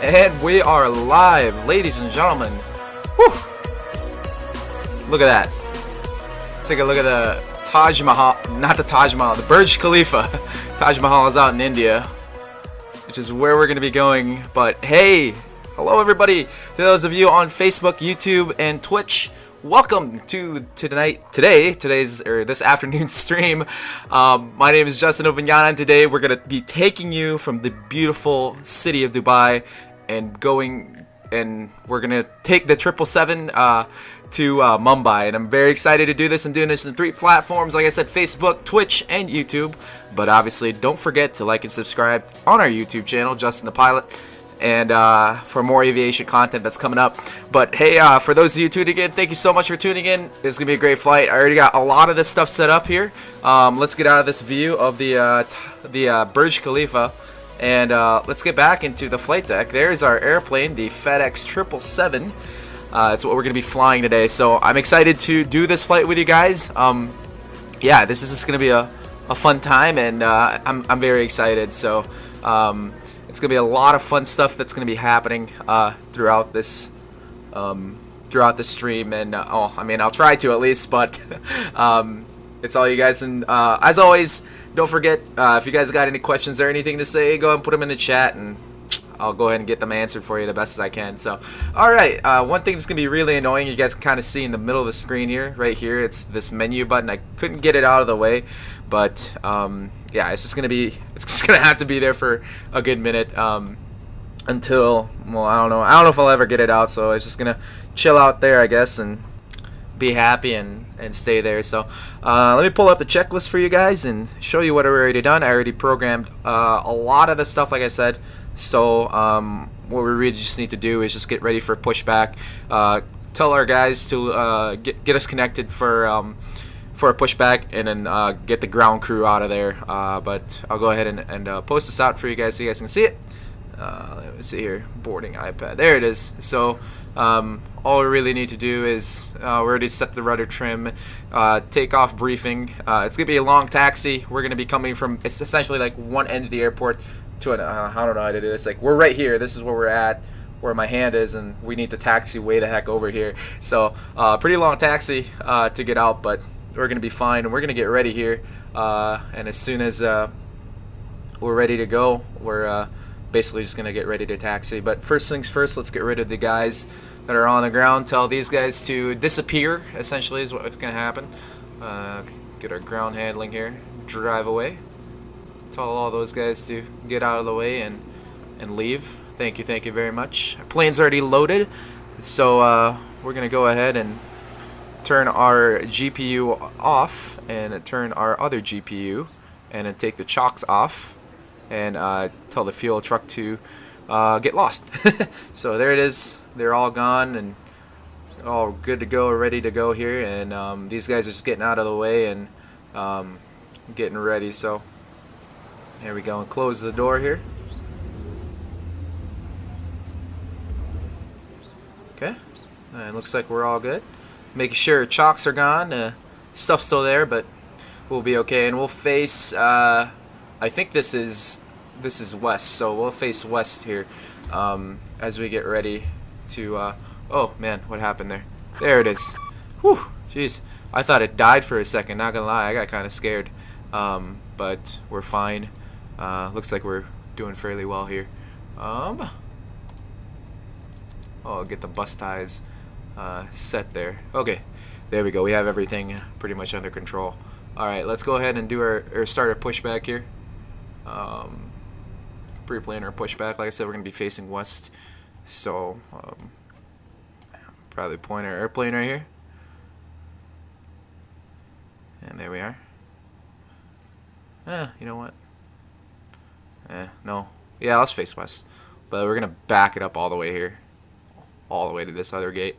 And we are live, ladies and gentlemen. Whew. Look at that. Take a look at the Taj Mahal, not the Taj Mahal, the Burj Khalifa. Taj Mahal is out in India, which is where we're going to be going. But hey, hello everybody. To those of you on Facebook, YouTube, and Twitch, welcome to this afternoon stream. My name is Justin Obinyana, and today we're going to be taking you from the beautiful city of Dubai and we're going to take the 777 to Mumbai, and I'm very excited to do this. I'm doing this in 3 platforms, like I said, Facebook, Twitch, and YouTube. But obviously, don't forget to like and subscribe on our YouTube channel, Justin the Pilot, and for more aviation content that's coming up. But hey, for those of you tuning in, thank you so much for tuning in. It's gonna be a great flight. I already got a lot of this stuff set up here. Let's get out of this view of the Burj Khalifa, and let's get back into the flight deck. There's our airplane, the FedEx 777. It's what we're gonna be flying today. So I'm excited to do this flight with you guys. Yeah, this is just gonna be a fun time, and I'm very excited. So it's gonna be a lot of fun stuff that's gonna be happening throughout this stream, and I mean, I'll try to at least, but it's all you guys. And as always, don't forget, if you guys got any questions or anything to say, go ahead and put them in the chat, and I'll go ahead and get them answered for you the best as I can. So, alright, one thing that's going to be really annoying, you guys can kind of see in the middle of the screen here, right here, it's this menu button. I couldn't get it out of the way, but yeah, it's just going to have to be there for a good minute until, well, I don't know if I'll ever get it out, so it's just going to chill out there, I guess, and be happy and stay there. So let me pull up the checklist for you guys and show you what I've already done. I already programmed a lot of the stuff, like I said. So what we really just need to do is just get ready for pushback. Tell our guys to get us connected for a pushback, and then get the ground crew out of there. But I'll go ahead and post this out for you guys so you guys can see it. Let me see here, boarding iPad. There it is. So all we really need to do is we already set the rudder trim, takeoff briefing. It's gonna be a long taxi. We're gonna be coming from, it's essentially like one end of the airport to an, I don't know how to do this. Like, we're right here. This is where we're at, where my hand is, and we need to taxi way the heck over here. So pretty long taxi to get out, but we're gonna be fine, and we're gonna get ready here. And as soon as we're ready to go, we're basically just gonna get ready to taxi. But first things first, let's get rid of the guys that are on the ground. Tell these guys to disappear, essentially, is what's gonna happen. Get our ground handling here, drive away. Tell all those guys to get out of the way and leave. Thank you very much. Our plane's already loaded, so we're gonna go ahead and turn our GPU off, and turn our other GPU, and then take the chocks off, and tell the fuel truck to get lost. So there it is. They're all gone and all good to go, ready to go here, and these guys are just getting out of the way and getting ready. So here we go, and close the door here. Okay, and looks like we're all good. Making sure chocks are gone. Stuff's still there, but we'll be okay. And we'll face, I think this is west, so we'll face west here as we get ready to, oh man, what happened there? There it is. Whew, jeez. I thought it died for a second, not gonna lie. I got kind of scared, but we're fine. Looks like we're doing fairly well here. Oh, I'll get the bus ties set there. Okay, there we go. We have everything pretty much under control. Alright, let's go ahead and do our start our pushback here. Pre-plan our pushback. Like I said, we're going to be facing west. So, probably point our airplane right here. And there we are. You know what? No. Yeah, let's face west. But we're going to back it up all the way here. All the way to this other gate.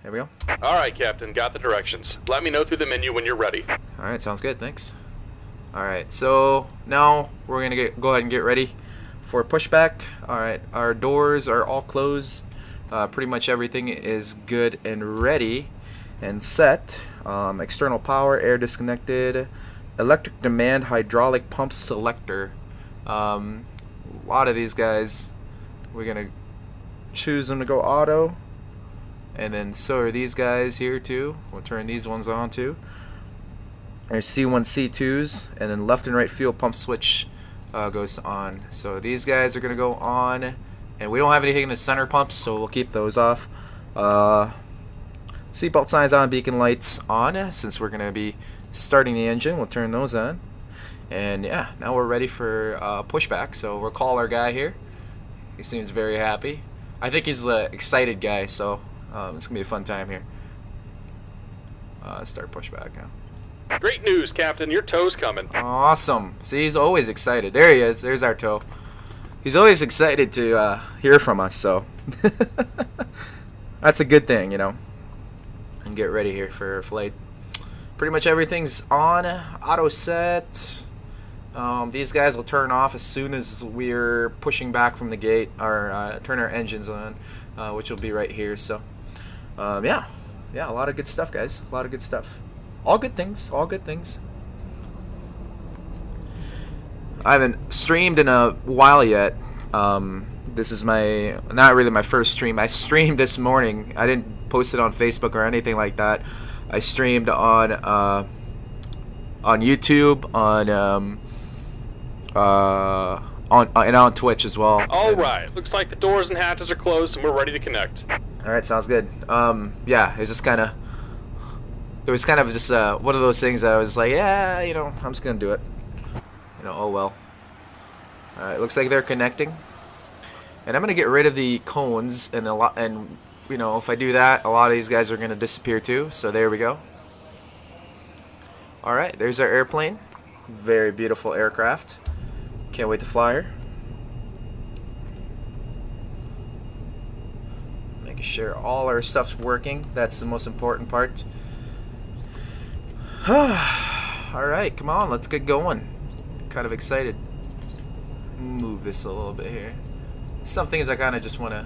There we go. Alright, Captain. Got the directions. Let me know through the menu when you're ready. Alright, sounds good. Thanks. Alright, so now we're going to go ahead and get ready for pushback. Alright, our doors are all closed. Pretty much everything is good and ready and set. External power, air disconnected. Electric demand, hydraulic pump selector. a lot of these guys. We're gonna choose them to go auto, and then so are these guys here too. We'll turn these ones on too. There's C1, C2s, and then left and right fuel pump switch goes on. So these guys are gonna go on, and we don't have anything in the center pumps, so we'll keep those off. Seatbelt signs on, beacon lights on. Since we're gonna be starting the engine, we'll turn those on. And yeah, now we're ready for pushback. So we'll call our guy here. He seems very happy. I think he's the excited guy, so it's gonna be a fun time here. Start pushback now. Great news, Captain. Your tow's coming. Awesome. See, he's always excited. There he is. There's our tow. He's always excited to hear from us, so that's a good thing, you know. And get ready here for our flight. Pretty much everything's on, auto set. These guys will turn off as soon as we're pushing back from the gate, or turn our engines on, which will be right here. So yeah, a lot of good stuff, guys. A lot of good stuff. All good things. All good things. I haven't streamed in a while yet. This is not really my first stream. I streamed this morning. I didn't post it on Facebook or anything like that. I streamed on YouTube, and on Twitch as well. All right. Looks like the doors and hatches are closed, and we're ready to connect. All right, sounds good. Yeah, it was just kind of just one of those things that I was like, yeah, you know, I'm just gonna do it. You know, oh well. All right, looks like they're connecting, and I'm gonna get rid of the cones and you know, if I do that, a lot of these guys are gonna disappear too. So there we go. All right, there's our airplane. Very beautiful aircraft. Can't wait to fly her. Making sure all our stuff's working. That's the most important part. Alright, come on, let's get going. Kind of excited. Move this a little bit here. Some things I kind of just want to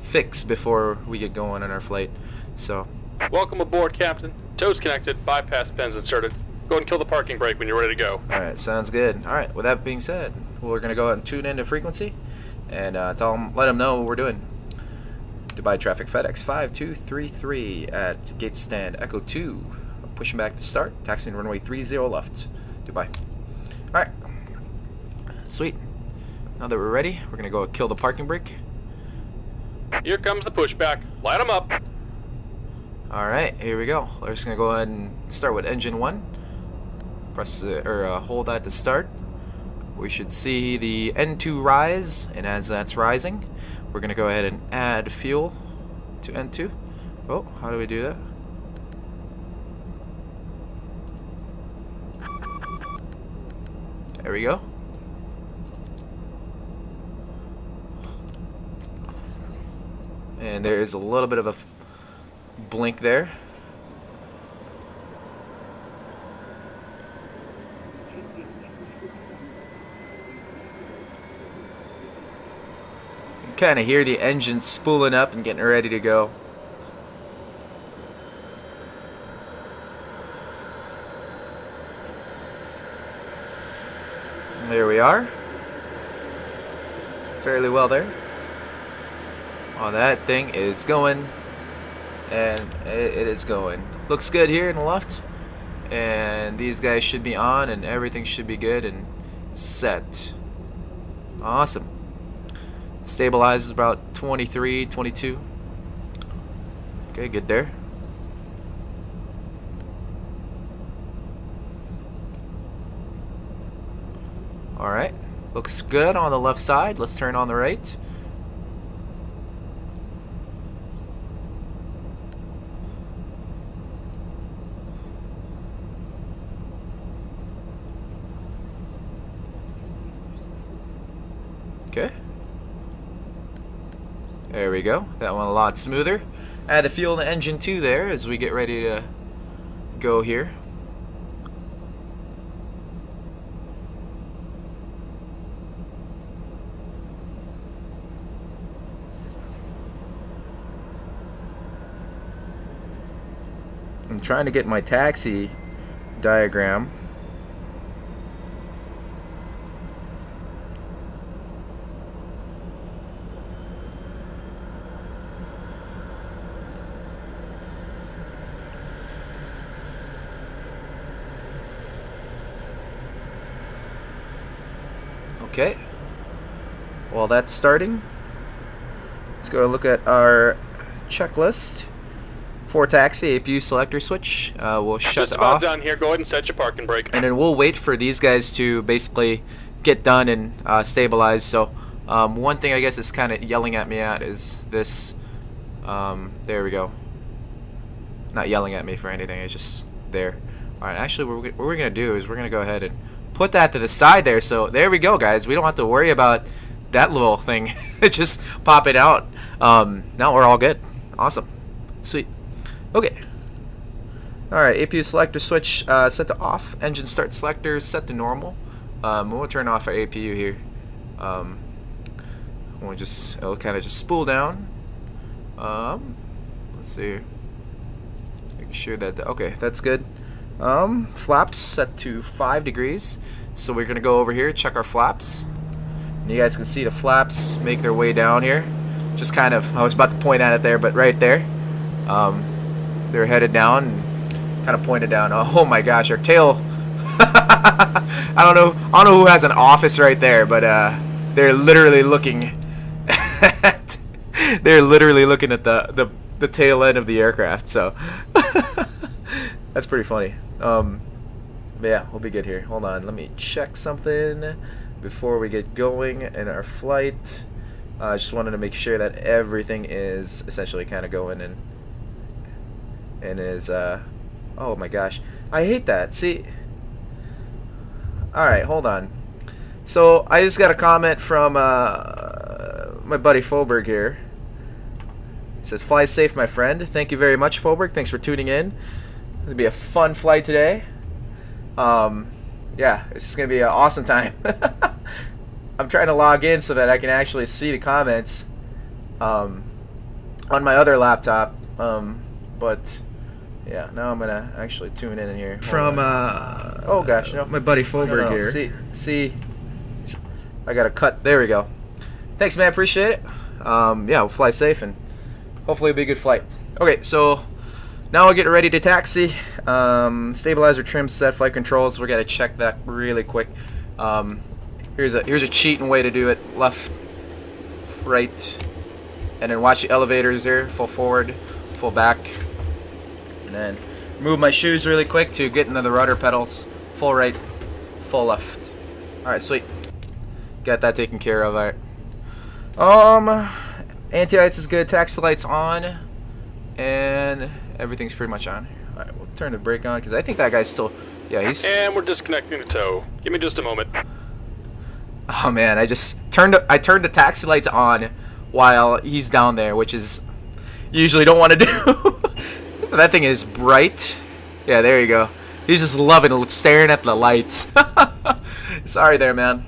fix before we get going on our flight. So, welcome aboard, Captain. Tow's connected, bypass pins inserted. Go and kill the parking brake when you're ready to go. Alright, sounds good. Alright, with that being said, we're going to go ahead and tune into frequency and let them know what we're doing. Dubai traffic FedEx 5233 at gate stand Echo 2. Pushing back to start. Taxiing runway 30 left. Dubai. Alright. Sweet. Now that we're ready, we're going to go kill the parking brake. Here comes the pushback. Light them up. Alright, here we go. We're just going to go ahead and start with engine 1. Press hold that to start. We should see the N2 rise, and as that's rising, we're going to go ahead and add fuel to N2. Oh, how do we do that? There we go. And there is a little bit of a blink there. You can kind of hear the engine spooling up and getting ready to go. There we are. Fairly well there. Oh, that thing is going, and it is going. Looks good here in the left, and these guys should be on, and everything should be good and set. Awesome. Stabilizes about 23, 22. Okay, good there. Alright, looks good on the left side. Let's turn on the right. Okay. There we go. That went a lot smoother. Add the fuel in the engine too there as we get ready to go here. I'm trying to get my taxi diagram. Okay. While that's starting, let's go look at our checklist. For taxi, APU selector switch. We'll shut Just it about off. done here. Go ahead and set your parking brake. And then we'll wait for these guys to basically get done and stabilize. So one thing I guess is kind of yelling at me is this. There we go. Not yelling at me for anything. It's just there. All right. Actually, what we're gonna do is we're gonna go ahead and put that to the side there. So there we go, guys. We don't have to worry about that little thing. Just pop it out. Now we're all good. Awesome. Sweet. Okay. Alright, APU selector switch set to off. Engine start selector set to normal. We'll turn off our APU here. It'll kind of just spool down. Let's see. Make sure that okay, that's good. Flaps set to 5 degrees. So we're gonna go over here, check our flaps. And you guys can see the flaps make their way down here. Just kind of, I was about to point at it there, but right there. They're headed down and kind of pointed down. Oh my gosh, our tail. I don't know who has an office right there, but they're literally looking at the tail end of the aircraft. So that's pretty funny. But yeah, we'll be good here. Hold on, let me check something before we get going in our flight. I just wanted to make sure that everything is essentially kind of going in. And is oh my gosh, I hate that. See, alright, hold on. So I just got a comment from my buddy Foberg here. He says, fly safe, my friend. Thank you very much, Foberg. Thanks for tuning in. It'll be a fun flight today. Yeah, it's just gonna be an awesome time. I'm trying to log in so that I can actually see the comments on my other laptop, but yeah, now I'm gonna actually tune in here from oh gosh, no, my buddy Foberg here. See, I got a cut. There we go. Thanks, man. Appreciate it. Yeah, we'll fly safe and hopefully it'll be a good flight. Okay, so now we'll get ready to taxi. Stabilizer trim set, flight controls. We gotta check that really quick. Here's a cheating way to do it. Left, right, and then watch the elevators here. Full forward, full back. And then move my shoes really quick to get into the rudder pedals. Full right, full left. Alright, sweet. Got that taken care of. Alright. Anti-ice is good. Taxi lights on. And everything's pretty much on. Alright, we'll turn the brake on because I think that guy's still. Yeah, he's. And we're disconnecting the tow. Give me just a moment. Oh man, I turned the taxi lights on while he's down there, which is usually don't want to do. That thing is bright. Yeah, there you go. He's just loving staring at the lights. Sorry there, man.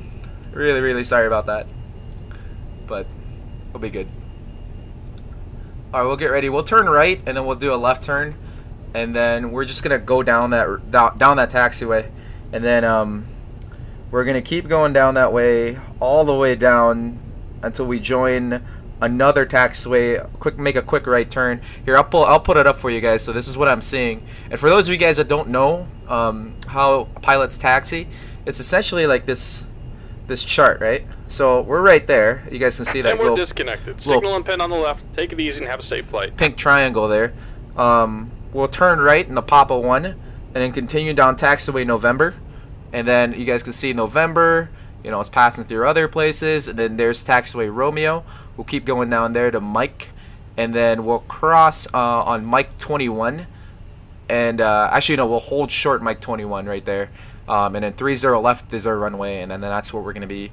Really, really sorry about that. But we'll be good. Alright, we'll get ready. We'll turn right, and then we'll do a left turn. And then we're just going to go down that taxiway. And then we're going to keep going down that way, all the way down until we join another taxiway. Make a quick right turn. Here, I'll put it up for you guys. So this is what I'm seeing. And for those of you guys that don't know how pilots taxi, it's essentially like this chart, right? So we're right there. You guys can see that. And we're disconnected. Signal and pin on the left. Take it easy and have a safe flight. Pink triangle there. We'll turn right in the Papa 1 and then continue down taxiway November. And then you guys can see November, you know, it's passing through other places. And then there's taxiway Romeo. We'll keep going down there to Mike. And then we'll cross on Mike 21. And actually, no, we'll hold short Mike 21 right there. And then 30 left is our runway. And then that's what we're going to be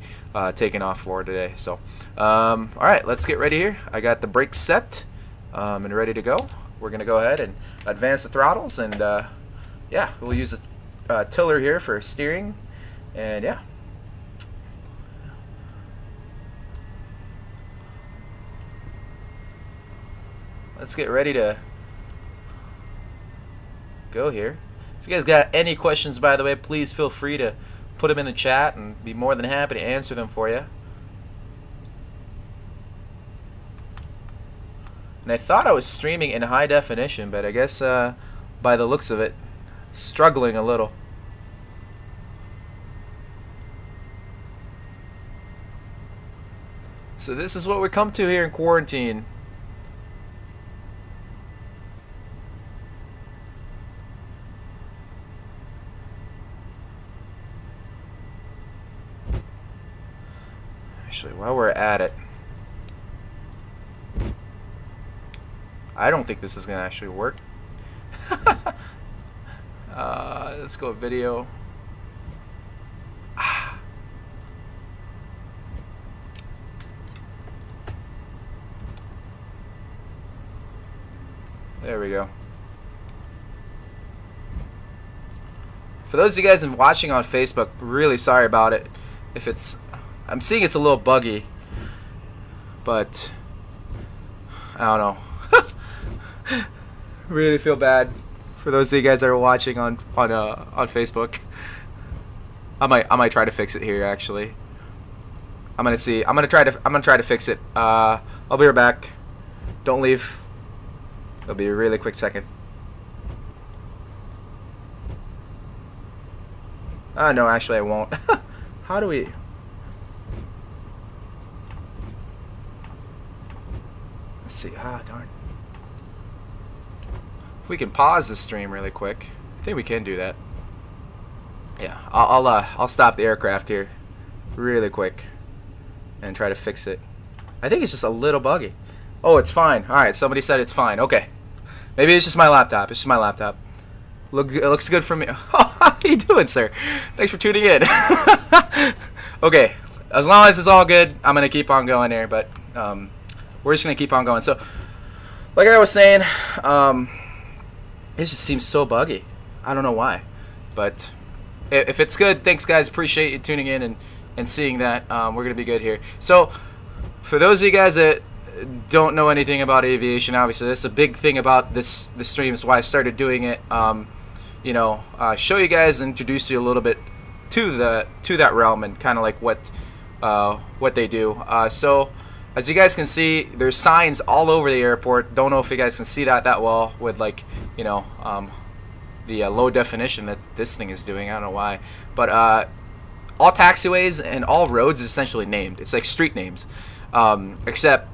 taking off for today. So, all right, let's get ready here. I got the brakes set and ready to go. We're going to go ahead and advance the throttles. And, yeah, we'll use a tiller here for steering. And, yeah. Let's get ready to go here. If you guys got any questions, by the way, please feel free to put them in the chat and be more than happy to answer them for you. And I thought I was streaming in high definition, but I guess by the looks of it, struggling a little. So this is what we come to here in quarantine. Actually, while we're at it, I don't think this is gonna actually work. Let's go video. There we go. For those of you guys watching on Facebook, really sorry about it. If it's, I'm seeing it's a little buggy, but I don't know. Really feel bad for those of you guys that are watching on Facebook. I might try to fix it here actually. I'm gonna try to fix it. I'll be right back. Don't leave. It'll be a really quick second. No, actually I won't. How do we? Let's see. Darn. If we can pause the stream really quick, I think we can do that. Yeah, I'll stop the aircraft here, really quick, and try to fix it. I think it's just a little buggy. Oh, it's fine. All right, somebody said it's fine. Okay, maybe it's just my laptop. It's just my laptop. It looks good for me. Oh, how you doing, sir? Thanks for tuning in. Okay, as long as it's all good, I'm gonna keep on going there. But we're just gonna keep on going. So, like I was saying, it just seems so buggy. I don't know why, but if it's good, thanks guys. Appreciate you tuning in and seeing that. We're gonna be good here. So, for those of you guys that don't know anything about aviation, obviously that's a big thing about this stream. Is why I started doing it. You know, show you guys, introduce you a little bit to that realm and kind of like what they do. So as you guys can see, there's signs all over the airport. Don't know if you guys can see that well with, like, you know, the low definition that this thing is doing. I don't know why, but all taxiways and all roads is essentially named. It's like street names, except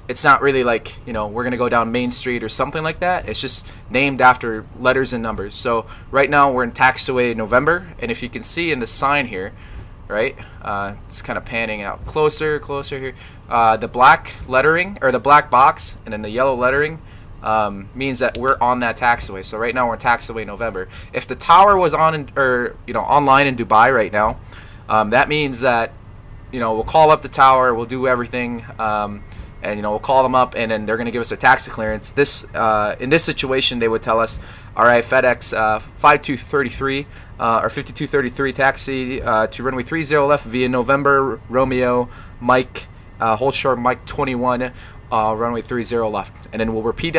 it's not really like, you know, we're gonna go down Main Street or something like that. It's just named after letters and numbers. So right now we're in taxiway November, and if you can see in the sign here, right, it's kind of panning out closer here. The black lettering, or the black box, and then the yellow lettering means that we're on that taxiway. So right now we're in taxiway November. If the tower was on or, you know, online in Dubai right now, that means that, you know, we'll call up the tower, we'll do everything, and, you know, we'll call them up, and then they're going to give us a taxi clearance. This in this situation, they would tell us, all right, FedEx 5233 or 5233 taxi to runway 30 left via November Romeo Mike hold short Mike 21 runway 30 left, and then we'll repeat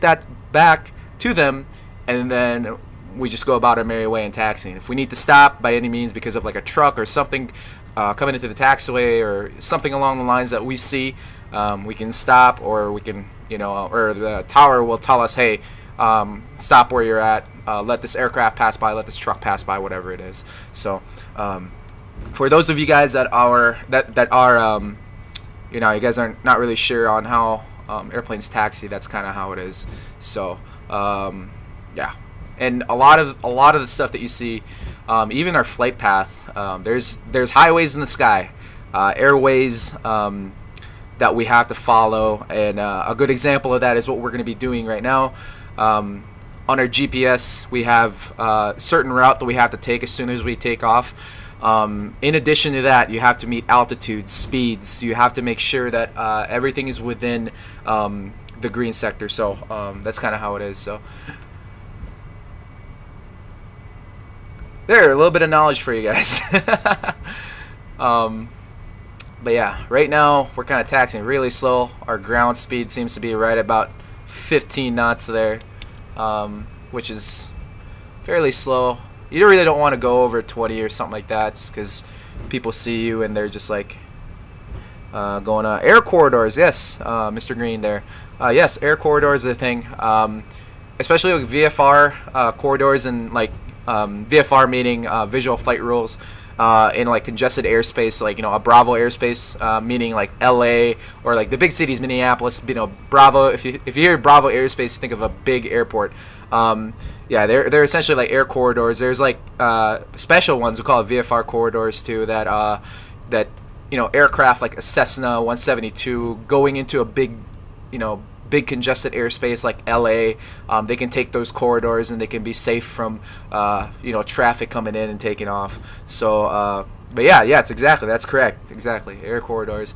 that back to them, and then we just go about our merry way in taxiing. If we need to stop by any means because of like a truck or something coming into the taxiway or something along the lines that we see, we can stop, or we can, you know, or the tower will tell us, hey, stop where you're at, let this aircraft pass by, let this truck pass by, whatever it is. So for those of you guys that are you know, you guys are not really sure on how airplanes taxi, that's kind of how it is. So yeah, and a lot of the stuff that you see, even our flight path, there's highways in the sky, airways that we have to follow, and a good example of that is what we're going to be doing right now. On our GPS, we have a certain route that we have to take as soon as we take off. In addition to that, you have to meet altitudes, speeds. You have to make sure that everything is within the green sector. So that's kind of how it is. So there, a little bit of knowledge for you guys. But yeah, right now we're kind of taxiing really slow. Our ground speed seems to be right about 15 knots there, which is fairly slow. You really don't want to go over 20 or something like that, just because people see you and they're just like going air corridors. Yes, Mr. Green there. Yes, air corridors are a thing, especially with VFR corridors, and like VFR meaning visual flight rules. in like congested airspace, like, you know, a Bravo airspace, meaning like LA, or like the big cities, Minneapolis, you know, Bravo. If you hear Bravo airspace, think of a big airport. Yeah, they're essentially like air corridors. There's like special ones, we call it VFR corridors too, that you know, aircraft like a Cessna 172 going into a big, you know, big congested airspace like LA, they can take those corridors and they can be safe from you know, traffic coming in and taking off. So but yeah, it's exactly, that's correct, exactly, air corridors.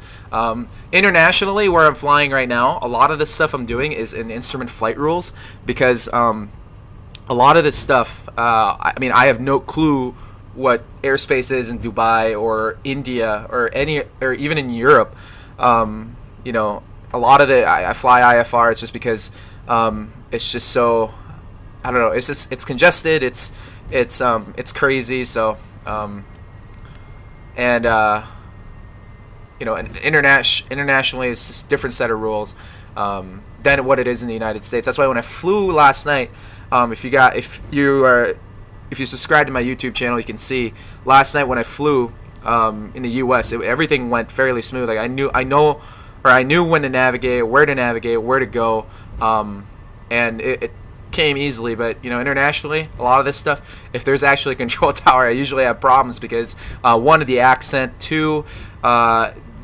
Internationally, where I'm flying right now, a lot of the stuff I'm doing is in instrument flight rules, because a lot of this stuff, I mean, I have no clue what airspace is in Dubai or India or even in Europe. You know, a lot of the I fly IFR. It's just because it's just so, I don't know. It's congested. It's crazy. So and you know, and internationally, it's just a different set of rules than what it is in the United States. That's why when I flew last night, if you subscribe to my YouTube channel, you can see last night when I flew in the U.S., everything went fairly smooth. Like I knew when to navigate, where to go, and it came easily. But you know, internationally, a lot of this stuff, if there's actually a control tower, I usually have problems because one, of the accent, two,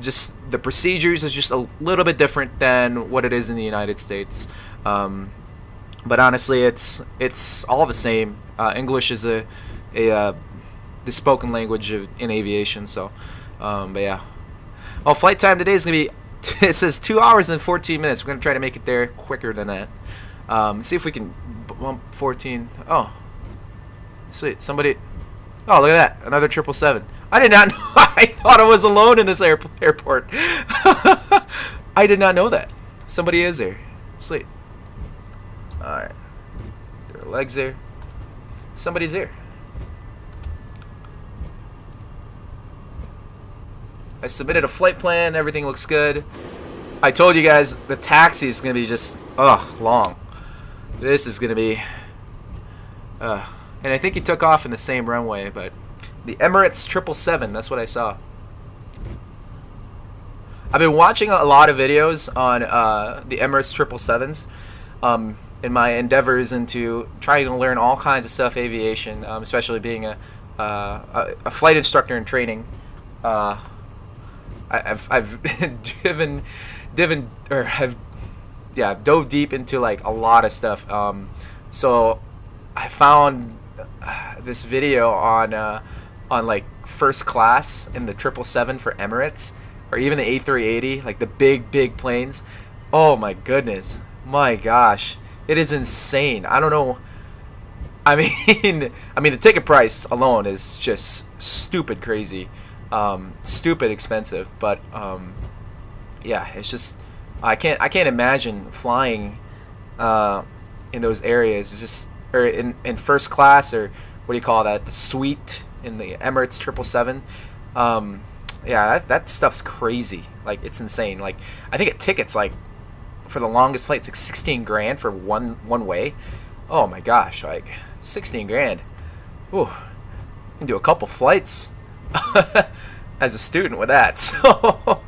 just the procedures is just a little bit different than what it is in the United States. But honestly, it's all the same. English is the spoken language in aviation. So, but yeah. Well, flight time today is gonna be. It says 2 hours and 14 minutes. We're gonna try to make it there quicker than that. See if we can bump 14. Oh, sweet. Somebody. Oh, look at that. Another 777. I did not know. I thought I was alone in this airport. I did not know that. Somebody is there. Sweet. Alright. There are legs there. Somebody's here. I submitted a flight plan. Everything looks good. I told you guys the taxi is going to be just, long. This is going to be, and I think he took off in the same runway, but the Emirates 777, that's what I saw. I've been watching a lot of videos on the Emirates 777s in my endeavors into trying to learn all kinds of stuff aviation, especially being a flight instructor in training. I've dove deep into like a lot of stuff. So I found this video on like first class in the 777 for Emirates, or even the A380, like the big planes. Oh my goodness, my gosh, it is insane. I don't know. I mean the ticket price alone is just stupid crazy, stupid expensive. But yeah, it's just I can't imagine flying in those areas. It's just, or in first class, or what do you call that, the suite in the Emirates 777. Yeah, that stuff's crazy. Like, it's insane. Like, I think a ticket's like, for the longest flight, it's like 16 grand for one way. Oh my gosh, like 16 grand. Ooh, you can do a couple flights as a student with that. So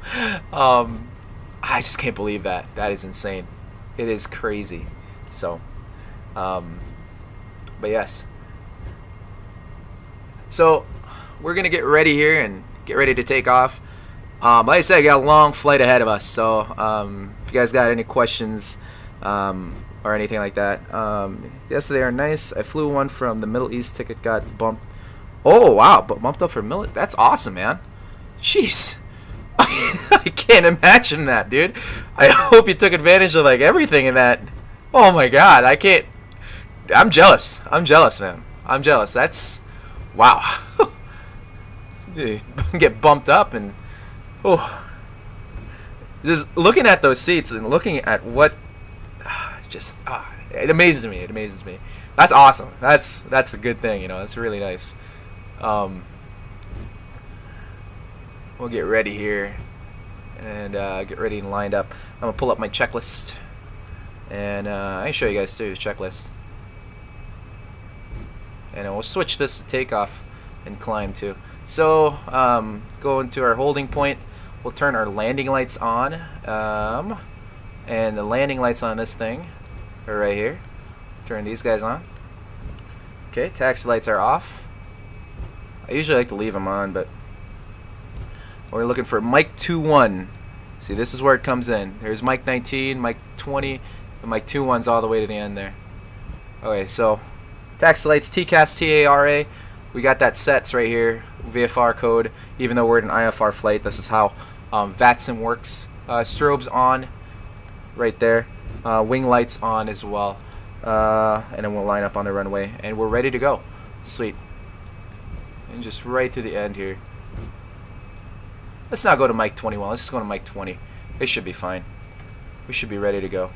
I just can't believe that. That is insane. It is crazy. So but yes. So we're gonna get ready here and get ready to take off. Like I said, I got a long flight ahead of us, so if you guys got any questions or anything like that, yes, they are nice. I flew one from the Middle East. Ticket got bumped. Oh wow, but bumped up for millet. That's awesome, man. Jeez, I can't imagine that, dude. I hope you took advantage of like everything in that. Oh my God, I can't. I'm jealous. I'm jealous, man. I'm jealous. That's wow. You get bumped up and just looking at those seats and looking at what just it amazes me. It amazes me. That's awesome. That's a good thing, you know. That's really nice. We'll get ready here and get ready and lined up. I'm gonna pull up my checklist and I can show you guys too the checklist. And we'll switch this to takeoff and climb too. So, go into our holding point. We'll turn our landing lights on. And the landing lights on this thing are right here. Turn these guys on. Okay, taxi lights are off. I usually like to leave them on, but we're looking for mic 21. See, this is where it comes in. There's mic 19, mic 20, and mic 21's all the way to the end there. Okay, so taxi lights, TCAS, TARA. We got that sets right here, VFR code. Even though we're in an IFR flight, this is how VATSIM works. Strobes on right there. Wing lights on as well. And then we'll line up on the runway. And we're ready to go. Sweet. And just right to the end here. Let's not go to mic 21. Let's just go to mic 20. It should be fine. We should be ready to go.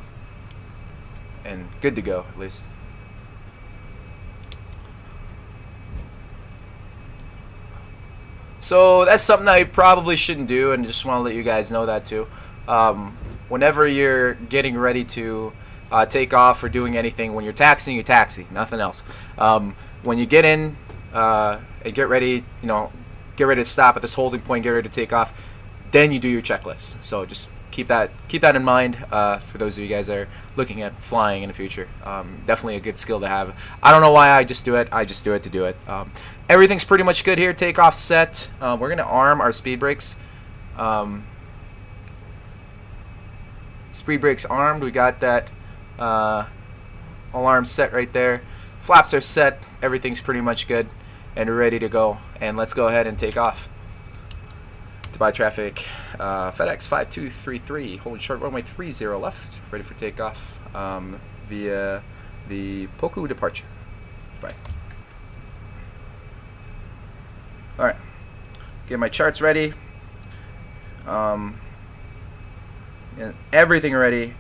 And good to go, at least. So that's something that you probably shouldn't do, and just want to let you guys know that too. Whenever you're getting ready to take off or doing anything, when you're taxiing, you taxi, nothing else. When you get in and get ready, get ready to stop at this holding point, get ready to take off, then you do your checklist. So just keep that in mind for those of you guys that are looking at flying in the future. Definitely a good skill to have. I don't know why I just do it. I just do it to do it. Everything's pretty much good here. Takeoff set. We're gonna arm our speed brakes. Speed brakes armed. We got that alarm set right there. Flaps are set. Everything's pretty much good and ready to go. And let's go ahead and take off. Dubai traffic, FedEx 5233, holding short runway 30 left, ready for takeoff via the Poku departure. Dubai. Alright, get my charts ready, and everything ready,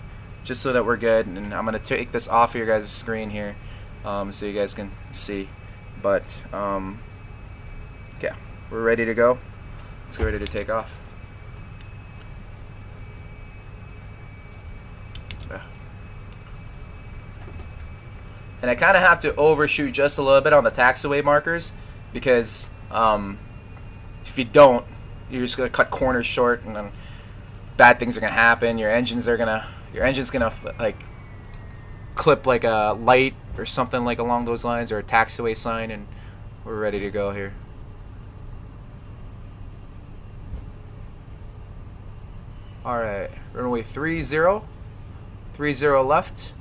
just so that we're good. And I'm going to take this off of your guys' screen here so you guys can see. But, yeah, we're ready to go. Let's get ready to take off. And I kind of have to overshoot just a little bit on the taxiway markers, because if you don't, you're just gonna cut corners short, and then bad things are gonna happen. Your engine's gonna like clip like a light or something like along those lines, or a taxiway sign, and we're ready to go here. Alright, runway 30 left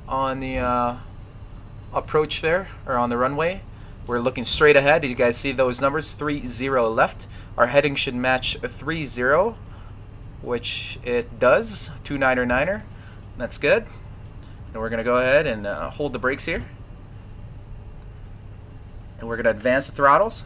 on the approach there, or on the runway. We're looking straight ahead. Did you guys see those numbers? 30 left. Our heading should match a 30, which it does. 29er. That's good. And we're going to go ahead and hold the brakes here. And we're going to advance the throttles.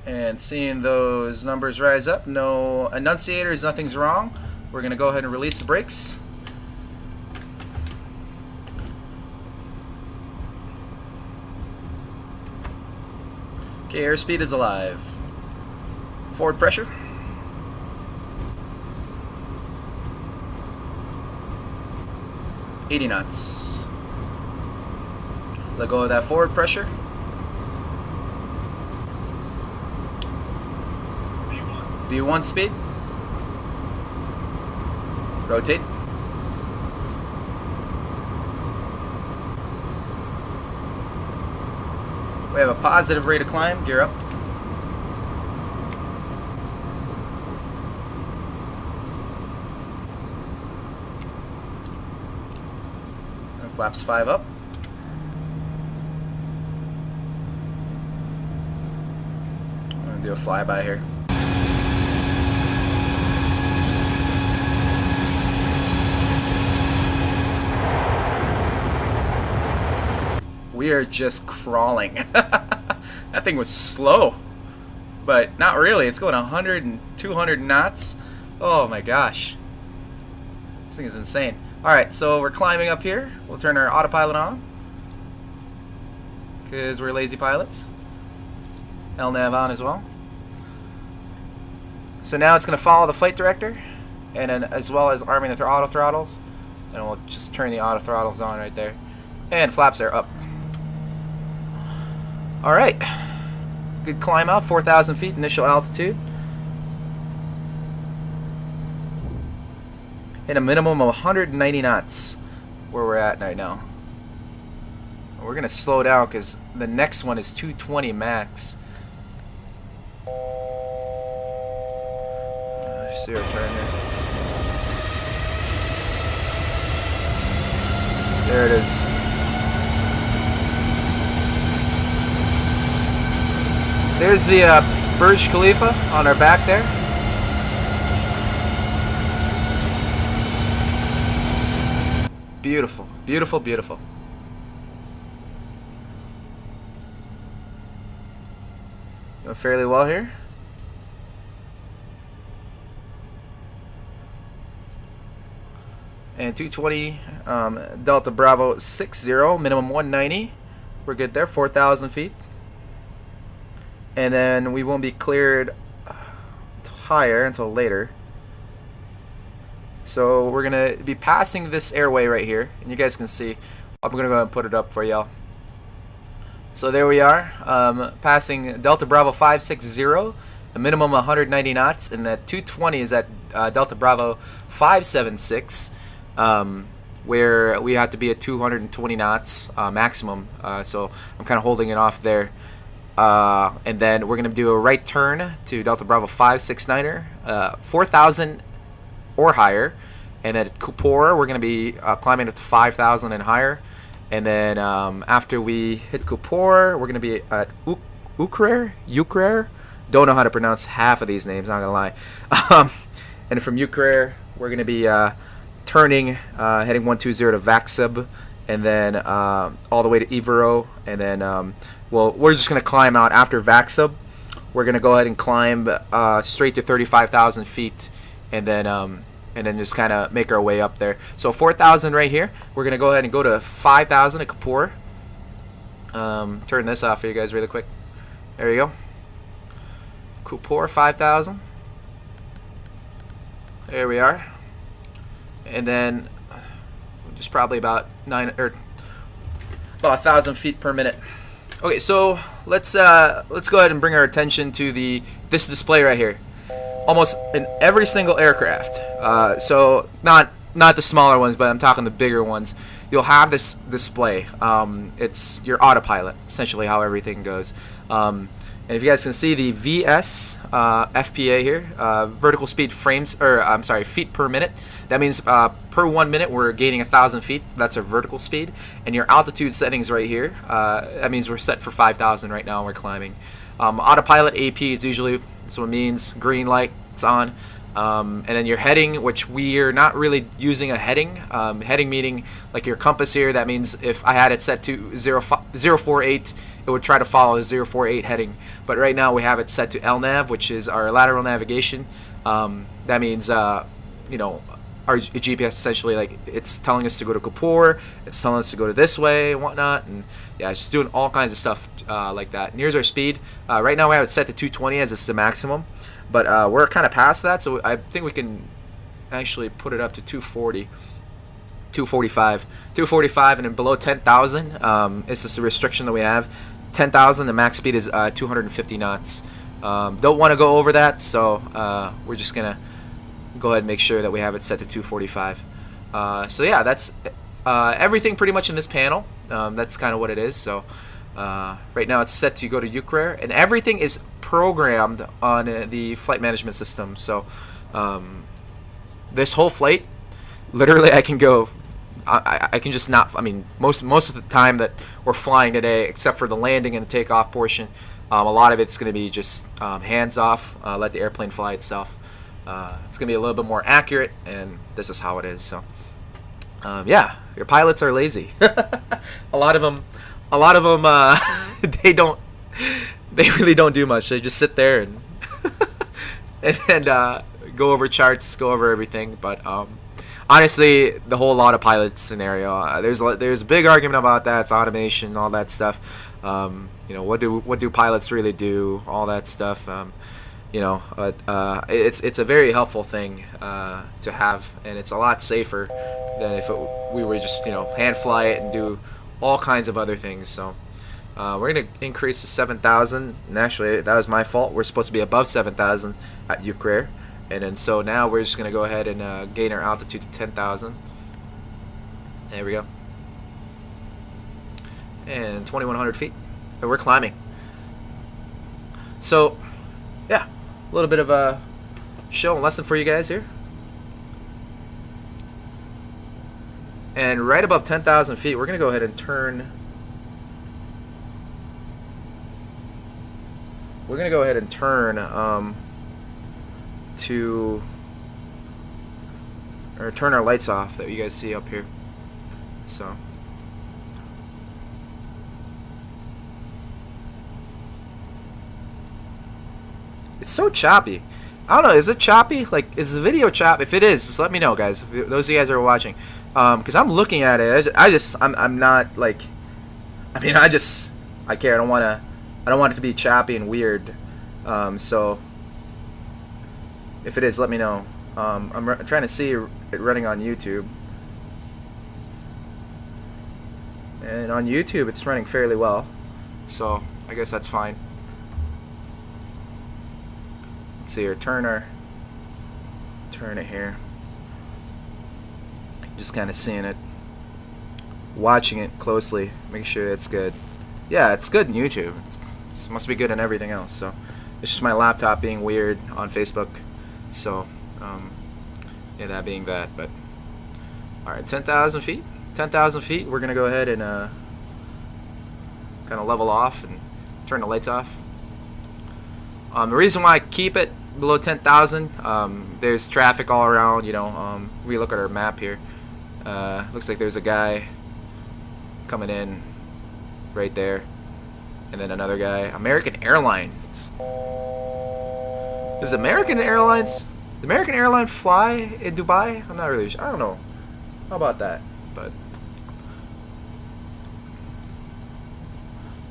And seeing those numbers rise up, no annunciators, nothing's wrong. We're going to go ahead and release the brakes. Okay, airspeed is alive. Forward pressure. $80 knots. Let go of that forward pressure. V1 speed. Rotate. We have a positive rate of climb. Gear up. And flaps 5 up. I'm going to do a flyby here. We are just crawling. That thing was slow, but not really. It's going 100 and 200 knots. Oh my gosh. This thing is insane. Alright, so we're climbing up here. We'll turn our autopilot on, because we're lazy pilots. LNAV on as well. So now it's going to follow the flight director. and then as well as arming the auto throttles. And we'll just turn the auto throttles on right there. And flaps are up. Alright. Good climb out, 4,000 feet initial altitude. And a minimum of 190 knots where we're at right now. We're going to slow down because the next one is 220 max. See our turn here. There it is. There's the Burj Khalifa on our back there. Beautiful, beautiful, beautiful. Doing fairly well here. And 220 Delta Bravo 60, minimum 190. We're good there, 4,000 feet. And then we won't be cleared higher until later. So we're going to be passing this airway right here. And you guys can see. I'm going to go ahead and put it up for y'all. So there we are, passing Delta Bravo 560, a minimum 190 knots. And that 220 is at Delta Bravo 576. Where we have to be at 220 knots maximum, so I'm kind of holding it off there. And then we're going to do a right turn to Delta Bravo 569er, 4,000 or higher. And at Kupor, we're going to be climbing up to 5,000 and higher. And then after we hit Kupor, we're going to be at Ukrer. Don't know how to pronounce half of these names, not going to lie. And from Ukrer, we're going to be turning, heading 120 to VATSIM, and then all the way to Ivero, and then well, we're just going to climb out after VATSIM. We're going to go ahead and climb straight to 35,000 feet, and then just kind of make our way up there. So 4,000 right here. We're going to go ahead and go to 5,000 at Kupor. Turn this off for you guys really quick. There you go. Kupor 5,000. There we are. And then just probably about 1,000 feet per minute. Okay, so let's go ahead and bring our attention to this display right here. Almost in every single aircraft, so not the smaller ones, but I'm talking the bigger ones. You'll have this display. It's your autopilot, essentially how everything goes. And if you guys can see the VS FPA here, vertical speed frames, or I'm sorry, feet per minute. That means per 1 minute we're gaining 1,000 feet. That's our vertical speed. And your altitude settings right here. That means we're set for 5,000 right now. We're climbing. Autopilot AP is usually, that's what it means. Green light, it's on. And then your heading, which we are not really using a heading. Heading meaning like your compass here. That means if I had it set to 048, it would try to follow the 048 heading. But right now we have it set to LNAV, which is our lateral navigation. That means you know, our GPS essentially, like, it's telling us to go to Kupor, it's telling us to go to this way and whatnot, and yeah, it's just doing all kinds of stuff like that. And here's our speed. Right now we have it set to 220 as it's the maximum, but we're kind of past that, so I think we can actually put it up to 240. 245, and then below 10,000 it's just a restriction that we have. 10,000, the max speed is 250 knots. Don't want to go over that, so we're just gonna go ahead and make sure that we have it set to 245. So yeah, that's everything pretty much in this panel. That's kind of what it is. So right now it's set to go to Ukrer, and everything is programmed on the flight management system. So this whole flight, literally, I can go. I can just not. I mean, most of the time that we're flying today, except for the landing and the takeoff portion, a lot of it's going to be just hands off. Let the airplane fly itself. It's going to be a little bit more accurate, and this is how it is. So yeah, your pilots are lazy. a lot of them they really don't do much. They just sit there and and go over charts, go over everything. But honestly, the whole autopilot scenario, there's a big argument about that. It's automation, all that stuff. You know, what do pilots really do? All that stuff. you know, it's a very helpful thing to have, and it's a lot safer than if we were just, you know, hand fly it and do all kinds of other things. So we're gonna increase to 7,000, and actually that was my fault. We're supposed to be above 7,000 at Ukraine, and then so now we're just gonna go ahead and gain our altitude to 10,000. There we go, and 2,100 feet, and we're climbing. So yeah, a little bit of a show and lesson for you guys here. And right above 10,000 feet, we're going to go ahead and turn. We're going to go ahead and turn turn our lights off that you guys see up here. So it's so choppy. I don't know, is it choppy? Like, is the video choppy? If it is, just let me know, guys. If those of you guys that are watching, because I'm looking at it, I'm not like, I mean, I care. I don't want it to be choppy and weird. So if it is, let me know. I'm trying to see it running on YouTube, and on YouTube it's running fairly well, so I guess that's fine. Let's see here, turn it here. Just kind of seeing it, watching it closely, making sure it's good. Yeah, it's good in YouTube. It must be good in everything else. So it's just my laptop being weird on Facebook. So yeah, that being that. But all right, 10,000 feet. 10,000 feet. We're gonna go ahead and kind of level off and turn the lights off. The reason why I keep it below 10,000, there's traffic all around, you know. We look at our map here. Looks like there's a guy coming in right there, and then another guy. American Airlines. Is American Airlines? Does American Airlines fly in Dubai? I'm not really sure. I don't know. How about that? But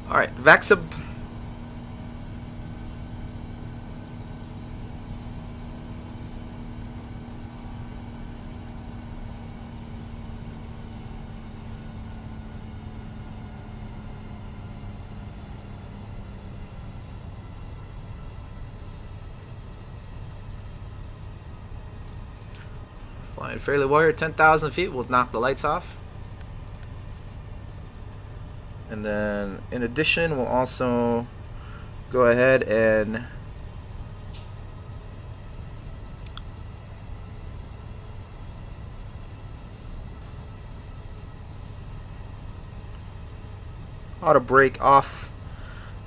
all right, VATSIM. Flying fairly wire, 10,000 feet. We'll knock the lights off. And then, in addition, we'll also go ahead and auto brake off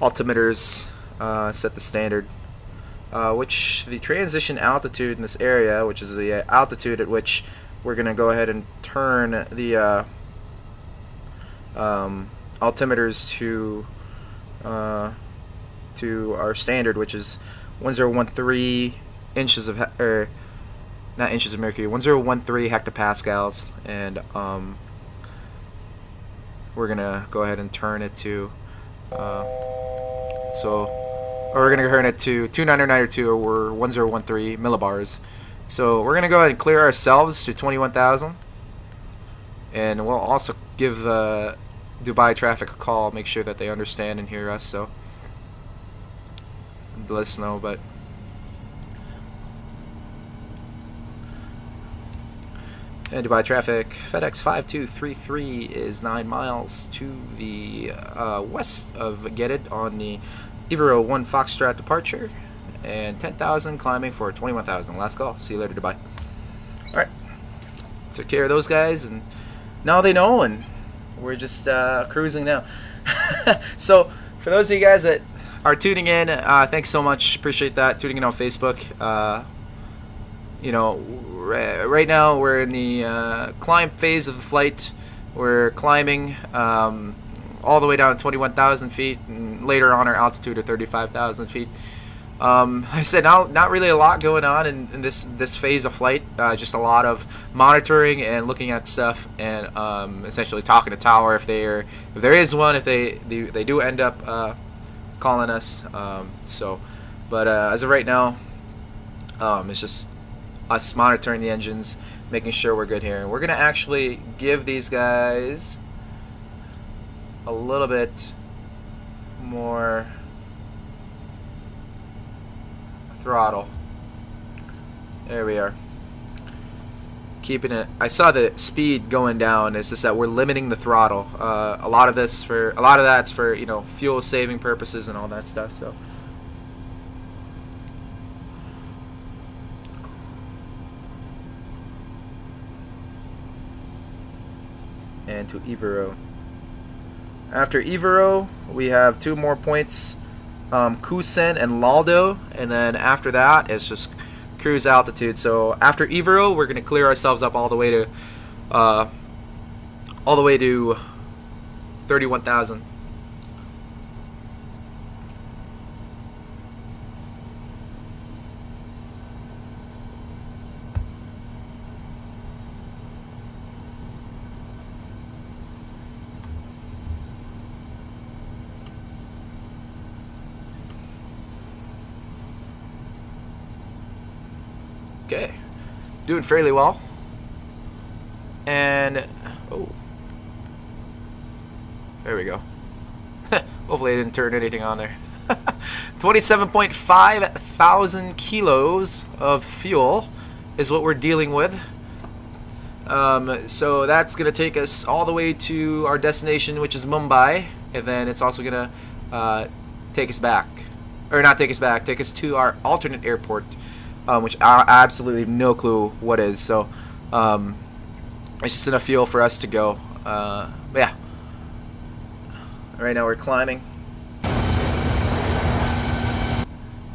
altimeters, set the standard. Which the transition altitude in this area, which is the altitude at which we're going to go ahead and turn the altimeters to our standard, which is 1013 inches of, or not inches of mercury, 1013 hectopascals, and we're going to go ahead and turn it to we're going to turn it to 2992 or 1013 millibars. So we're going to go ahead and clear ourselves to 21,000. And we'll also give Dubai traffic a call, make sure that they understand and hear us. So let us know. But and Dubai traffic, FedEx 5233 is 9 miles to the west of Gedid on the Ivero 1 Foxtrot departure, and 10,000 climbing for 21,000. Last call. See you later, Dubai. Alright. Took care of those guys, and now they know, and we're just cruising now. So, for those of you guys that are tuning in, thanks so much. Appreciate that. Tuning in on Facebook. You know, right now we're in the climb phase of the flight. We're climbing all the way down to 21,000 feet, and later on our altitude of 35,000 feet. I said not really a lot going on in this phase of flight, just a lot of monitoring and looking at stuff, and essentially talking to tower if there is one, if they do end up calling us. But But as of right now, it's just us monitoring the engines, making sure we're good here. And we're gonna actually give these guys a little bit more throttle. There we are. Keeping it. I saw the speed going down. It's just that we're limiting the throttle. A lot of that's for you know, fuel saving purposes and all that stuff. So. And to Ivero. After Ivero, we have 2 more points, Kusen and Laldo, and then after that, it's just cruise altitude. So after Ivero, we're gonna clear ourselves up all the way to 31,000. Okay, doing fairly well. And oh, there we go. Hopefully I didn't turn anything on there. 27.5 thousand kilos of fuel is what we're dealing with. So that's gonna take us all the way to our destination, which is Mumbai, and then it's also gonna take us back, or not take us back, take us to our alternate airport. Which I absolutely have no clue what is. So it's just enough fuel for us to go. But yeah, right now we're climbing,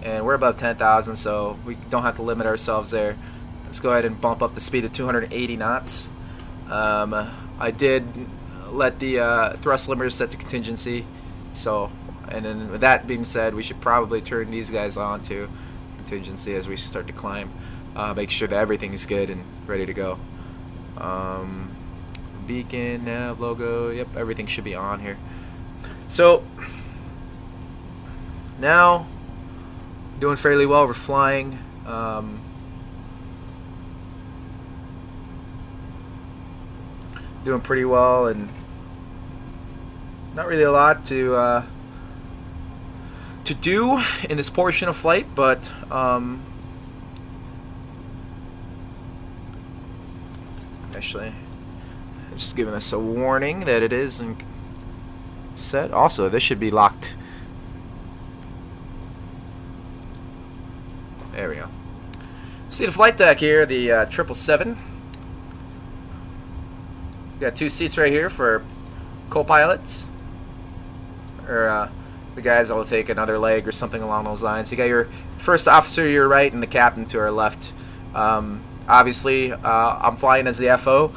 and we're above 10,000, so we don't have to limit ourselves there. Let's go ahead and bump up the speed to 280 knots. I did let the thrust limiter set to contingency. So, and then with that being said, we should probably turn these guys on to contingency as we start to climb. Make sure that everything's good and ready to go. Beacon, nav, logo, yep, everything should be on here. So now doing fairly well. We're flying. Doing pretty well, and not really a lot to do in this portion of flight, but actually just giving us a warning that it is set. Also, this should be locked. There we go. See the flight deck here, the 777. Got 2 seats right here for co-pilots, or the guys that will take another leg or something along those lines. You got your first officer to your right and the captain to our left. Obviously, I'm flying as the FO.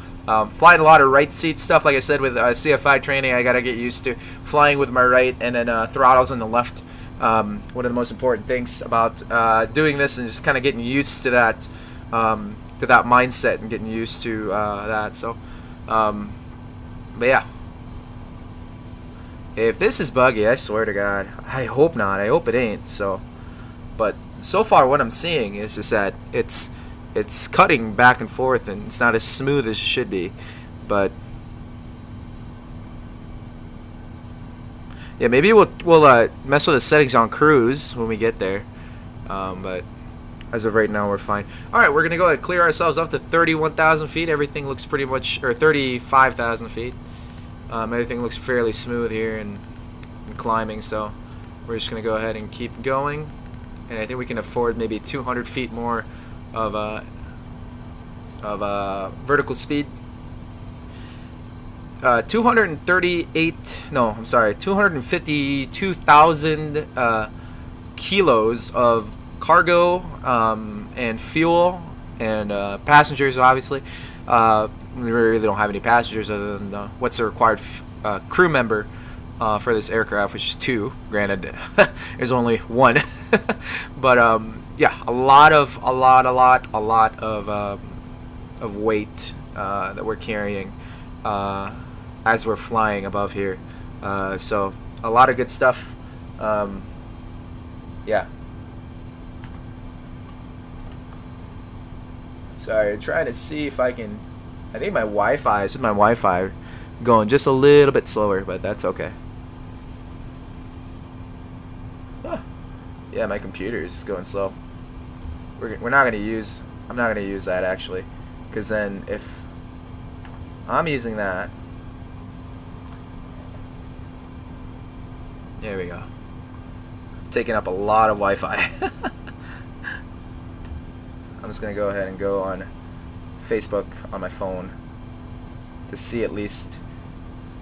Flying a lot of right seat stuff, like I said, with CFI training. I gotta get used to flying with my right, and then throttles on the left. One of the most important things about doing this and just kind of getting used to that mindset and getting used to that. So, but yeah. If this is buggy, I swear to God, I hope not. I hope it ain't. So, but so far what I'm seeing is just that it's cutting back and forth, and it's not as smooth as it should be. But yeah, maybe we'll mess with the settings on cruise when we get there. But as of right now, we're fine. All right, we're gonna go ahead and clear ourselves up to 31,000 feet. Everything looks pretty much, or 35,000 feet. Everything looks fairly smooth here and climbing, so we're just going to go ahead and keep going. And I think we can afford maybe 200 feet more of vertical speed. 252,000 kilos of cargo and fuel and passengers, obviously. We really don't have any passengers other than what's the required crew member for this aircraft, which is 2. Granted, there's only 1, but yeah, a lot of weight that we're carrying as we're flying above here. So a lot of good stuff. Yeah, Sorry, trying to see if I can. I think my Wi-Fi is my Wi-Fi going just a little bit slower, but that's okay. Huh. Yeah, my computer is going slow. We're not gonna use. I'm not gonna use that actually, because then if I'm using that, there we go. Taking up a lot of Wi-Fi. I'm just gonna go ahead and go on Facebook on my phone to see at least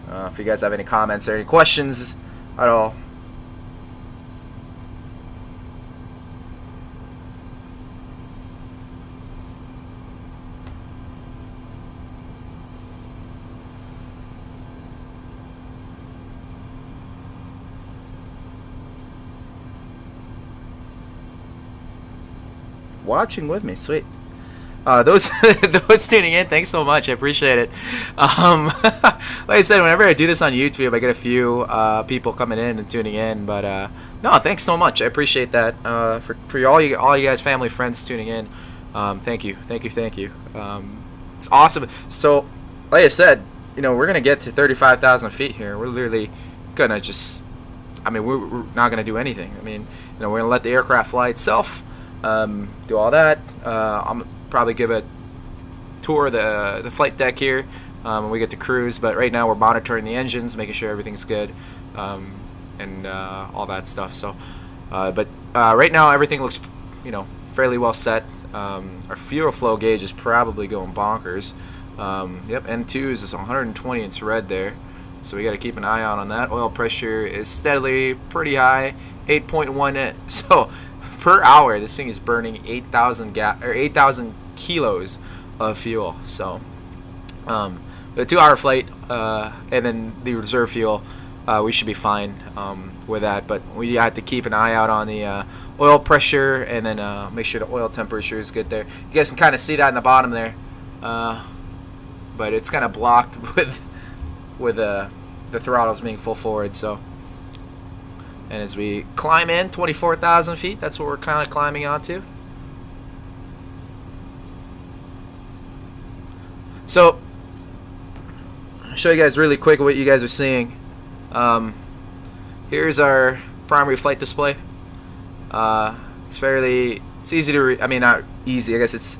if you guys have any comments or any questions at all. Watching with me, sweet. Those those tuning in, thanks so much. I appreciate it. Like I said, whenever I do this on YouTube, I get a few people coming in and tuning in. But no, thanks so much. I appreciate that. For all you guys, family, friends tuning in. Thank you. It's awesome. So, like I said, we're gonna get to 35,000 feet here. We're literally gonna just. I mean, we're not gonna do anything. I mean, we're gonna let the aircraft fly itself. Do all that. I'm probably give a tour of the flight deck here when we get to cruise, but right now we're monitoring the engines, making sure everything's good, and all that stuff. So but right now everything looks fairly well set. Our fuel flow gauge is probably going bonkers. Yep, N2s is 120. It's red there, so we got to keep an eye out on that. Oil pressure is steadily pretty high, 8.1. So per hour, this thing is burning 8,000 kilos of fuel. So the 2-hour flight and then the reserve fuel, we should be fine with that. But we have to keep an eye out on the oil pressure and then make sure the oil temperature is good there. You guys can kind of see that in the bottom there, but it's kind of blocked with the throttles being full forward. So. And as we climb in 24,000 feet, that's what we're kind of climbing onto. So, I'll show you guys really quick what you guys are seeing. Here's our primary flight display. It's easy to I mean, not easy. I guess it's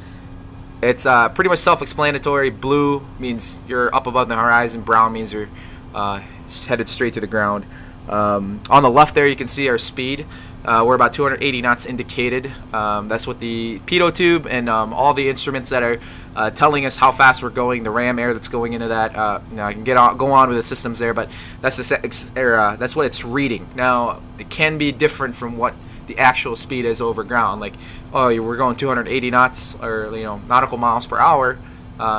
pretty much self-explanatory. Blue means you're up above the horizon. Brown means you're headed straight to the ground. On the left there you can see our speed. We're about 280 knots indicated. That's what the pitot tube and all the instruments that are telling us how fast we're going, the ram air that's going into that. I can go on with the systems there, but that's that's what it's reading. Now it can be different from what the actual speed is over ground. Like, oh, we're going 280 knots or nautical miles per hour.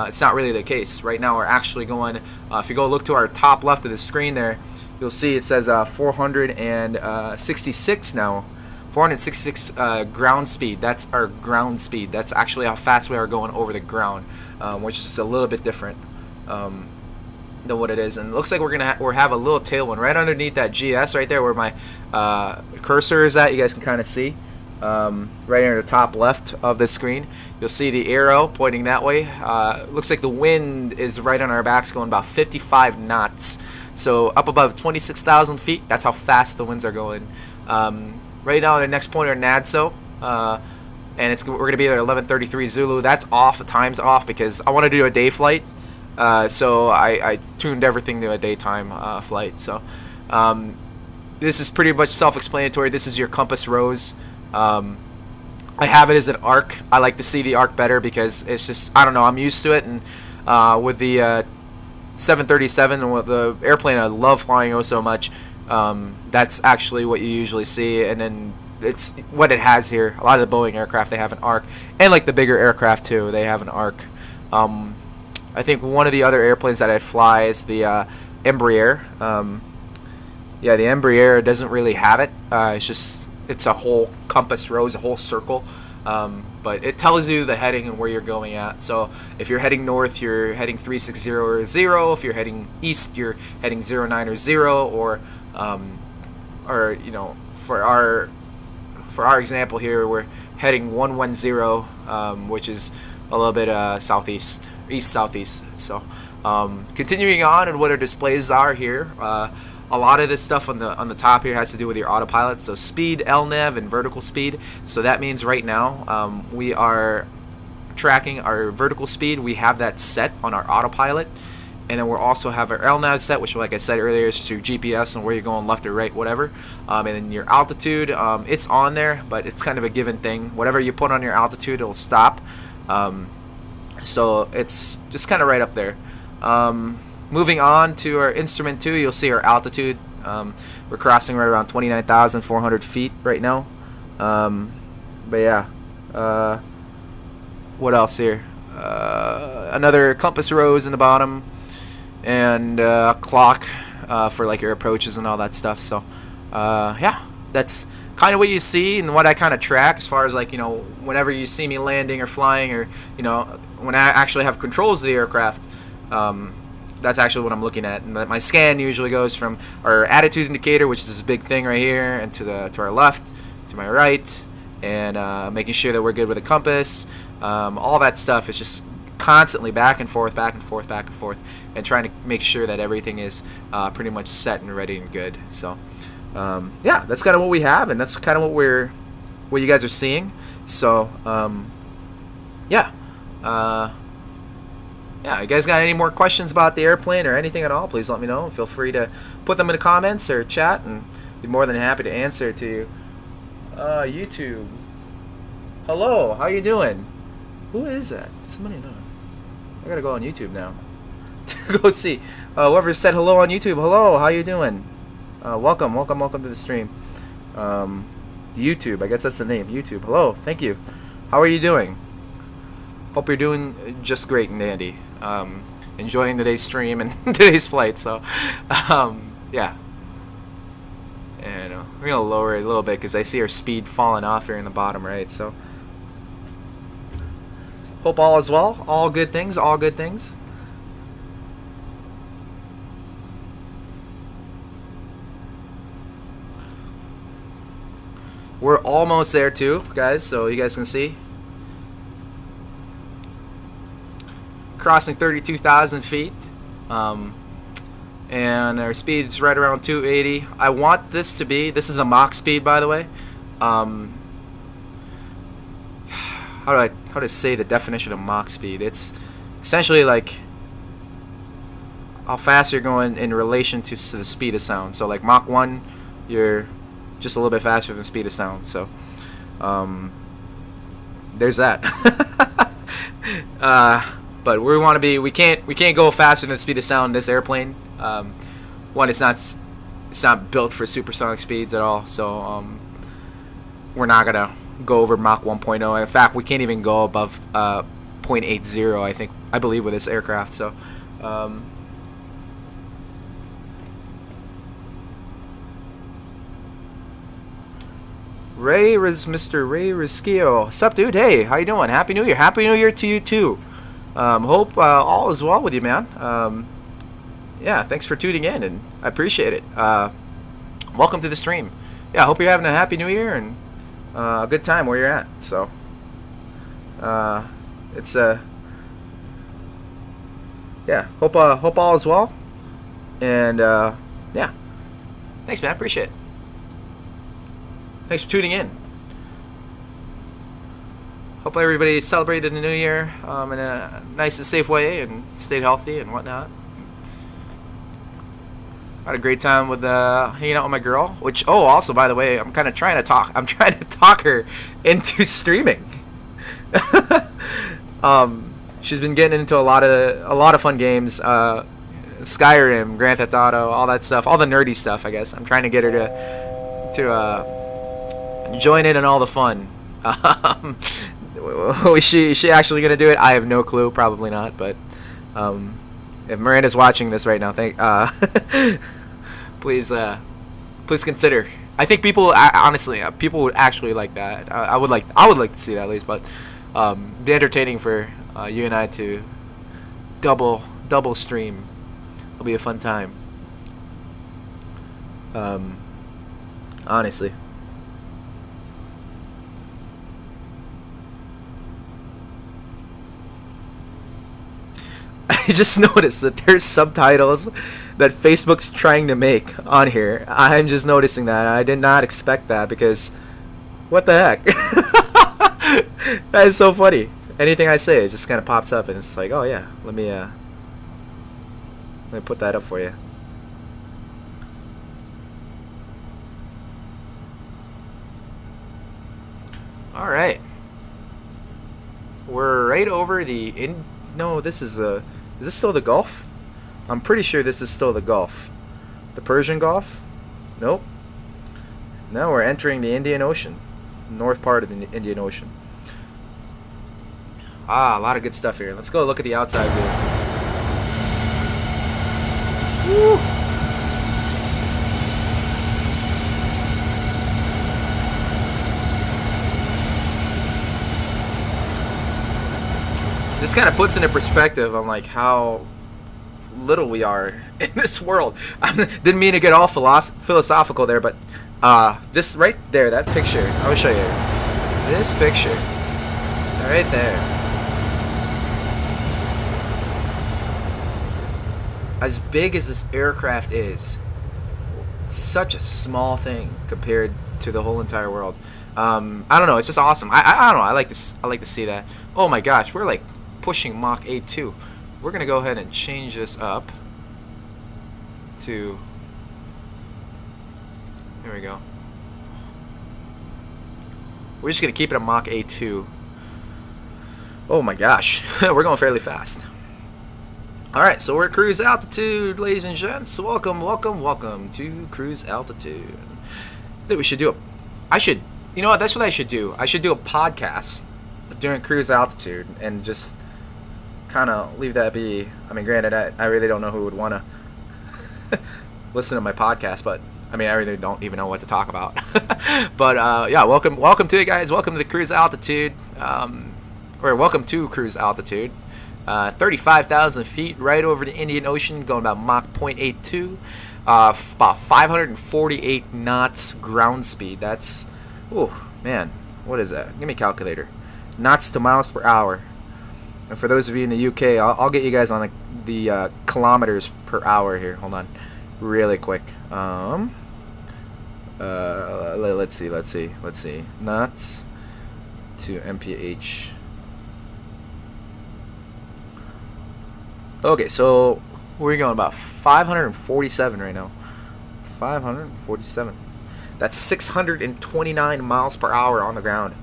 It's not really the case. Right now we're actually going. If you go look to our top left of the screen there, you'll see it says 466 now. 466 ground speed. That's our ground speed. That's actually how fast we are going over the ground, which is a little bit different than what it is. And it looks like we're have a little tailwind right underneath that GS right there, where my cursor is at. You guys can kind of see right near the top left of the screen. You'll see the arrow pointing that way. Looks like the wind is right on our backs, going about 55 knots. So up above 26,000 feet, that's how fast the winds are going. Right now, the next point are NADSO, and we're going to be at 11:33 Zulu. That's off. The time's off because I want to do a day flight. So I tuned everything to a daytime flight. So this is pretty much self-explanatory. This is your compass rose. I have it as an arc. I like to see the arc better because it's just, I don't know, I'm used to it. And with the 737 and with the airplane I love flying so much, that's actually what you usually see. And then it's what it has here. A lot of the Boeing aircraft, they have an arc, and like the bigger aircraft too, they have an arc. I think one of the other airplanes that I fly is the Embraer. Yeah, the Embraer doesn't really have it. It's a whole compass rose, a whole circle. But it tells you the heading and where you're going at. So if you're heading north, you're heading 360 or 0. If you're heading east, you're heading 09 or 0. Or for our example here, we're heading 110, which is a little bit southeast, east-southeast. So continuing on and what our displays are here. A lot of this stuff on the top here has to do with your autopilot. So speed, LNAV, and vertical speed. So that means right now we are tracking our vertical speed. We have that set on our autopilot. And then we'll also have our LNAV set, which, like I said earlier, is just your GPS and where you're going, left or right, whatever. And then your altitude, it's on there, but it's kind of a given thing. Whatever you put on your altitude, it'll stop. So it's just kind of right up there. Moving on to our instrument 2, you'll see our altitude. We're crossing right around 29,400 feet right now. But yeah, what else here? Another compass rose in the bottom, and a clock for like your approaches and all that stuff. So yeah, that's kind of what you see and what I kind of track as far as, like, you know, whenever you see me landing or flying, or, you know, when I actually have controls of the aircraft. That's actually what I'm looking at, and my scan usually goes from our attitude indicator, which is this big thing right here, and to our left, to my right, and making sure that we're good with the compass. All that stuff is just constantly back and forth, back and forth, back and forth, and trying to make sure that everything is pretty much set and ready and good. So yeah, that's kind of what we have, and that's kind of what you guys are seeing. So yeah. Yeah, you guys got any more questions about the airplane or anything at all, please let me know. Feel free to put them in the comments or chat, and be more than happy to answer to you. YouTube. Hello, how you doing? Who is that? Somebody know. I gotta go on YouTube now. Go see. Whoever said hello on YouTube, hello, how you doing? Welcome to the stream. YouTube, I guess that's the name. YouTube, hello, thank you. How are you doing? Hope you're doing just great and dandy. Enjoying today's stream and today's flight. So, yeah. And we're gonna lower it a little bit because I see our speed falling off here in the bottom right. So, hope all is well. All good things. All good things. We're almost there too, guys. So you guys can see. Crossing 32,000 feet, and our speed's right around 280. I want this to be, this is the Mach speed, by the way. How to say the definition of Mach speed? It's essentially like how fast you're going in relation to the speed of sound. So like Mach 1, you're just a little bit faster than the speed of sound. So there's that. But we want to be. We can't go faster than the speed of sound in this airplane. One, it's not built for supersonic speeds at all. So we're not gonna go over Mach 1.0. In fact, we can't even go above 0.80. I believe with this aircraft. So Mr. Ray Risquillo. Sup, dude? Hey, how you doing? Happy New Year. Happy New Year to you too. Hope all is well with you, man. Yeah, thanks for tuning in, and I appreciate it. Welcome to the stream. Yeah, I hope you're having a happy New Year and a good time where you're at. So, it's yeah. Hope all is well, and yeah. Thanks, man. Appreciate it. Thanks for tuning in. Hope everybody celebrated the New Year in a nice and safe way and stayed healthy and whatnot. I had a great time with hanging out with my girl. Which, oh, also by the way, I'm kind of trying to talk her into streaming. She's been getting into a lot of fun games, Skyrim, Grand Theft Auto, all that stuff, all the nerdy stuff. I guess I'm trying to get her to join in on all the fun. Is she actually gonna do it? I have no clue. Probably not. But if Miranda's watching this right now, please consider. I think people honestly people would actually like that. I would like to see that at least. But be entertaining for you and I to double stream. It'll be a fun time. Honestly. I just noticed that there's subtitles that Facebook's trying to make on here. I'm just noticing that. I did not expect that because what the heck? That is so funny. Anything I say, it just kind of pops up and it's like, oh yeah, let me put that up for you. All right. We're right over the no, this is is this still the Gulf? I'm pretty sure this is still the Gulf. The Persian Gulf? Nope. Now we're entering the Indian Ocean. North part of the Indian Ocean. Ah, a lot of good stuff here. Let's go look at the outside view. Woo! This kind of puts into perspective on like how little we are in this world. I didn't mean to get all philosophical there, but just right there, that picture. I'll show you. This picture, right there. As big as this aircraft is, it's such a small thing compared to the whole entire world. I don't know. It's just awesome. I don't know. I like this. I like to see that. Oh my gosh, we're like pushing Mach 8.2. We're gonna go ahead and change this up to, there we go. We're just gonna keep it at Mach 8.2. Oh my gosh, we're going fairly fast. All right, so we're at cruise altitude, ladies and gents. Welcome, welcome, welcome to cruise altitude. I think we should do you know what? That's what I should do. I should do a podcast during cruise altitude and just kind of leave that be. I mean, granted, I really don't know who would want to listen to my podcast, but I mean, I really don't even know what to talk about. But yeah, welcome to it, guys. Welcome to the cruise altitude, or welcome to cruise altitude. 35,000 feet, right over the Indian Ocean, going about Mach 0.82, about 548 knots ground speed. That's, oh man, what is that? Give me a calculator. Knots to miles per hour. And for those of you in the UK, I'll get you guys on the kilometers per hour here. Hold on, really quick. Let's see. Knots to mph. Okay, so we're going about 547 right now. 547. That's 629 miles per hour on the ground.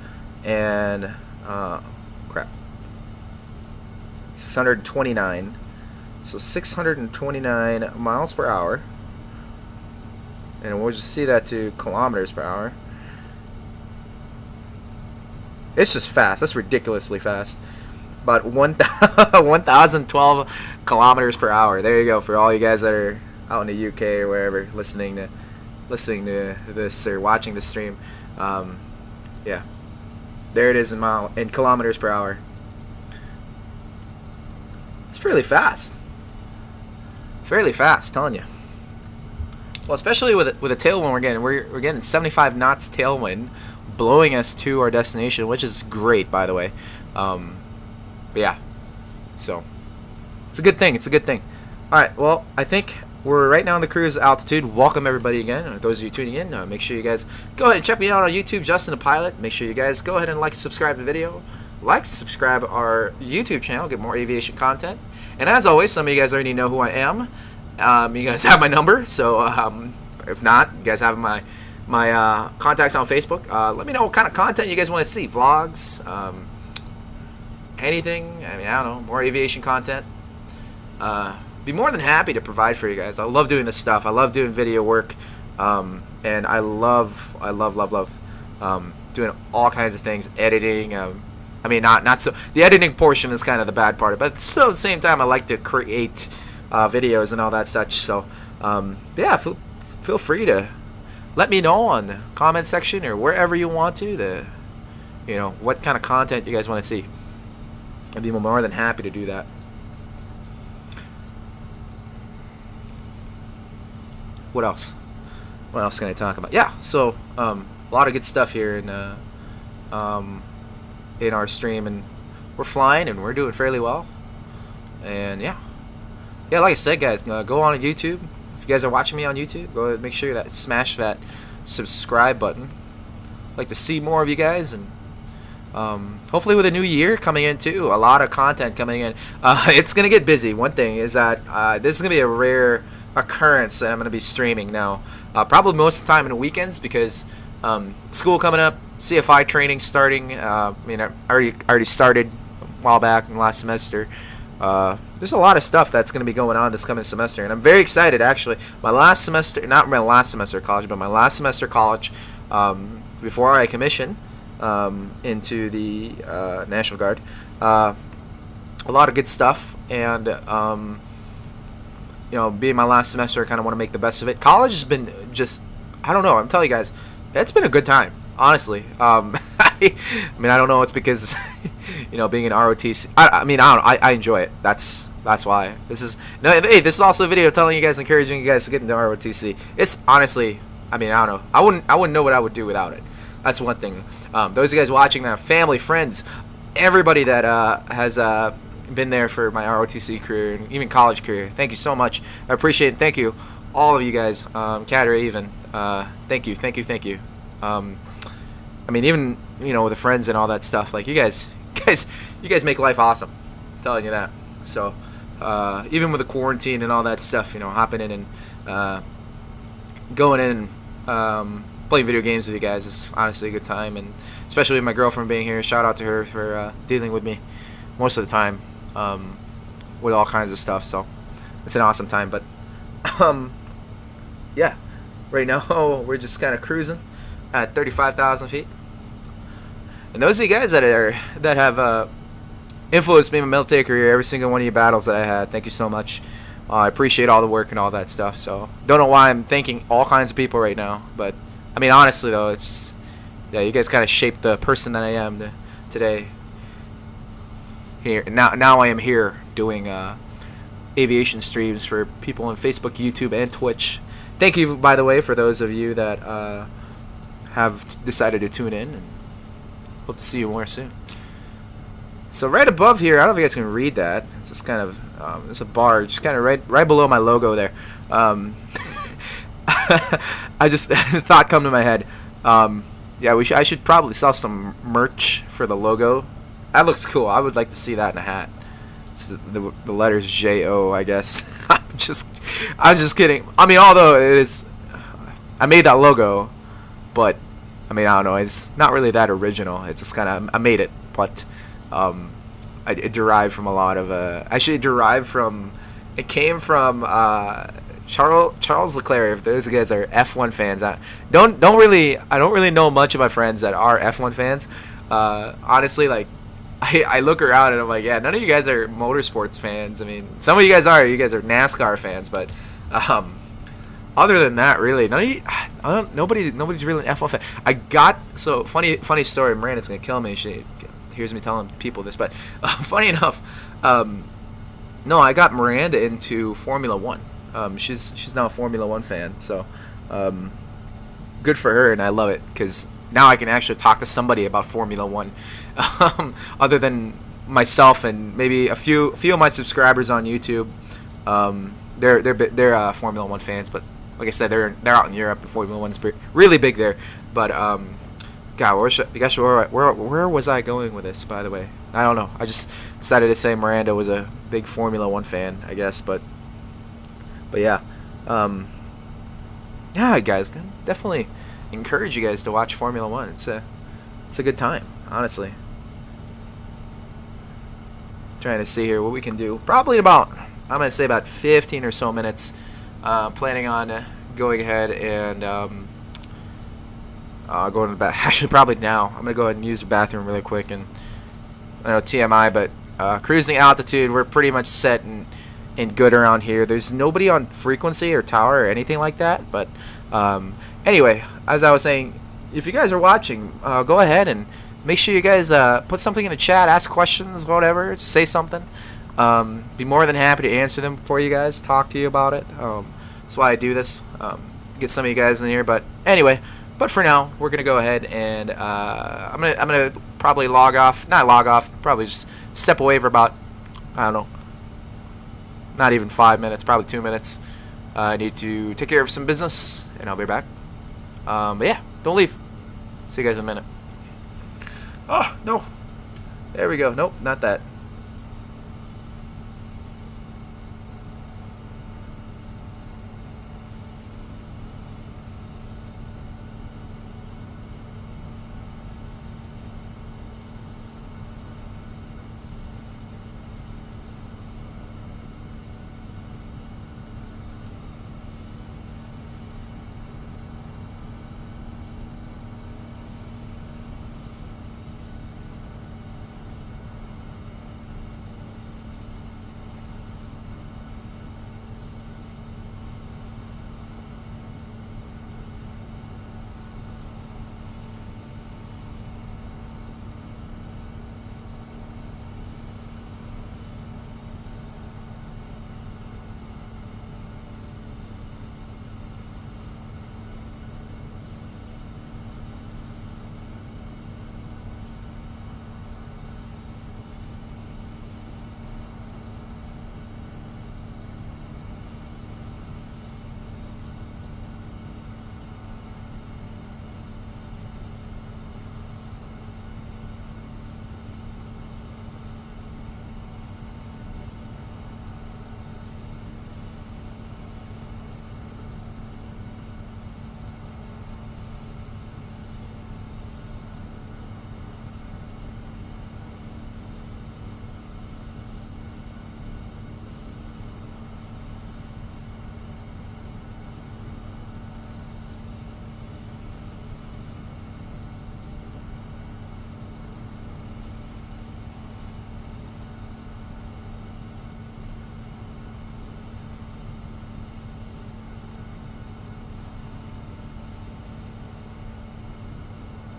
And crap. 629. So 629 miles per hour. And we'll just see that to kilometers per hour. It's just fast. That's ridiculously fast. About 1,012 kilometers per hour. There you go, for all you guys that are out in the UK or wherever listening to this or watching the stream. Yeah, there it is in kilometers per hour. It's fairly fast. Fairly fast, telling you. Well, especially with a tailwind we're getting 75 knots tailwind, blowing us to our destination, which is great, by the way. But yeah, so it's a good thing. It's a good thing. All right. Well, I think we're right now in the cruise altitude. Welcome everybody again. Those of you tuning in, make sure you guys go ahead and check me out on YouTube, Justin the Pilot. Make sure you guys go ahead and like and subscribe the video. Like, subscribe our YouTube channel, get more aviation content. And as always, some of you guys already know who I am. You guys have my number, so if not, you guys have my contacts on Facebook. Let me know what kind of content you guys want to see. Vlogs, anything. I mean, I don't know, more aviation content. Be more than happy to provide for you guys. I love doing this stuff. I love doing video work, and I love doing all kinds of things, editing. I mean, not so. The editing portion is kind of the bad part, but still at the same time, I like to create videos and all that such. So, yeah, feel free to let me know on the comment section or wherever you want to. You know, what kind of content you guys want to see. I'd be more than happy to do that. What else? What else can I talk about? Yeah, so a lot of good stuff here in our stream, and we're flying and we're doing fairly well. And yeah. yeah, like I said, guys, go on YouTube. If you guys are watching me on YouTube, go make sure that smash that subscribe button. I'd like to see more of you guys, and hopefully with a new year coming in too, a lot of content coming in. It's gonna get busy. One thing is that this is gonna be a rare occurrence that I'm gonna be streaming now. Probably most of the time in the weekends because school coming up, CFI training starting. I mean, I already started a while back in the last semester. There's a lot of stuff that's going to be going on this coming semester, and I'm very excited. Actually, my last semester, not my last semester of college, but my last semester of college, before I commission into the National Guard, a lot of good stuff, and you know, being my last semester, I kind of want to make the best of it. College has been just, I don't know, I'm telling you guys, it's been a good time, honestly. I mean, I don't know, it's because you know, being an ROTC, I mean, I enjoy it. That's why. This is hey, this is also a video telling you guys, encouraging you guys to get into ROTC. It's honestly, I mean, I don't know, I wouldn't know what I would do without it. That's one thing. Those of you guys watching that, family, friends, everybody that has been there for my ROTC career and even college career, thank you so much. I appreciate it. Thank you, all of you guys. Kat or even, thank you. I mean, even, you know, with the friends and all that stuff, like you guys make life awesome. I'm telling you that. So even with the quarantine and all that stuff, you know, hopping in and going in and playing video games with you guys is honestly a good time, and especially with my girlfriend being here. Shout out to her for dealing with me most of the time with all kinds of stuff. So it's an awesome time. But yeah, right now we're just kind of cruising at 35,000 feet. And those of you guys that have influenced me in my military career, every single one of you battles that I had, thank you so much. I appreciate all the work and all that stuff. So don't know why I'm thanking all kinds of people right now, but I mean, honestly though, it's just, yeah, you guys kind of shaped the person that I am today. Here now, I am here doing aviation streams for people on Facebook, YouTube, and Twitch. Thank you, by the way, for those of you that have decided to tune in, and hope to see you more soon. So right above here, I don't know if you guys can read that. It's just kind of there's a bar just kind of right below my logo there. I just thought come to my head. Yeah, I should probably sell some merch for the logo. That looks cool. I would like to see that in a hat. It's the letters J-O, I guess. I'm just kidding. I mean, although it is, I made that logo, but I mean, I don't know. It's not really that original. It's just kind of, I made it, but it derived from a lot of actually it derived from, it came from Charles Leclerc. If those guys are F1 fans, I don't really know much of my friends that are F1 fans. Honestly, like I look around and I'm like, yeah, none of you guys are motorsports fans. I mean, some of you guys are. You guys are NASCAR fans, but other than that, really, nobody's really an F1 fan. I got, so funny story. Miranda's gonna kill me. She hears me telling people this, but funny enough, no, I got Miranda into Formula One. She's now a Formula One fan, so good for her, and I love it because now I can actually talk to somebody about Formula One, other than myself and maybe a few of my subscribers on YouTube. They're Formula One fans, but like I said, they're out in Europe, and Formula One's really big there. But God, where was I going with this? By the way, I don't know. I just decided to say Miranda was a big Formula One fan, I guess, but yeah, yeah, guys, definitely encourage you guys to watch Formula One. It's a good time, honestly. Trying to see here what we can do. Probably about, I'm gonna say about 15 or so minutes. Planning on going ahead and going to the bath. Actually, probably now. I'm gonna go ahead and use the bathroom really quick. And I know TMI, but cruising altitude, we're pretty much set and good around here. There's nobody on frequency or tower or anything like that. But anyway, as I was saying, if you guys are watching, go ahead and make sure you guys put something in the chat, ask questions, whatever, just say something. Be more than happy to answer them for you guys, talk to you about it. That's why I do this, get some of you guys in here. But anyway, but for now, we're gonna go ahead and I'm gonna probably probably just step away for about, I don't know, not even 5 minutes, probably 2 minutes. I need to take care of some business, and I'll be back. But yeah, don't leave. See you guys in a minute. Oh, no. There we go. Nope, not that.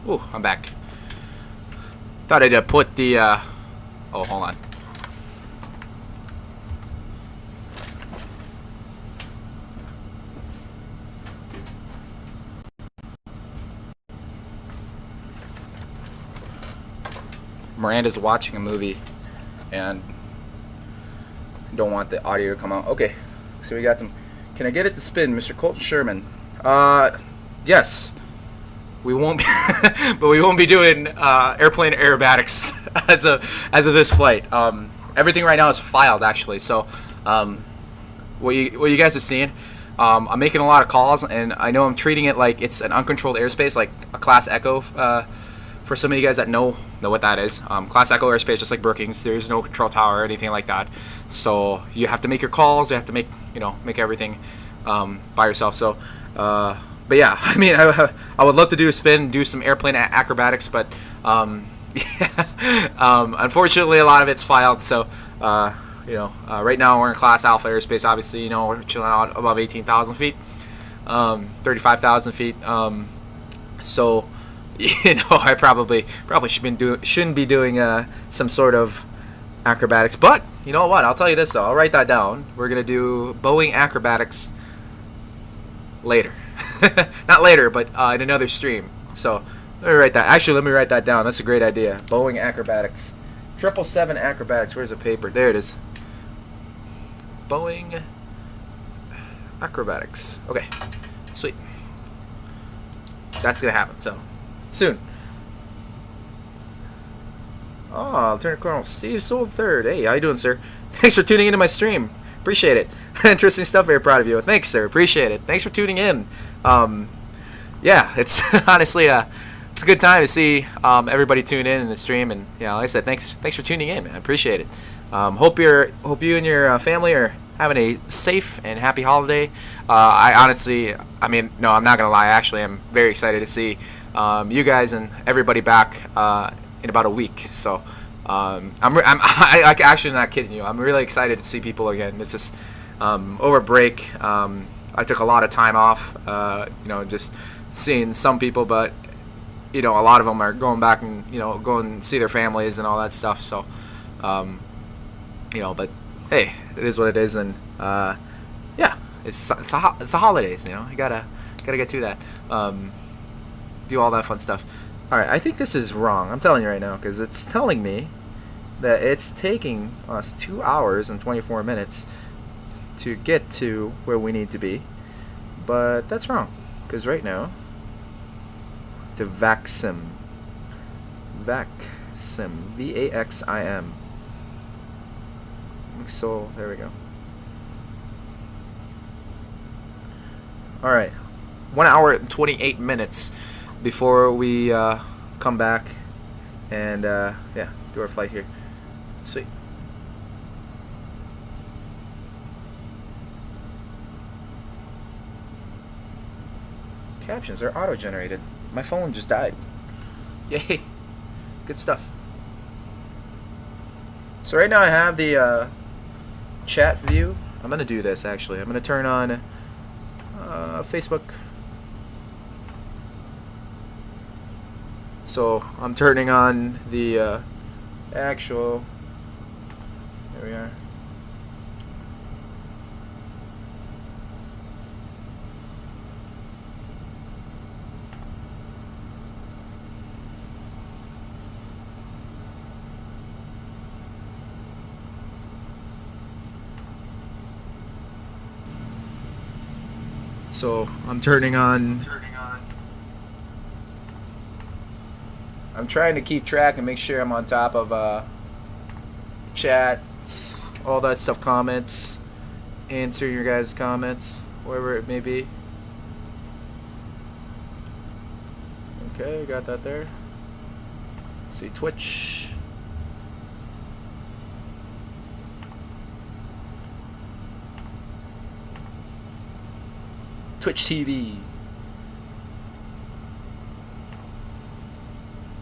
Ooh, I'm back. Thought I'd put the, oh, hold on. Miranda's watching a movie and don't want the audio to come out. Okay, so we got some. Can I get it to spin, Mr. Colton Sherman? Yes. We won't be, but we won't be doing airplane aerobatics as of this flight. Everything right now is filed actually. So what you guys are seeing, I'm making a lot of calls, and I know I'm treating it like it's an uncontrolled airspace, like a Class Echo. For some of you guys that know what that is, Class Echo airspace, just like Brookings, there's no control tower or anything like that. So you have to make your calls. You have to make everything by yourself. So. But yeah, I mean, I would love to do a spin, do some airplane acrobatics, but unfortunately, a lot of it's filed. So, right now we're in Class Alpha airspace. Obviously, we're chilling out above 18,000 feet, 35,000 feet. So, I probably shouldn't be doing some sort of acrobatics. But you know what? I'll tell you this though. I'll write that down. We're gonna do Boeing acrobatics later. Not later, but in another stream. So let me write that. Actually, let me write that down. That's a great idea. Boeing acrobatics, 777 acrobatics. Where's the paper? There it is. Boeing acrobatics. Okay, sweet. That's gonna happen. So soon. Oh, Lieutenant Colonel Steve Sold III. Hey, how you doing, sir? Thanks for tuning into my stream. Appreciate it. Interesting stuff. Very proud of you. Thanks, sir. Appreciate it. Thanks for tuning in. Yeah, it's honestly it's a good time to see everybody tune in the stream, and like I said, thanks for tuning in, man. I appreciate it. Hope you and your family are having a safe and happy holiday. I mean, no, I'm not gonna lie. Actually, I'm very excited to see you guys and everybody back in about a week. So. I'm actually not kidding you. I'm really excited to see people again. It's just over break. I took a lot of time off. Just seeing some people, but a lot of them are going back and going and see their families and all that stuff. So, but hey, it is what it is, and yeah, it's a holidays. You gotta get to that. Do all that fun stuff. All right, I think this is wrong. I'm telling you right now, because it's telling me that it's taking us 2 hours and 24 minutes to get to where we need to be. But that's wrong, because right now, the VATSIM, VAXIM. So there we go. All right, 1 hour and 28 minutes before we come back and yeah, do our flight here. Sweet. Captions are auto-generated. My phone just died. Yay. Good stuff. So right now I have the chat view. I'm gonna do this actually. I'm gonna turn on Facebook. So I'm turning on the actual. There we are. So I'm turning on. I'm trying to keep track and make sure I'm on top of chats, all that stuff, comments, answer your guys' comments, wherever it may be. Okay, got that there. Let's see, Twitch. Twitch TV.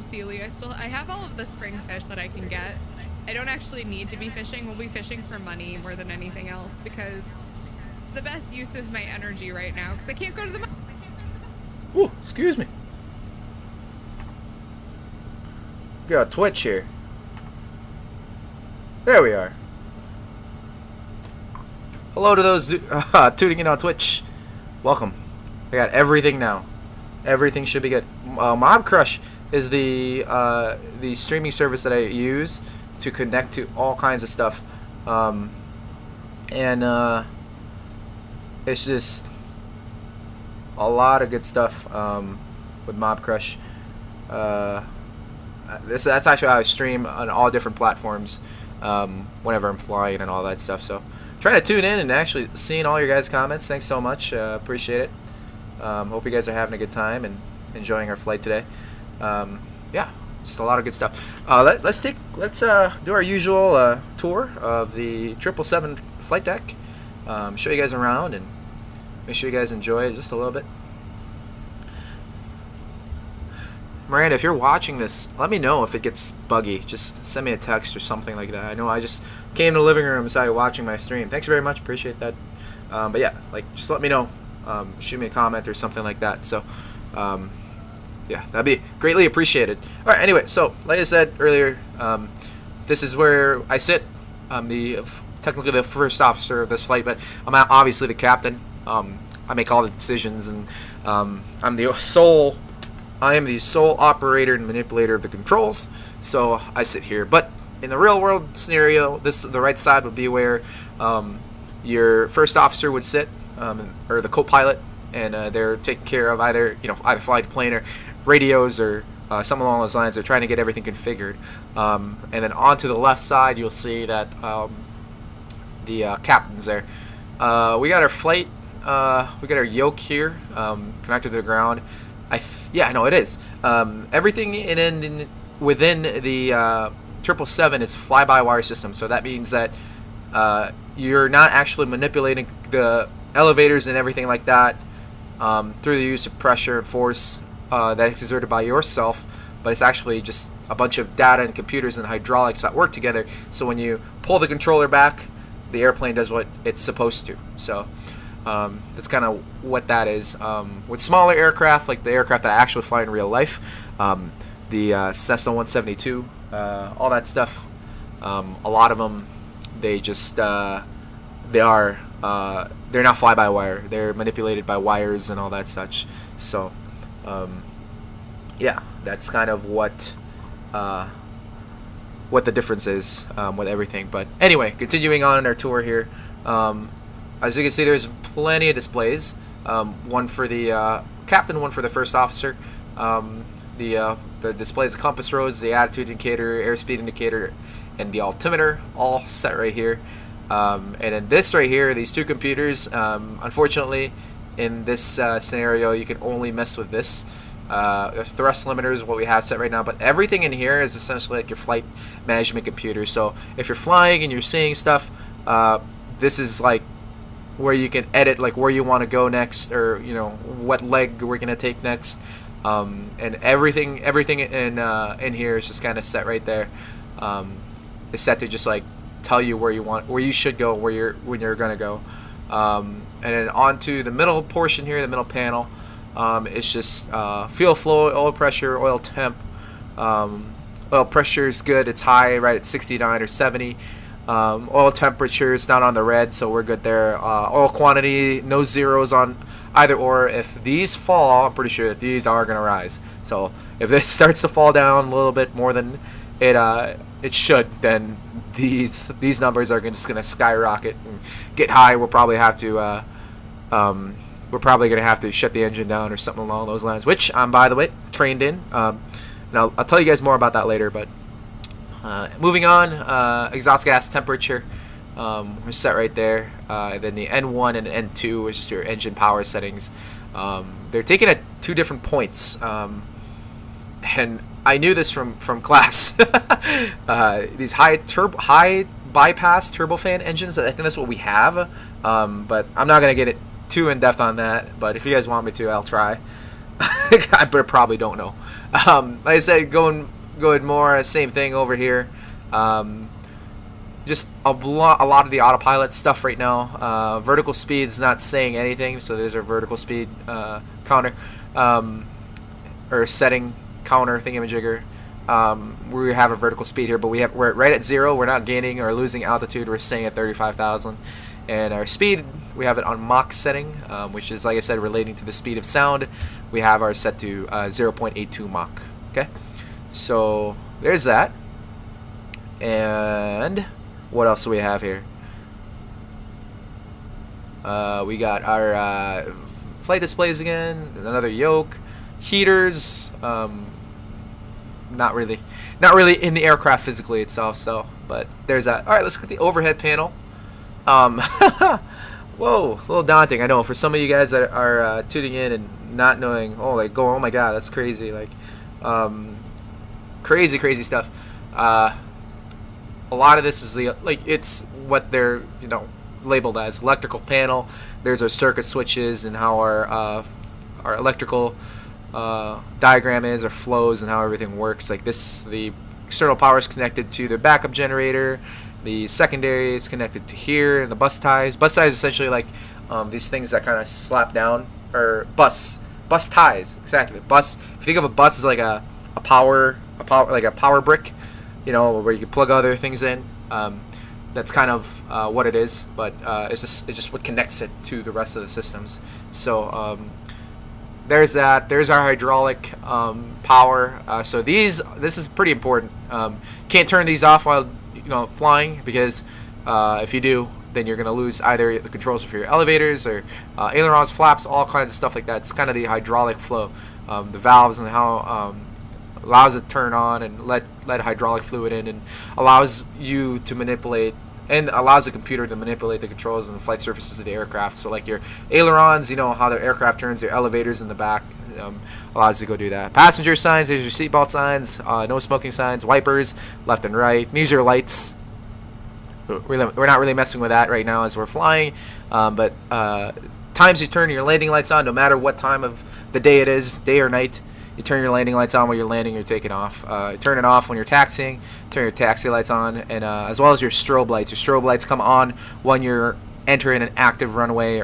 Celia, I have all of the spring fish that I can get. I don't actually need to be fishing. We'll be fishing for money more than anything else because it's the best use of my energy right now because I can't go to the. Ooh, excuse me. Got Twitch here. There we are. Hello to those tuning in on Twitch. Welcome. I got everything now. Everything should be good. Mob Crush is the streaming service that I use to connect to all kinds of stuff, and it's just a lot of good stuff with Mob Crush. That's actually how I stream on all different platforms whenever I'm flying and all that stuff. So trying to tune in and actually seeing all your guys' comments. Thanks so much. Appreciate it. Hope you guys are having a good time and enjoying our flight today. Yeah, just a lot of good stuff. Let's do our usual tour of the 777 flight deck. Show you guys around and make sure you guys enjoy it just a little bit. Miranda, if you're watching this, let me know if it gets buggy. Just send me a text or something like that. I know I just came to the living room and started watching my stream. Thanks very much. Appreciate that. But yeah, just let me know. Shoot me a comment or something like that. So, yeah, that'd be greatly appreciated. All right. Anyway, so like I said earlier, this is where I sit. I'm technically the first officer of this flight, but I'm obviously the captain. I make all the decisions, and I am the sole operator and manipulator of the controls, so I sit here. But in the real world scenario, the right side would be where your first officer would sit, or the co-pilot, and they're taking care of either flying the plane or radios or something along those lines. They're trying to get everything configured. And then onto the left side, you'll see that the captain's there. We got our flight. We got our yoke here connected to the ground. Yeah, no, it is. Everything within the 777 is fly-by-wire system, so that means that you're not actually manipulating the elevators and everything like that through the use of pressure and force that's exerted by yourself, but it's actually just a bunch of data and computers and hydraulics that work together. So when you pull the controller back, the airplane does what it's supposed to. So that's kind of what that is. With smaller aircraft, like the aircraft that I actually fly in real life, the Cessna 172, all that stuff, a lot of them, they're not fly-by-wire. They're manipulated by wires and all that such. So, yeah, that's kind of what the difference is with everything. But anyway, continuing on in our tour here. as you can see, there's plenty of displays. One for the captain, one for the first officer. The displays of compass roads, the attitude indicator, airspeed indicator, and the altimeter, all set right here. And then this right here, these two computers, unfortunately, in this scenario, you can only mess with this. Thrust limiter is what we have set right now, but everything in here is essentially like your flight management computer. So if you're flying and you're seeing stuff, this is like where you can edit like where you want to go next, or you know what leg we're gonna take next, and everything in here is just kind of set right there. It's set to just like tell you where you should go, when you're gonna go. And then onto the middle portion here, the middle panel. It's just fuel flow, oil pressure, oil temp. Oil pressure is good. It's high, right at 69 or 70. Oil temperature is not on the red, so we're good there. Oil quantity, no zeros on either or. If these fall, I'm pretty sure that these are going to rise. So if this starts to fall down a little bit more than it should, then these numbers are just going to skyrocket and get high. We'll probably have to we're probably going to have to shut the engine down or something along those lines, which I'm, by the way, trained in. And I'll tell you guys more about that later. But moving on, exhaust gas temperature, we're set right there. Then the N1 and N2 is just your engine power settings. They're taken at 2 different points. And I knew this from class. These high bypass turbofan engines, I think that's what we have. But I'm not going to get it too in depth on that, but if you guys want me to, I'll try. I probably don't know. Like I said, going more same thing over here. Just a lot of the autopilot stuff right now. Vertical speed's not saying anything, so there's our vertical speed counter, or setting counter thingamajigger. We have a vertical speed here, but we're right at 0. We're not gaining or losing altitude. We're staying at 35,000. And our speed, we have it on Mach setting, which is, like I said, relating to the speed of sound. We have ours set to 0.82 Mach. Okay, so there's that. And what else do we have here? We got our flight displays again, another yoke, heaters. Not really in the aircraft physically itself. So, but there's that. All right, let's look at the overhead panel. Whoa, a little daunting, I know, for some of you guys that are tuning in and not knowing. Oh my god, that's crazy. Like, crazy stuff. A lot of this is it's what they're labeled as executive panel. There's our circuit switches and how our electrical diagram is, or flows, and how everything works. Like this, the external power is connected to the backup generator. The secondary is connected to here, and the bus ties. Bus ties is essentially like these things that kind of slap down, or bus ties. Exactly. Bus. If you think of a bus as like a power brick, where you can plug other things in. That's kind of what it is, but it's just what connects it to the rest of the systems. So there's that. There's our hydraulic power. So this is pretty important. Can't turn these off while flying, because if you do, then you're going to lose either the controls for your elevators or ailerons, flaps, all kinds of stuff like that. It's kind of the hydraulic flow, the valves, and how allows it to turn on and let hydraulic fluid in, and allows you to manipulate, and allows the computer to manipulate the controls and the flight surfaces of the aircraft. So like your ailerons, how the aircraft turns, your elevators in the back, allows you to go do that. Passenger signs, there's your seatbelt signs, no smoking signs, wipers left and right. These are lights. We're not really messing with that right now as we're flying, but times you turn your landing lights on, no matter what time of the day it is, day or night. You turn your landing lights on when you're landing or taking off. You turn it off when you're taxiing. Turn your taxi lights on, and as well as your strobe lights. Your strobe lights come on when you're entering an active runway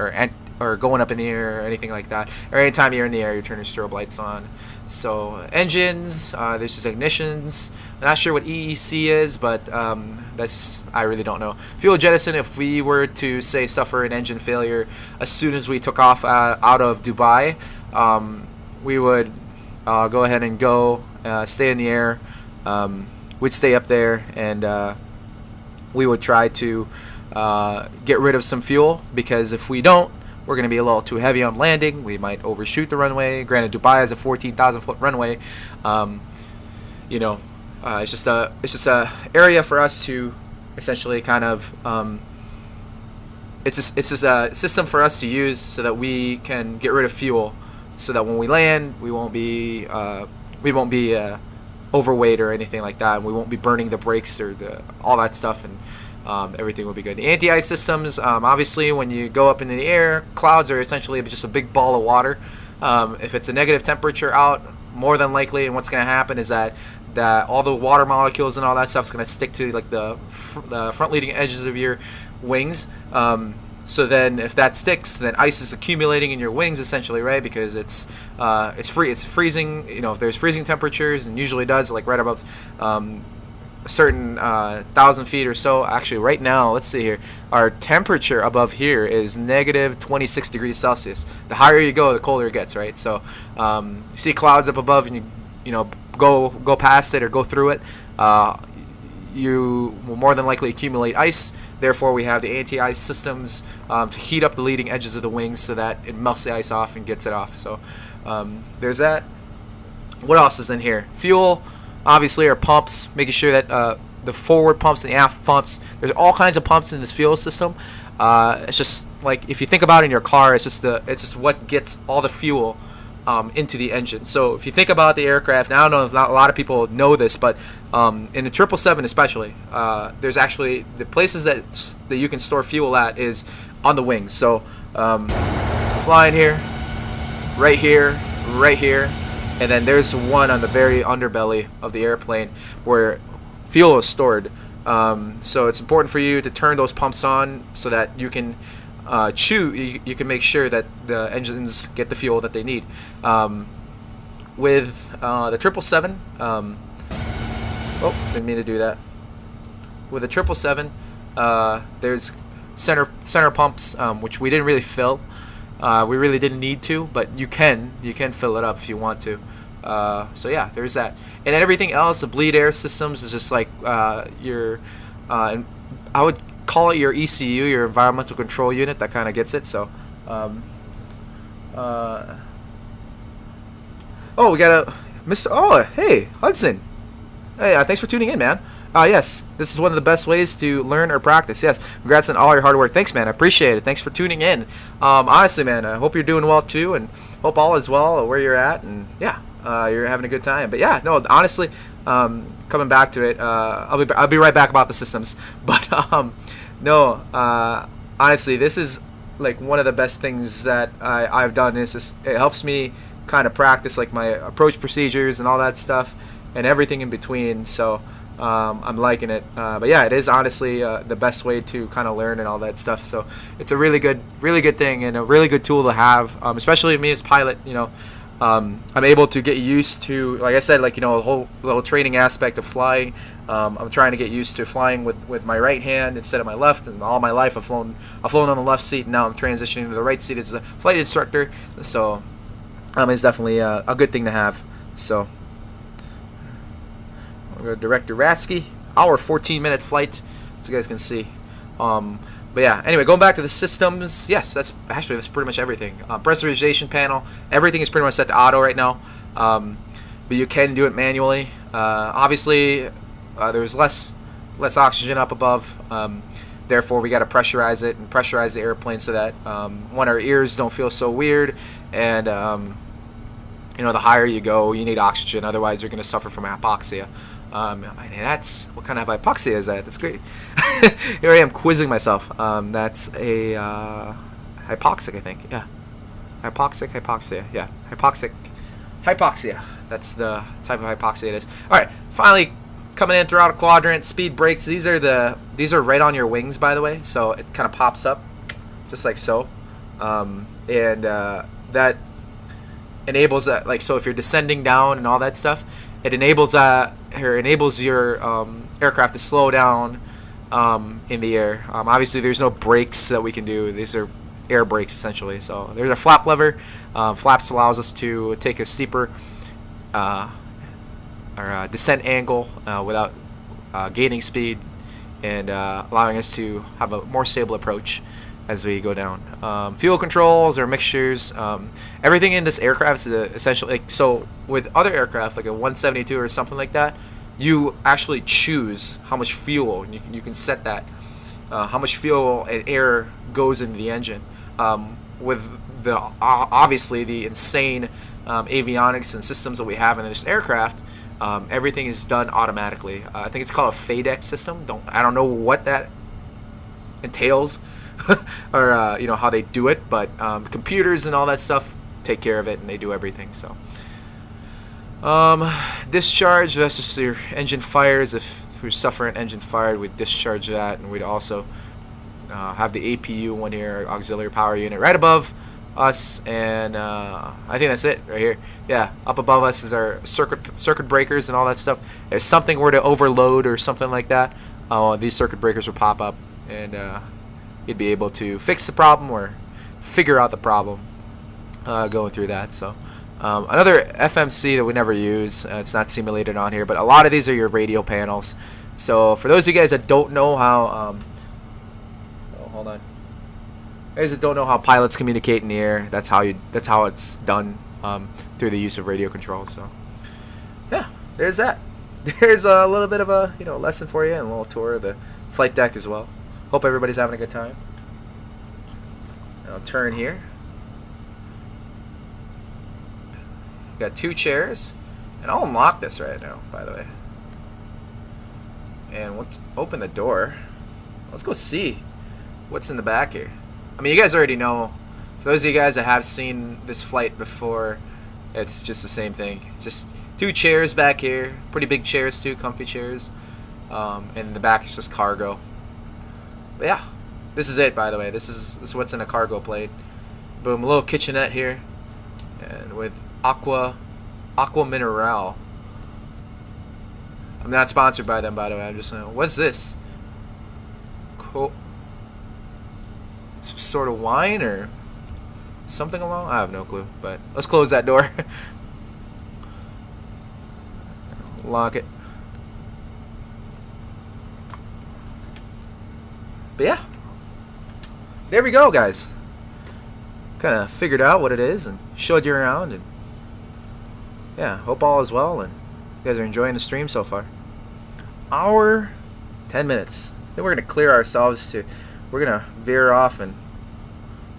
or going up in the air or anything like that. Or anytime you're in the air, you turn your strobe lights on. So engines, there's just ignitions. I'm not sure what EEC is, but I really don't know. Fuel jettison, if we were to say suffer an engine failure as soon as we took off out of Dubai, we would go ahead and stay in the air. We'd stay up there, and we would try to get rid of some fuel, because if we don't, we're going to be a little too heavy on landing. We might overshoot the runway. Granted, Dubai has a 14,000 foot runway. You know, it's just a area for us to essentially kind of it's just a system for us to use so that we can get rid of fuel, so that when we land, we won't be overweight or anything like that, and we won't be burning the brakes or all that stuff, and everything will be good. The anti-ice systems, obviously, when you go up into the air, clouds are essentially just a big ball of water. If it's a negative temperature out, more than likely, and what's going to happen is that all the water molecules and all that stuff is going to stick to like the front leading edges of your wings. So then, if that sticks, then ice is accumulating in your wings, essentially, right? Because it's freezing. You know, if there's freezing temperatures, and usually does, like right above a certain 1,000 feet or so. Actually, right now, let's see here. Our temperature above here is negative 26 degrees Celsius. The higher you go, the colder it gets, right? So you see clouds up above, and you know go past it or go through it. You will more than likely accumulate ice. Therefore, we have the anti-ice systems to heat up the leading edges of the wings so that it melts the ice off and gets it off. So there's that. What else is in here? Fuel, obviously, our pumps, making sure that the forward pumps and the aft pumps, there's all kinds of pumps in this fuel system. It's just like, if you think about it in your car, it's just what gets all the fuel into the engine. So if you think about the aircraft, now I don't know if not a lot of people know this, but in the 777 especially, there's actually the places that you can store fuel at is on the wings. So flying here, right here, right here, and then there's one on the very underbelly of the airplane where fuel is stored. So it's important for you to turn those pumps on so that you can you can make sure that the engines get the fuel that they need. With the 777, oh, didn't mean to do that. With the 777, there's center pumps, which we didn't really fill. We really didn't need to, but you can fill it up if you want to. So yeah, there's that. And then everything else, the bleed air systems, is just like your I would call it your ECU, your environmental control unit, that kind of gets it. So oh, we got a Mr. Oh, hey, Hudson. Hey, thanks for tuning in, man. Yes, this is one of the best ways to learn or practice. Yes, congrats on all your hard work. Thanks, man. I appreciate it. Thanks for tuning in. Honestly, man, I hope you're doing well too, and hope all is well where you're at, and yeah, you're having a good time. But yeah, no, honestly, coming back to it, I'll be right back about the systems. But no, honestly, this is like one of the best things that I've done. Is just, it helps me kind of practice like my approach procedures and all that stuff, and everything in between. So I'm liking it. But yeah, it is honestly the best way to kind of learn and all that stuff. So it's a really good thing and a really good tool to have, especially me as pilot. You know, I'm able to get used to, like I said, like, you know, the whole training aspect of flying. I'm trying to get used to flying with my right hand instead of my left. And all my life I've flown on the left seat, and now I'm transitioning to the right seat as a flight instructor. So it's definitely a good thing to have. So we'll go to Director Rasky. Our 14-minute flight, as you guys can see. But yeah, anyway, going back to the systems, yes, that's pretty much everything. Pressurization panel, everything is pretty much set to auto right now, but you can do it manually. Obviously, there's less oxygen up above, therefore we got to pressurize it and pressurize the airplane so that one, our ears don't feel so weird, and you know, the higher you go, you need oxygen, otherwise you're going to suffer from hypoxia. And that's, what kind of hypoxia is that? That's great. Here I am quizzing myself. That's a hypoxic, I think. Yeah, hypoxia. Yeah, hypoxia. That's the type of hypoxia it is. All right, finally coming in throughout a quadrant. Speed brakes. These are right on your wings, by the way. So it kind of pops up, just like so, and that enables that. Like, so if you're descending down and all that stuff, it enables your aircraft to slow down in the air. Obviously, there's no brakes that we can do. These are air brakes, essentially. So there's a flap lever. Flaps allows us to take a steeper descent angle without gaining speed, and allowing us to have a more stable approach as we go down. Fuel controls or mixtures, everything in this aircraft is essentially like, so with other aircraft like a 172 or something like that, you actually choose how much fuel, and you can set that, how much fuel and air goes into the engine. With the obviously the insane avionics and systems that we have in this aircraft, everything is done automatically. I think it's called a FADEC system. I don't know what that entails or you know, how they do it, but computers and all that stuff take care of it, and they do everything. So discharge, that's just your engine fires. If we're suffering engine fire, we'd discharge that, and we'd also have the APU one here, auxiliary power unit, right above us, and I think that's it right here. Yeah, up above us is our circuit breakers and all that stuff. If something were to overload or something like that, these circuit breakers will pop up, and you'd be able to fix the problem or figure out the problem going through that. So another FMC that we never use, it's not simulated on here, but a lot of these are your radio panels. So for those of you guys that don't know how hold on. Those that don't know how pilots communicate in the air, that's how it's done through the use of radio controls. So yeah, there's that. There's a little bit of a, you know, lesson for you and a little tour of the flight deck as well. Hope everybody's having a good time. I'll turn here. Got 2 chairs, and I'll unlock this right now, by the way. And let's open the door. Let's go see what's in the back here. I mean, you guys already know. For those of you guys that have seen this flight before, it's just the same thing. Just 2 chairs back here. Pretty big chairs too, comfy chairs. And in the back is just cargo. But yeah, this is it, by the way. This is what's in a cargo plane. Boom, a little kitchenette here. And with Aqua Mineral. I'm not sponsored by them, by the way. I'm just saying, what's this? Cool. Some sort of wine or something along? I have no clue, but let's close that door. Lock it. But yeah, there we go, guys. Kind of figured out what it is and showed you around, and yeah, hope all is well and you guys are enjoying the stream so far. Hour 10 minutes. Then we're gonna clear ourselves to. We're gonna veer off and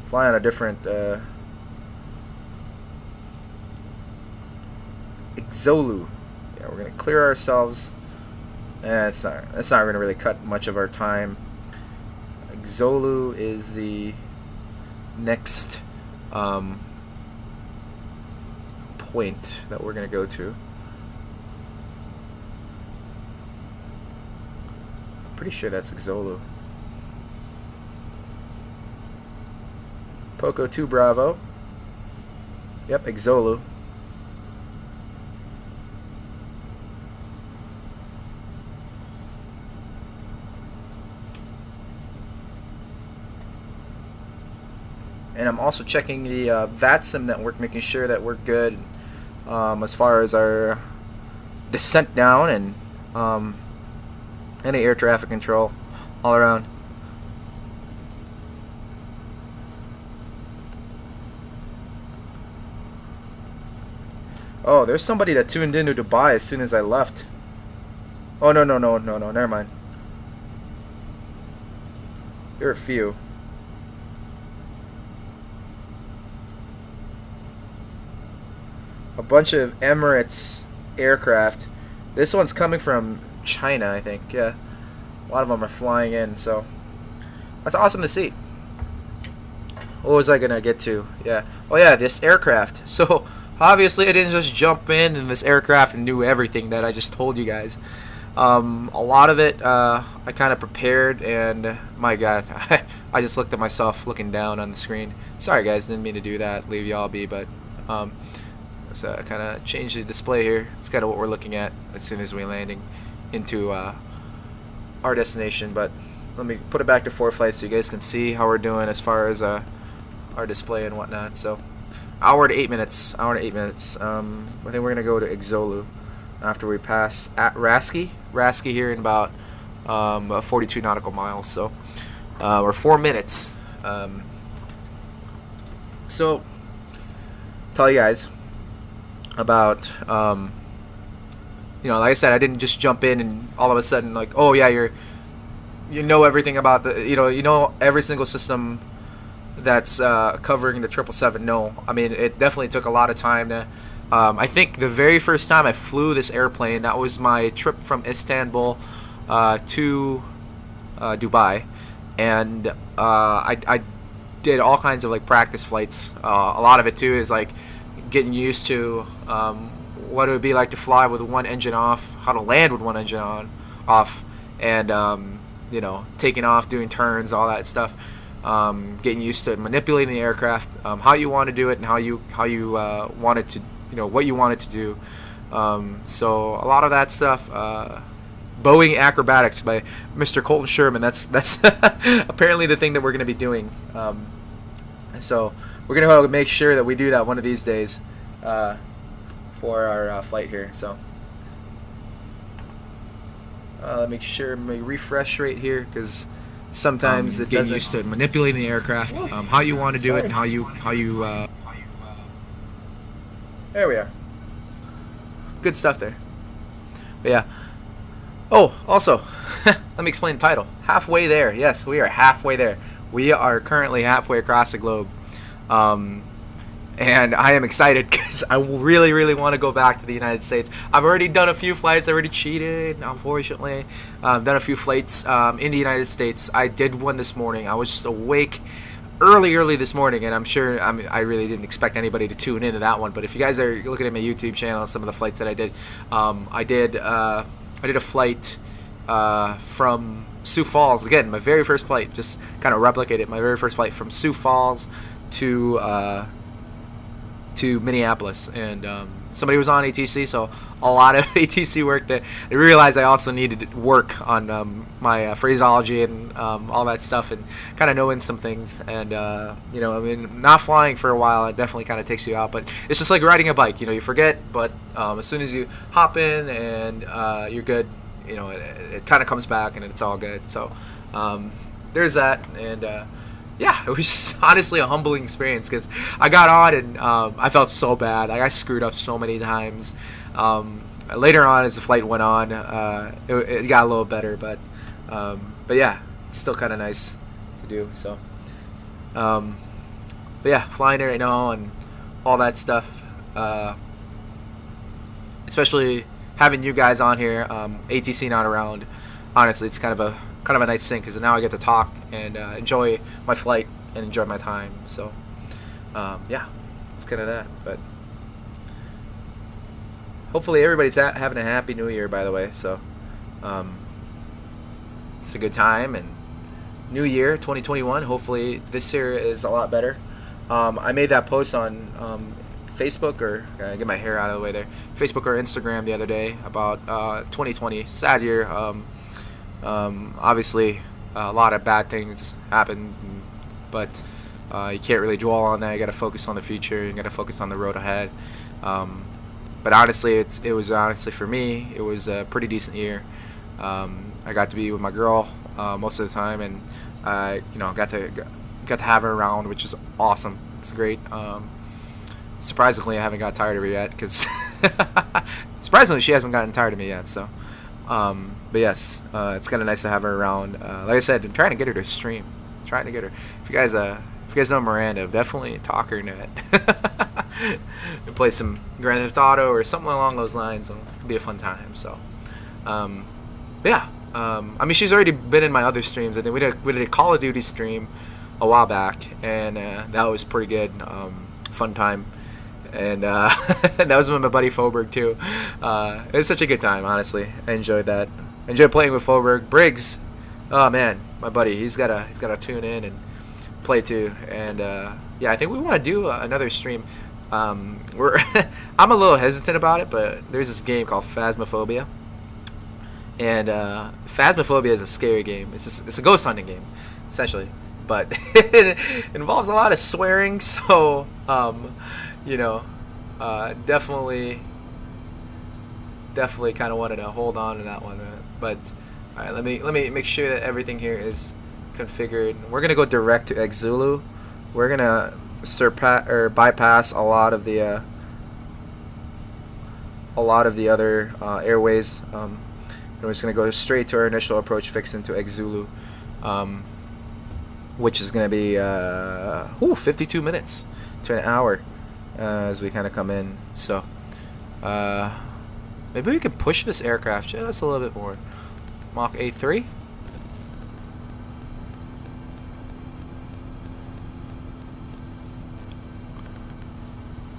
fly on a different Exolu. Yeah, we're gonna clear ourselves. That's not gonna really cut much of our time. Exolu is the next point that we're gonna go to. I'm pretty sure that's Exolu. Poco 2 Bravo. Yep, Exolu. And I'm also checking the VATSIM network, making sure that we're good as far as our descent down and any air traffic control all around. Oh, there's somebody that tuned into Dubai as soon as I left. Oh, no, never mind. There are a few. A bunch of Emirates aircraft. This one's coming from China, I think. Yeah, a lot of them are flying in, so that's awesome to see. What was I gonna get to? Yeah. Oh yeah, this aircraft. So obviously I didn't just jump in this aircraft and knew everything that I just told you guys. A lot of it I kind of prepared, and my God, I just looked at myself looking down on the screen. Sorry guys, didn't mean to do that. Leave y'all be, but so I kind of changed the display here. It's kind of what we're looking at as soon as we're landing into our destination. But let me put it back to ForeFlight so you guys can see how we're doing as far as our display and whatnot. So hour to 8 minutes. I think we're gonna go to Exolu after we pass at Raski here in about 42 nautical miles, so or 4 minutes. So tell you guys about you know, like I said, I didn't just jump in and all of a sudden like, oh yeah, you know everything about the, you know every single system that's covering the 777. No, I mean, it definitely took a lot of time to I think the very first time I flew this airplane, that was my trip from Istanbul to Dubai, and I did all kinds of like practice flights. A lot of it too is like getting used to what it would be like to fly with one engine off, how to land with one engine off, and you know, taking off, doing turns, all that stuff. Getting used to manipulating the aircraft, how you want to do it, and how you want it to, you know, what you want it to do. So a lot of that stuff. Boeing Acrobatics by Mr. Colton Sherman. That's apparently the thing that we're going to be doing. So we're going to make sure that we do that one of these days for our flight here. So make sure my refresh rate here, because sometimes it doesn't. Get used to manipulating the aircraft, how you want to do it, and how you there we are. Good stuff there. But yeah. Oh, also, let me explain the title. Halfway there. Yes, we are halfway there. We are currently halfway across the globe. And I am excited because I really, really want to go back to the United States. I've already done a few flights. I already cheated, unfortunately. I've done a few flights in the United States. I did one this morning. I was just awake early this morning, and I'm sure I really didn't expect anybody to tune into that one. But if you guys are looking at my YouTube channel, some of the flights that I did, I did a flight from Sioux Falls. Again, my very first flight. Just kind of replicated my very first flight from Sioux Falls to Minneapolis, and somebody was on ATC, so a lot of ATC work. I realized I also needed to work on my phraseology and all that stuff, and kind of knowing some things. And you know, I mean, not flying for a while, it definitely kind of takes you out. But it's just like riding a bike. You know, you forget, but as soon as you hop in and you're good, you know, it kind of comes back and it's all good. So there's that, and yeah, it was just honestly a humbling experience, because I got on and I felt so bad. Like, I screwed up so many times. Later on, as the flight went on, it got a little better, but yeah, it's still kind of nice to do. So, but yeah, flying there right now and all that stuff. Especially having you guys on here, ATC not around. Honestly, it's kind of a nice thing, because now I get to talk and enjoy my flight and enjoy my time. So yeah, it's kind of that. But hopefully everybody's having a happy new year, by the way. So it's a good time, and new year 2021, hopefully this year is a lot better. I made that post on Facebook, or get my hair out of the way there, Facebook or Instagram the other day about 2020, sad year. Obviously a lot of bad things happened, but you can't really dwell on that. You got to focus on the future. You got to focus on the road ahead. But honestly, it was honestly, for me, it was a pretty decent year. I got to be with my girl most of the time, and you know, got to have her around, which is awesome. It's great. Surprisingly, I haven't got tired of her yet, because surprisingly she hasn't gotten tired of me yet. So but yes, it's kind of nice to have her around. Like I said, I'm trying to get her to stream. Trying to get her. If you guys know Miranda, definitely talk her into it. And play some Grand Theft Auto or something along those lines. It'll be a fun time. So, but yeah. I mean, she's already been in my other streams. I think we did a Call of Duty stream a while back, and that was pretty good. Fun time. And that was with my buddy Foberg too. It was such a good time, honestly. I enjoyed that. I enjoyed playing with Foberg. Briggs, oh man, my buddy. He's gotta tune in and play too. And yeah, I think we want to do another stream. I'm a little hesitant about it, but there's this game called Phasmophobia. And Phasmophobia is a scary game. It's a ghost hunting game, essentially. But it involves a lot of swearing, so you know, definitely kind of wanted to hold on to that one. But All right, let me make sure that everything here is configured. We're gonna go direct to Xulu. We're gonna surpass or bypass a lot of the other airways. And we're just gonna go straight to our initial approach fix into Xulu, which is gonna be 52 minutes to an hour as we kind of come in. So maybe we could push this aircraft just a little bit more. Mach A3.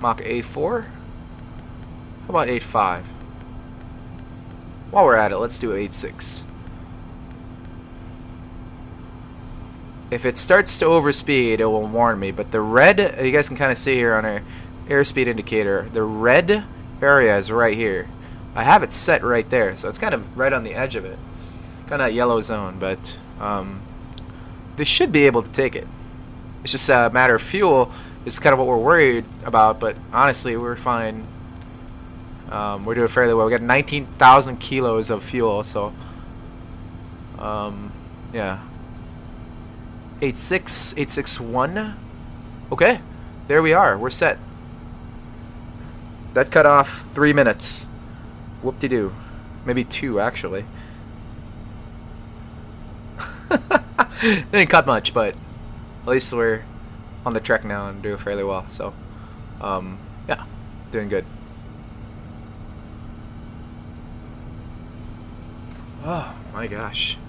Mach A4. How about 8.5? While we're at it, let's do 8.6. If it starts to overspeed, it will warn me. But the red, you guys can kind of see here on our airspeed indicator, the red area is right here. I have it set right there, so it's kind of right on the edge of it. Kind of that yellow zone, but this should be able to take it. It's just a matter of fuel is kind of what we're worried about, but honestly, we're fine. We're doing fairly well. We got 19,000 kilos of fuel, so yeah. 8.6, 8.61. Okay, there we are. We're set. That cut off 3 minutes. Whoop-de-doo. Maybe 2, actually. It didn't cut much, but at least we're on the trek now and doing fairly well. So, yeah, doing good. Oh my gosh.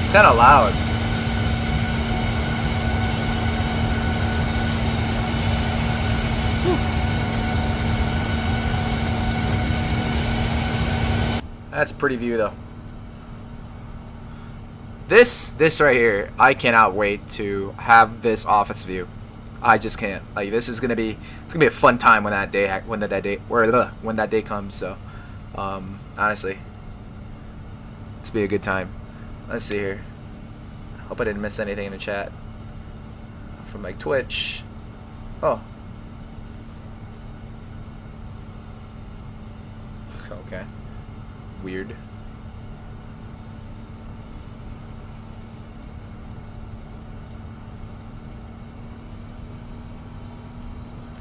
It's kind of loud. That's a pretty view, though. This right here, I cannot wait to have this office view. I just can't. Like, this is gonna be, it's gonna be a fun time when that day when that day comes. So, honestly, it's be a good time. Let's see here. Hope I didn't miss anything in the chat from like Twitch. Oh. Okay. Weird.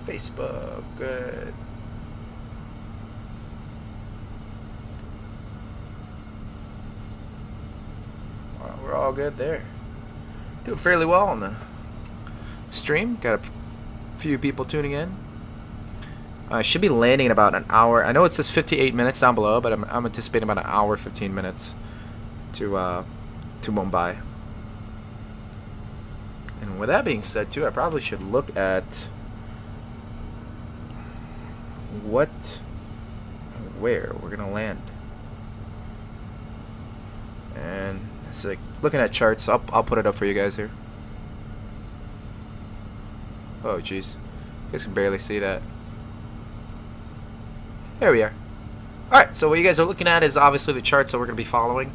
Facebook, good. We're all good there. Doing fairly well on the stream. Got a few people tuning in. I should be landing in about an hour. I know it says 58 minutes down below, but I'm anticipating about an hour, 15 minutes to Mumbai. And with that being said, too, I probably should look at where we're gonna land. And so, like, looking at charts, I'll put it up for you guys here. Oh jeez, you guys can barely see that. There we are. Alright, so what you guys are looking at is obviously the charts that we're going to be following.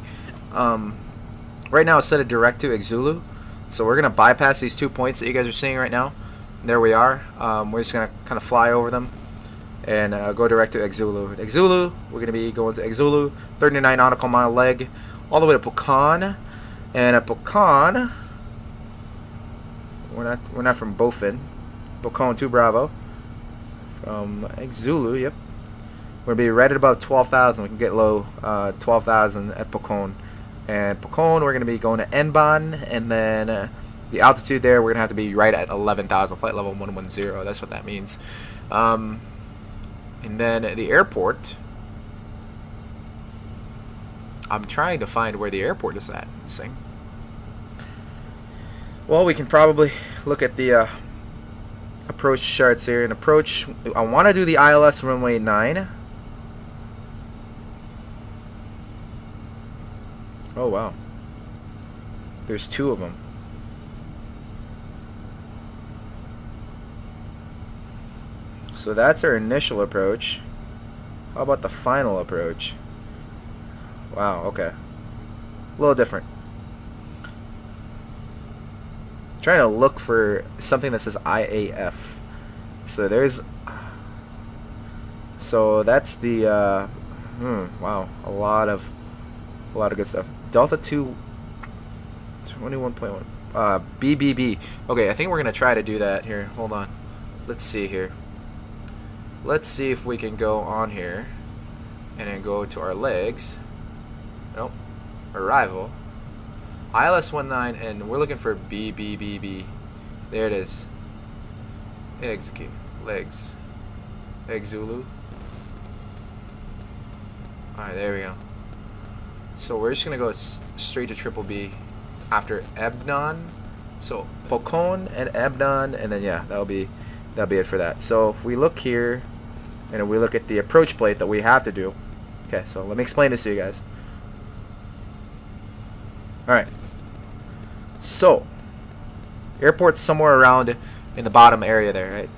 Right now it's set to direct to Xulu, so we're going to bypass these 2 points that you guys are seeing right now. There we are. We're just going to kind of fly over them and go direct to Xulu. At Xulu, we're going to be going to Xulu, 39 nautical mile leg, all the way to Pukan. And at Pukan, we're not from Bofin. Pukan 2 Bravo. From Xulu, yep. We're going to be right at about 12,000. We can get low 12,000 at Pukan. And Pukan, we're going to be going to Enban. And then the altitude there, we're going to have to be right at 11,000. Flight level 110. That's what that means. And then the airport, I'm trying to find where the airport is at. Sing. Well, we can probably look at the approach charts here. And approach, I want to do the ILS runway 9. Oh wow, there's 2 of them. So that's our initial approach. How about the final approach? Wow, okay, a little different. Trying to look for something that says IAF. So there's, so that's the wow, a lot of good stuff. Delta 2 21.1 BBB. Okay, I think we're gonna try to do that here. Hold on, let's see here. Let's see if we can go on here and then go to our legs. Nope, arrival ILS 19, and we're looking for BBBB. There it is. Execute legs. Egg Zulu. Alright, there we go. So we're just gonna go straight to triple B after Ebnon. So Pocon and Ebnon, and then yeah, that'll be it for that. So if we look here and we look at the approach plate that we have to do. Okay, so let me explain this to you guys. Alright. So airport's somewhere around in the bottom area there, right?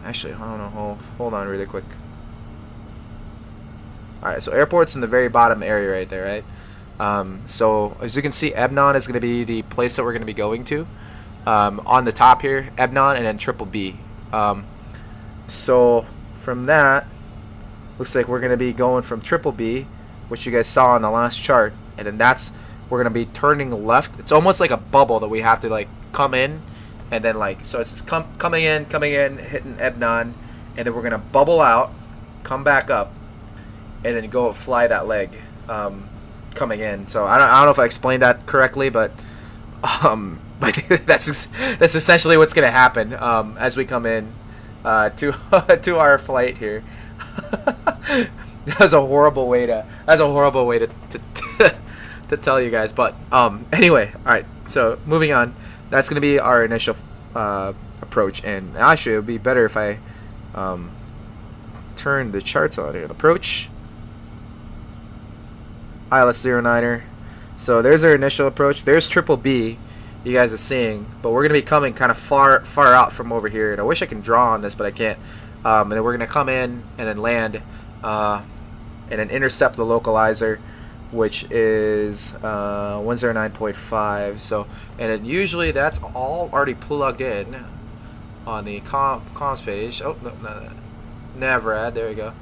Actually, I don't know. Hold on really quick. Alright, so airport's in the very bottom area right there, right? So as you can see, Ebnon is going to be the place that we're going to be going to. On the top here, Ebnon, and then triple B. So from that, looks like we're going to be going from triple B, which you guys saw on the last chart, and then we're going to be turning left. It's almost like a bubble that we have to like come in, and then like, so it's just coming in, hitting Ebnon, and then we're going to bubble out, come back up, and then go fly that leg coming in. So I don't know if I explained that correctly, but that's essentially what's gonna happen as we come in to our flight here. That's a horrible way to tell you guys, but anyway, all right. So moving on, that's gonna be our initial approach, and actually it would be better if I turn the charts on here. The approach. ILS 09er. So there's our initial approach. There's triple B, you guys are seeing, but we're gonna be coming kind of far out from over here. And I wish I can draw on this, but I can't. And then we're gonna come in and then land, and then intercept the localizer, which is 109.5. So, and then usually that's all already plugged in on the comms page. Oh no, NAVRAD. There we go.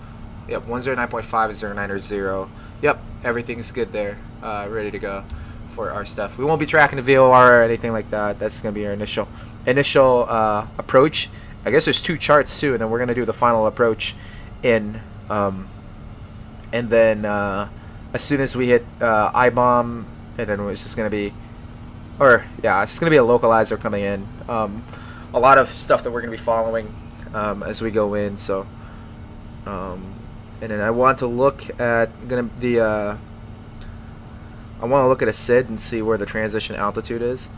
Yep, 109.5 is 090. Yep, everything's good there, ready to go for our stuff. We won't be tracking the VOR or anything like that. That's gonna be our initial approach. I guess there's 2 charts too, and then we're gonna do the final approach in, and then as soon as we hit I-bomb, and then it's just gonna be, or yeah, it's gonna be a localizer coming in. A lot of stuff that we're gonna be following as we go in. So. And then I want to look at I want to look at a SID and see where the transition altitude is.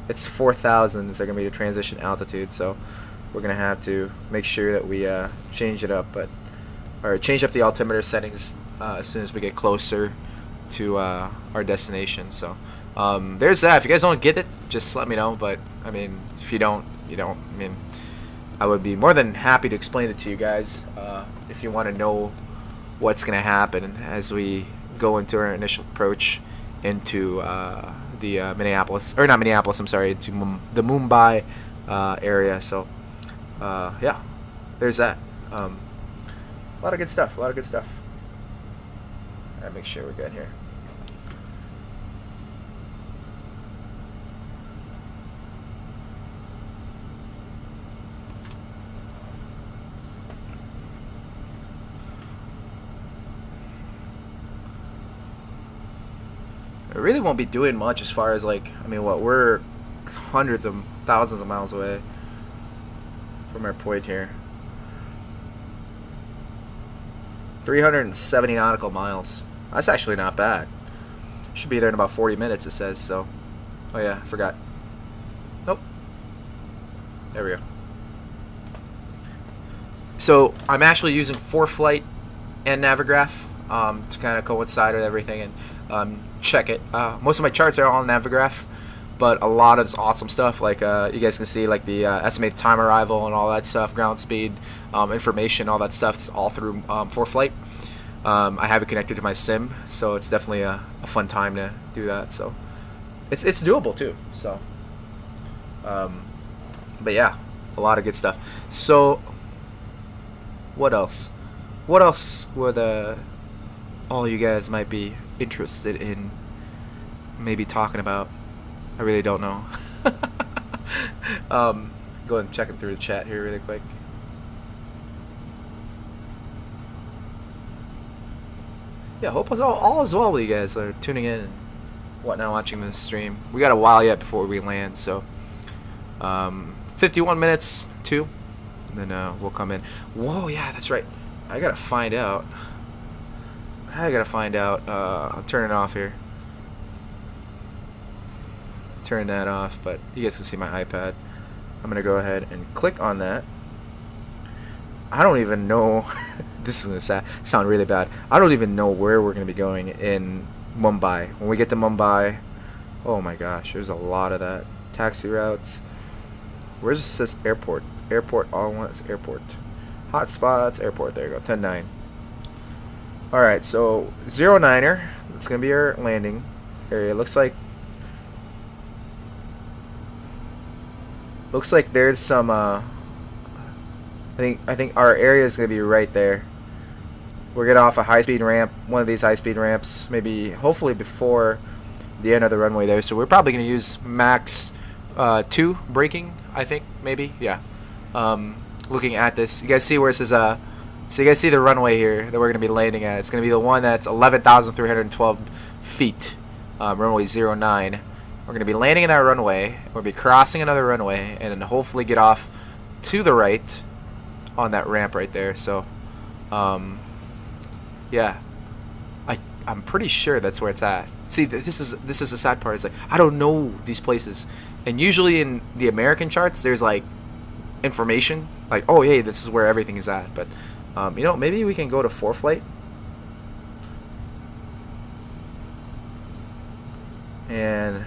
It's 4,000 is going to be the transition altitude, so we're going to have to make sure that we change it up, or change up the altimeter settings as soon as we get closer to our destination. So there's that. If you guys don't get it, just let me know. But I mean, if you don't, you don't. I mean, I would be more than happy to explain it to you guys if you want to know what's going to happen as we go into our initial approach into the Minneapolis, or not Minneapolis, I'm sorry, into the Mumbai area. So yeah, there's that. A lot of good stuff. Alright, make sure we're good here. It really won't be doing much as far as like, I mean, what, we're hundreds of thousands of miles away from our point here. 370 nautical miles. That's actually not bad. Should be there in about 40 minutes, it says, so. Oh yeah, I forgot. Nope. There we go. So I'm actually using ForeFlight and Navigraph to kind of coincide with everything and check it. Most of my charts are all Navigraph, but a lot of this awesome stuff, like you guys can see, like the estimated time arrival and all that stuff, ground speed, information, all that stuff, it's all through ForeFlight. I have it connected to my sim, so it's definitely a fun time to do that. So it's doable too. So, but yeah, a lot of good stuff. So what else? What else would all you guys might be interested in maybe talking about? I really don't know. Go and check it through the chat here really quick. Yeah, hope all is well with you guys that are tuning in and whatnot, watching this stream. We got a while yet before we land, so 51 minutes too, and then we'll come in. Whoa, yeah, that's right. I gotta find out. I'll turn it off here. Turn that off, but you guys can see my iPad. I'm gonna go ahead and click on that. I don't even know. This is gonna sound really bad. I don't even know where we're gonna be going in Mumbai. When we get to Mumbai, oh my gosh, there's a lot of that. Taxi routes. Where's this airport? Airport, all I want is airport. Hotspots, airport, there you go, 10-9. Alright, so 09er, it's gonna be our landing area. Looks like there's some I think our area is gonna be right there. We're getting off a high-speed ramp, one of these high-speed ramps, maybe hopefully before the end of the runway there. So we're probably gonna use max 2 braking, I think, maybe, yeah. Looking at this, you guys see where it says so you guys see the runway here that we're gonna be landing at. It's gonna be the one that's 11,312 feet, runway 09. We're gonna be landing in that runway. We'll be crossing another runway, and then hopefully get off to the right on that ramp right there. So, yeah, I'm pretty sure that's where it's at. See, this is the sad part. Is like I don't know these places, and usually in the American charts, there's like information, like oh hey, this is where everything is at. But you know, maybe we can go to ForeFlight and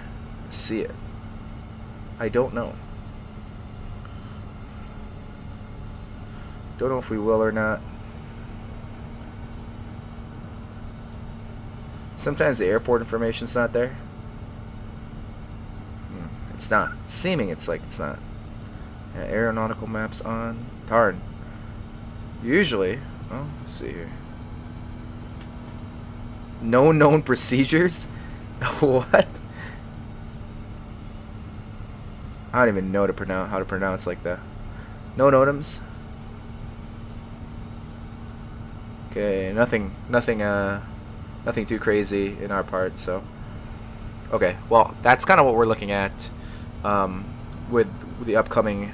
see it. I don't know. Don't know if we will or not. Sometimes the airport information's not there. It's not. Seeming it's like it's not. Yeah, aeronautical maps on. Darn. Usually, oh, let's see here. No known procedures? What? I don't even know how to pronounce like that. No notems. Okay, nothing too crazy in our part. So, okay, well, that's kind of what we're looking at with the upcoming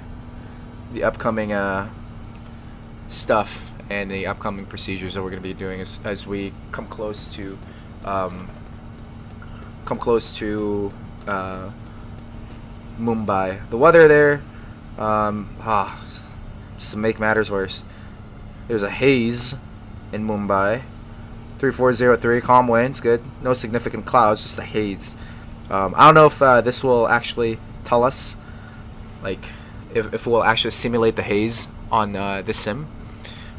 stuff and the upcoming procedures that we're going to be doing as we come close to Mumbai. The weather there, just to make matters worse, there's a haze in Mumbai. 3403, calm winds, good. No significant clouds, just a haze. I don't know if this will actually tell us, like, if we'll actually simulate the haze on the sim.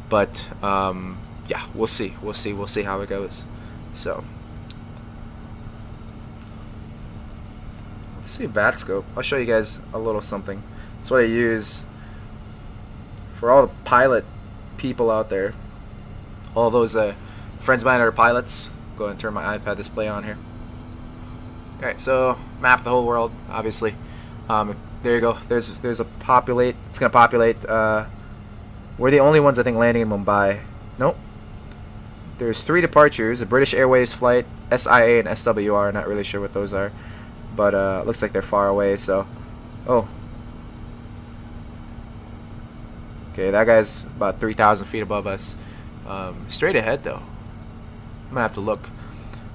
But yeah, we'll see. We'll see how it goes. So let's see VATScope. I'll show you guys a little something. It's what I use for all the pilot people out there. All those friends of mine that are pilots. Go ahead and turn my iPad display on here. Alright, so map the whole world, obviously. There you go. There's a populate. It's gonna populate. We're the only ones I think landing in Mumbai. Nope. There's 3 departures: a British Airways flight, SIA and SWR. Not really sure what those are, but looks like they're far away. So, oh, okay, that guy's about 3,000 feet above us. Straight ahead though. I'm gonna have to look.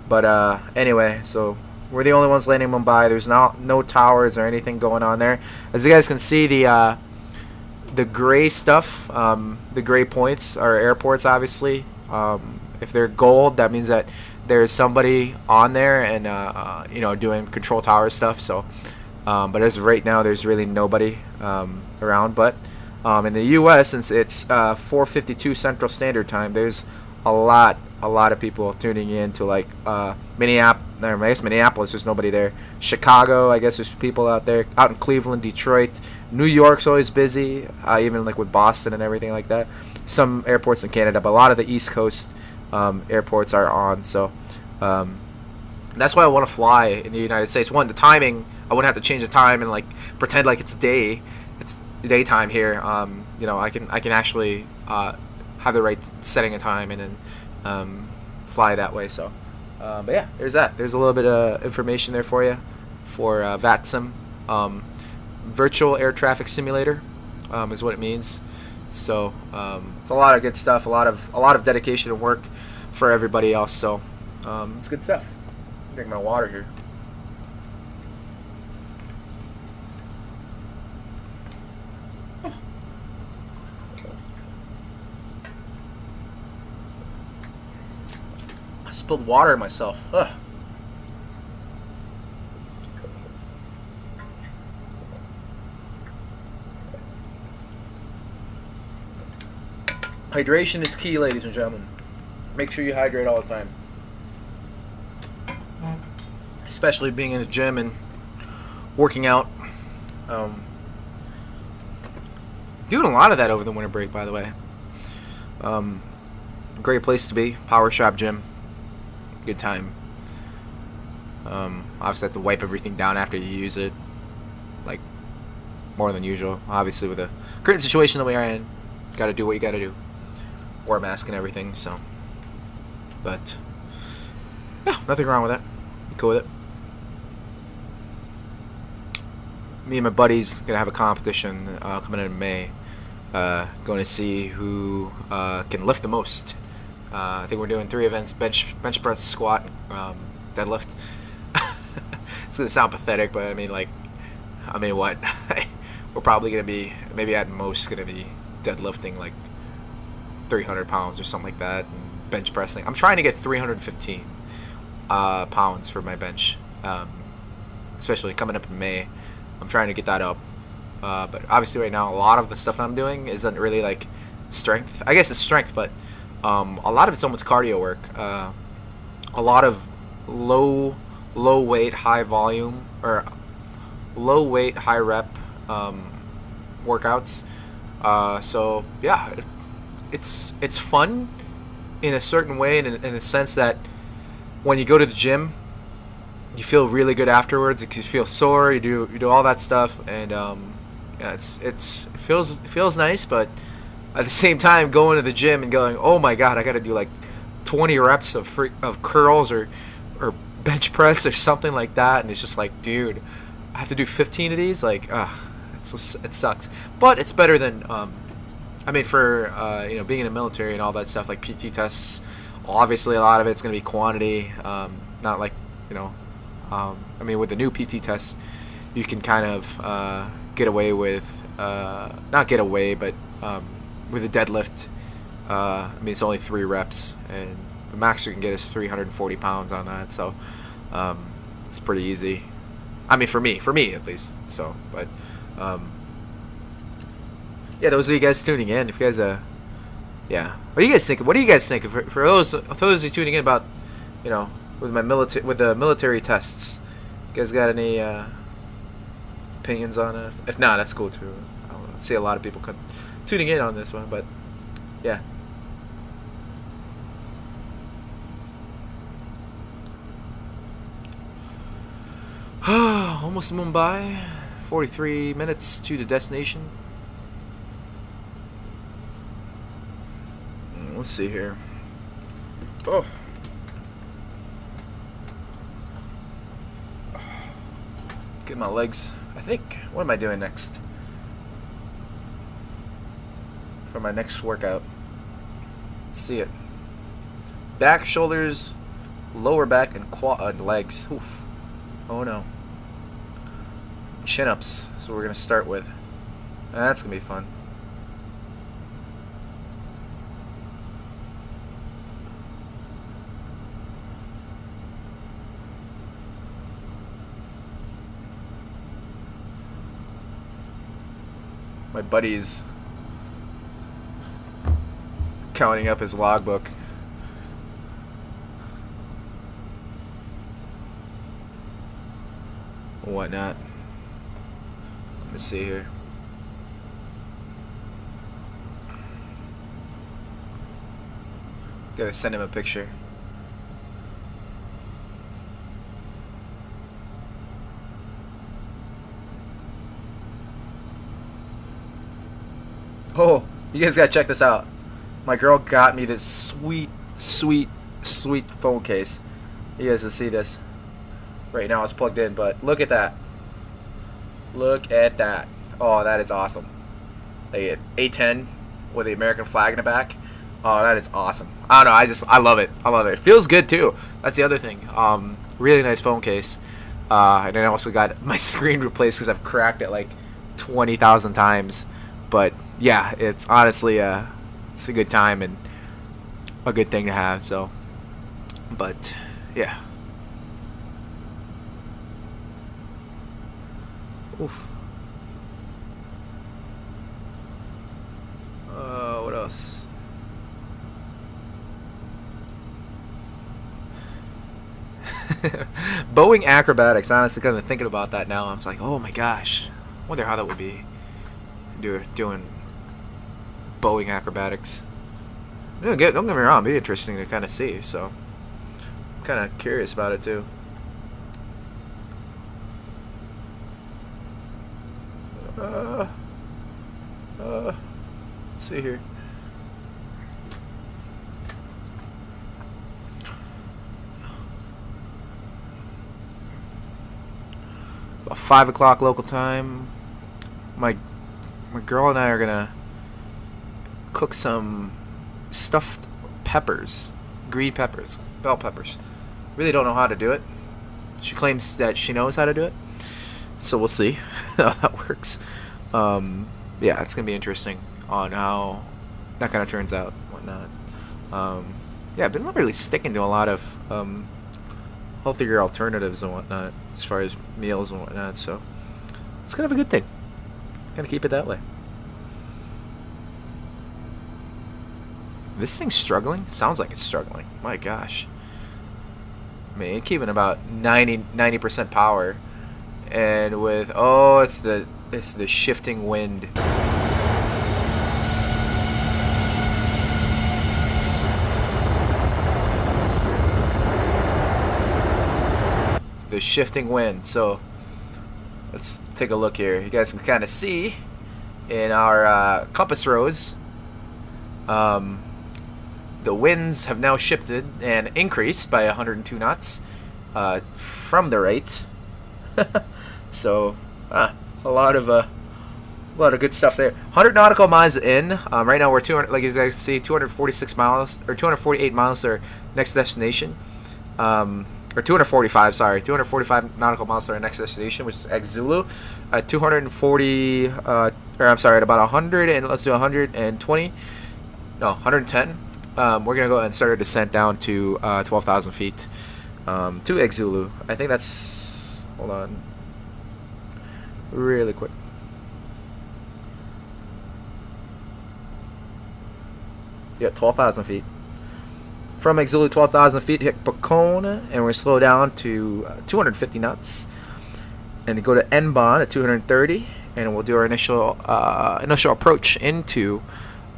But anyway, so we're the only ones landing in Mumbai. There's no towers or anything going on there. As you guys can see, the gray stuff, the gray points are airports, obviously. If they're gold, that means that there's somebody on there and you know, doing control tower stuff. So, but as of right now, there's really nobody around. But in the U.S., since it's 4:52 Central Standard Time, there's a lot of people tuning in to like Minneapolis. I guess Minneapolis, there's nobody there. Chicago, I guess there's people out there. Out in Cleveland, Detroit, New York's always busy, even like with Boston and everything like that. Some airports in Canada, but a lot of the East Coast airports are on. So that's why I want to fly in the United States. One, the timing, I wouldn't have to change the time and like pretend like it's daytime here. You know, I can actually have the right setting of time and then fly that way. So but yeah, there's that. There's a little bit of information there for you for VATSIM, virtual air traffic simulator, is what it means. So it's a lot of good stuff, a lot of dedication and work for everybody else. So it's good stuff. Drink my water here. I spilled water on myself. Ugh. Hydration is key, ladies and gentlemen. Make sure you hydrate all the time. Especially being in the gym and working out. Doing a lot of that over the winter break, by the way. Great place to be. Power Shop Gym. Good time. Obviously have to wipe everything down after you use it. Like, more than usual. Obviously with the current situation that we are in, gotta do what you gotta do. Wear a mask and everything, so. But, yeah, nothing wrong with that. Cool with it. Me and my buddies gonna have a competition coming in May. Going to see who can lift the most. I think we're doing 3 events: bench press, squat, deadlift. It's gonna sound pathetic, but I mean what? We're probably gonna be, maybe at most, gonna be deadlifting like 300 pounds or something like that, and bench pressing. I'm trying to get 315 pounds for my bench, especially coming up in May. I'm trying to get that up, but obviously right now a lot of the stuff that I'm doing isn't really like strength. I guess it's strength, but a lot of it's almost cardio work. A lot of low weight, high volume, or low weight, high rep workouts. So yeah, it's fun in a certain way, in a sense that when you go to the gym, you feel really good afterwards. You feel sore. You do all that stuff, and yeah, it feels nice. But at the same time, going to the gym and going, oh my god, I got to do like 20 reps of curls or bench press or something like that, and it's just like, dude, I have to do 15 of these. Like, it sucks. But it's better than I mean, for you know, being in the military and all that stuff, like PT tests. Obviously, a lot of it's gonna be quantity, not like, you know. I mean, with the new PT test, you can kind of get away with, not get away, but with a deadlift, I mean, it's only 3 reps, and the max you can get is 340 pounds on that, so it's pretty easy. I mean, for me at least. So, but yeah, those of you guys tuning in, if you guys, yeah, what do you guys think? What do you guys think for those of you tuning in about, you know, with the military tests? You guys got any opinions on it? If not, that's cool too. I don't see a lot of people tuning in on this one, but yeah. Almost Mumbai. 43 minutes to the destination. Let's see here. Oh. Get my legs. I think, what am I doing next? For my next workout. Let's see it. Back, shoulders, lower back and quad legs. Oof. Oh no. Chin-ups. So we're gonna start with. That's gonna be fun. My buddy's counting up his logbook. Whatnot. Let me see here. Gotta send him a picture. Oh, you guys gotta check this out. My girl got me this sweet phone case. You guys can see this. Right now it's plugged in, but look at that. Look at that. Oh, that is awesome. Like A10 with the American flag in the back. Oh, that is awesome. I don't know, I love it. I love it. It feels good too. That's the other thing. Really nice phone case. And then I also got my screen replaced because I've cracked it like 20,000 times. But yeah, it's honestly it's a good time and a good thing to have. So, but yeah. Oof. What else? Boeing acrobatics. Honestly, kind of thinking about that now. I'm just like, oh my gosh, wonder how that would be. Doing Boeing acrobatics. Don't get me wrong, it'd be interesting to kind of see. So, I'm kind of curious about it too. Let's see here. About 5 o'clock local time. My girl and I are gonna cook some stuffed peppers, green peppers, bell peppers. Really don't know how to do it. She claims that she knows how to do it, so we'll see how that works. Yeah, it's gonna be interesting on how that kind of turns out, whatnot. Yeah, I've been really sticking to a lot of healthier alternatives and whatnot as far as meals and whatnot. So it's kind of a good thing. Gotta keep it that way. This thing's struggling? Sounds like it's struggling. My gosh. I mean, it's keeping about 90% power. And with it's the shifting wind. It's the shifting wind. So let's take a look here. You guys can kind of see in our compass roads, the winds have now shifted and increased by 102 knots from the right. So a lot of good stuff there. 100 nautical miles in. Right now we're 200, like you guys can see, 246 miles or 248 miles to our next destination. Or 245, sorry, 245 nautical miles to our next destination, which is Xulu. 240, or I'm sorry, at about 100, and let's do 120, no, 110. We're gonna go ahead and start our descent down to 12,000 feet to Xulu. I think that's, hold on, really quick. Yeah, 12,000 feet. From Xulu, 12,000 feet, hit Pacona, and we're slow down to 250 knots, and go to Nbon at 230, and we'll do our initial approach into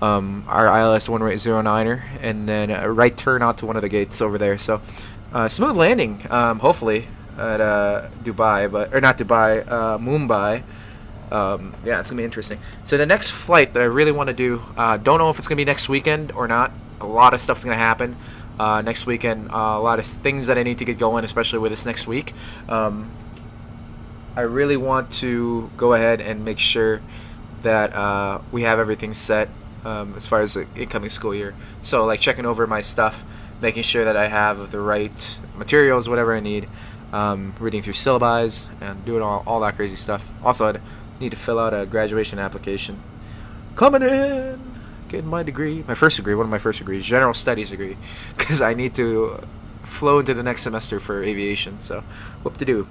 our ILS 1809er, and then a right turn out to one of the gates over there. So smooth landing, hopefully, at Dubai, or not Dubai, Mumbai. Yeah, it's gonna be interesting. So the next flight that I really want to do, don't know if it's gonna be next weekend or not. A lot of stuff's gonna happen next weekend. A lot of things that I need to get going, especially with this next week. I really want to go ahead and make sure that we have everything set as far as the incoming school year. So like checking over my stuff, making sure that I have the right materials, whatever I need, reading through syllabi, and doing all that crazy stuff. Also, I need to fill out a graduation application. Coming in, getting my degree, my first degree, one of my first degrees, general studies degree, because I need to flow into the next semester for aviation. So, what to do?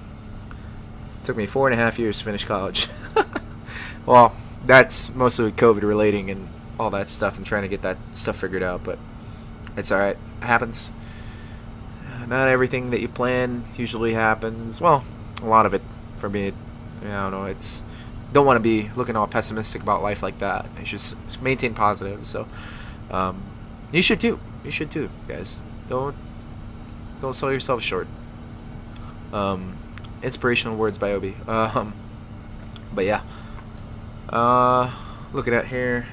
Took me 4.5 years to finish college. Well, that's mostly COVID relating and all that stuff, and trying to get that stuff figured out. But it's all right. It happens. Not everything that you plan usually happens. Well, a lot of it for me. I don't know. It's don't want to be looking all pessimistic about life like that. It's just maintain positive. So, you should too. You should too, guys. Don't sell yourself short. Inspirational words by Obi. But yeah. Looking at here.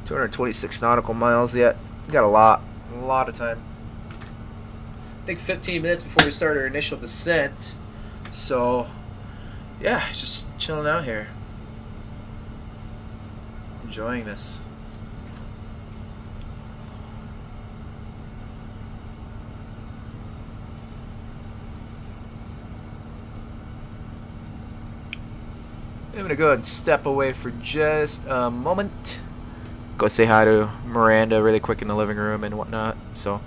226 nautical miles yet. We got a lot of time. I think 15 minutes before we start our initial descent. So, yeah, just chilling out here. Enjoying this. I'm going to go ahead and step away for just a moment. Go say hi to Miranda really quick in the living room and whatnot. So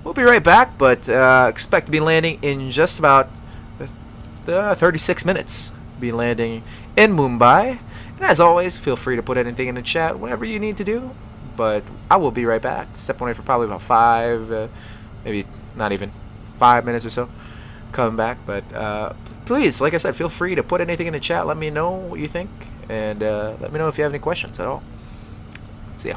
we'll be right back, but expect to be landing in just about 36 minutes. Be landing in Mumbai. And as always, feel free to put anything in the chat, whatever you need to do. But I will be right back. Step away for probably about 5, maybe not even 5 minutes or so. Coming back, but please, like I said, feel free to put anything in the chat. Let me know what you think, and let me know if you have any questions at all. See ya.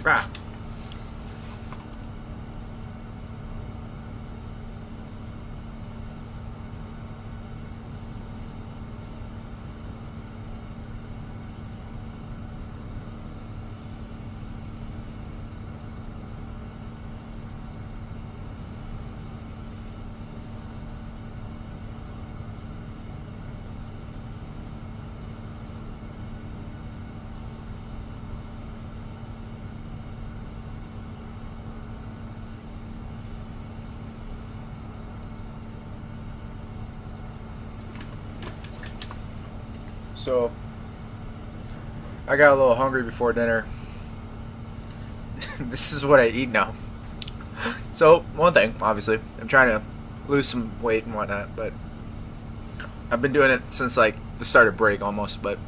Ah. So, I got a little hungry before dinner. This is what I eat now. So, one thing, obviously, I'm trying to lose some weight and whatnot, but I've been doing it since like the start of break almost, but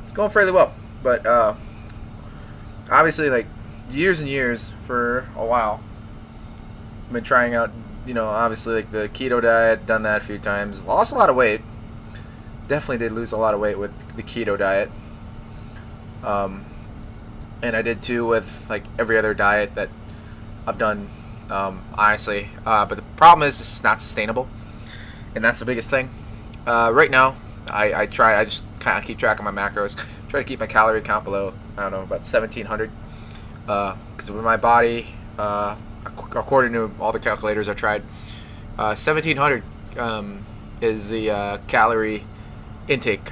it's going fairly well. But obviously, like years and years for a while, I've been trying out, you know, obviously like the keto diet, done that a few times, lost a lot of weight. Definitely did lose a lot of weight with the keto diet. And I did too with like every other diet that I've done, honestly. But the problem is it's not sustainable, and that's the biggest thing. Right now, I just kind of keep track of my macros, try to keep my calorie count below, I don't know, about 1,700. Because with my body, according to all the calculators I tried, 1,700 is the calorie intake,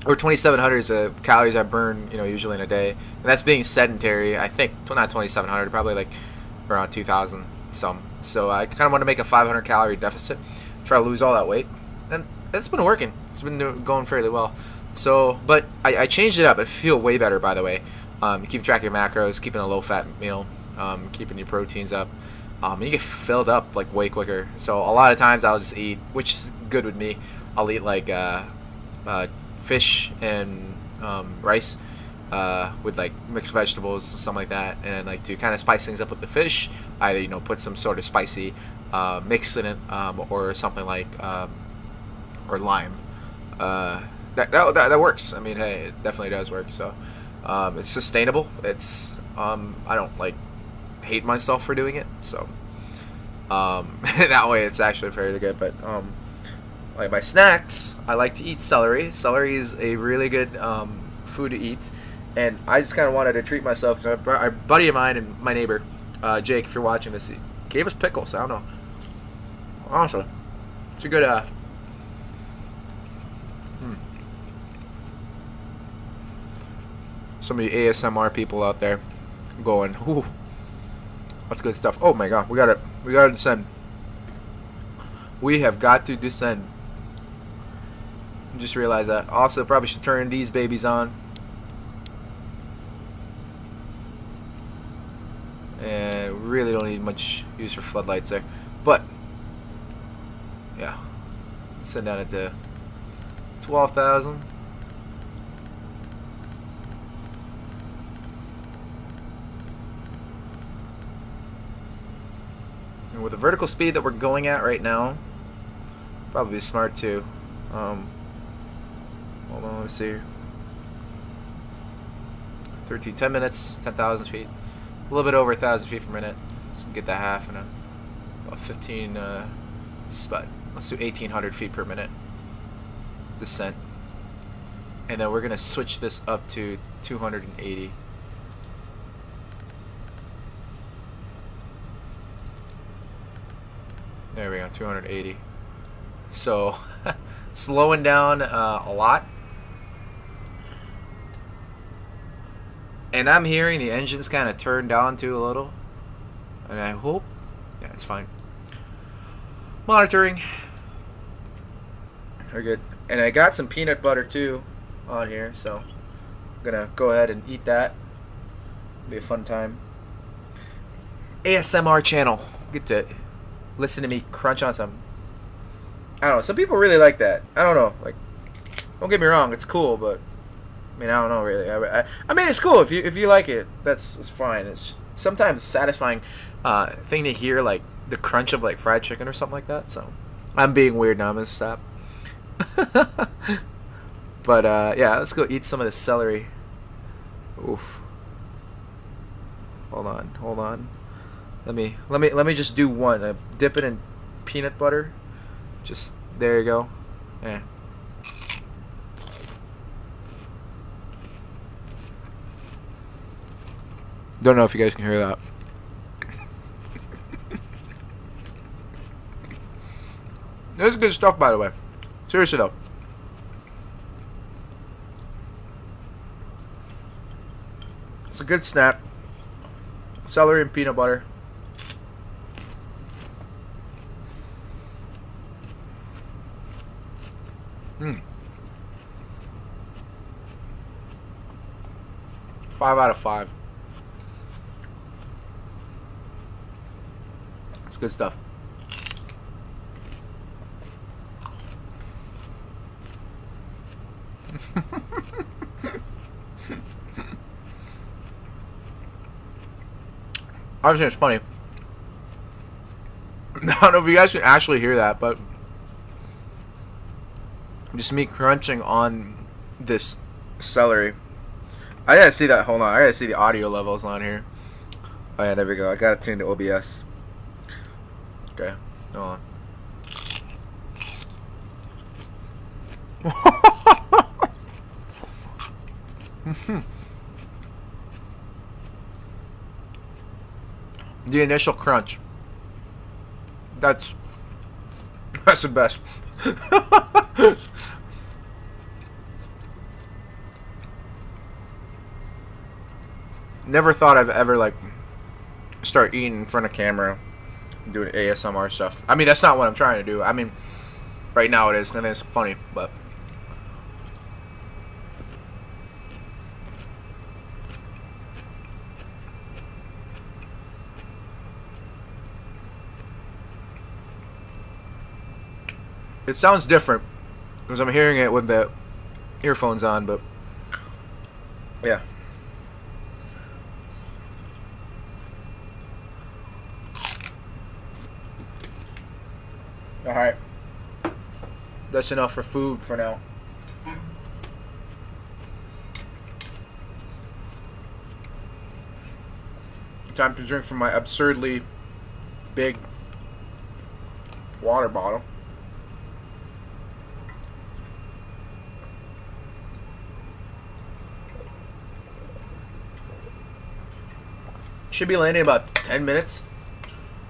or 2,700 is the calories I burn, you know, usually in a day, and that's being sedentary. I think not 2,700, probably like around 2,000 some. So I kind of want to make a 500 calorie deficit, try to lose all that weight, and it's been working. It's been going fairly well. So, but I changed it up. I feel way better, by the way. Keep track of your macros, keeping a low fat meal, keeping your proteins up. And you get filled up like way quicker. So a lot of times I'll just eat, which is good with me. I'll eat like fish and rice with like mixed vegetables, something like that, and like to kind of spice things up with the fish, either, you know, put some sort of spicy mix in it, or something like or lime. That works. I mean, hey, it definitely does work. So it's sustainable. It's I don't like hate myself for doing it. So that way it's actually fairly good. But like my snacks, I like to eat celery. Celery is a really good food to eat, and I just kind of wanted to treat myself. So a buddy of mine and my neighbor, Jake, if you're watching this, he gave us pickles. I don't know. Awesome. It's a good some of you ASMR people out there going, ooh, that's good stuff. Oh my god, we gotta descend. We have got to descend. Just realized that. Also, probably should turn these babies on. And really don't need much use for floodlights there. But yeah, send down it to 12,000. And with the vertical speed that we're going at right now, probably be smart too. Hold on, let me see. 10 minutes, 10,000 feet. A little bit over 1,000 feet per minute. So get that half in about 15 spot. Let's do 1,800 feet per minute descent. And then we're gonna switch this up to 280. There we go, 280. So slowing down a lot. And I'm hearing the engine's kind of turned down too a little. And I hope, yeah, it's fine. Monitoring. Very good. And I got some peanut butter too on here, so I'm gonna go ahead and eat that. It'll be a fun time. ASMR channel. Get to listen to me crunch on some. I don't know. Some people really like that. I don't know. Like, don't get me wrong, it's cool, but I mean, I don't know really. I mean, it's cool if you like it. That's fine. It's sometimes a satisfying thing to hear, like the crunch of like fried chicken or something like that. So I'm being weird now. I'm gonna stop. But yeah, let's go eat some of the celery. Oof. Hold on, hold on. Let me just do one. Dip it in peanut butter. Just there you go. Yeah. Don't know if you guys can hear that. This is good stuff, by the way. Seriously though. It's a good snack. Celery and peanut butter. Mmm. 5 out of 5. It's good stuff. I think it's funny. I don't know if you guys can actually hear that, but just me crunching on this celery. I gotta see that. Hold on. I gotta see the audio levels on here. Oh yeah, there we go. I gotta tune to OBS. Okay. Hold on. The initial crunch. That's the best. Never thought I've ever like start eating in front of camera, doing ASMR stuff. I mean, that's not what I'm trying to do. I mean, right now it is, and it's funny, but. It sounds different because I'm hearing it with the earphones on, but yeah. Alright. That's enough for food for now. Time to drink from my absurdly big water bottle. Should be landing in about 10 minutes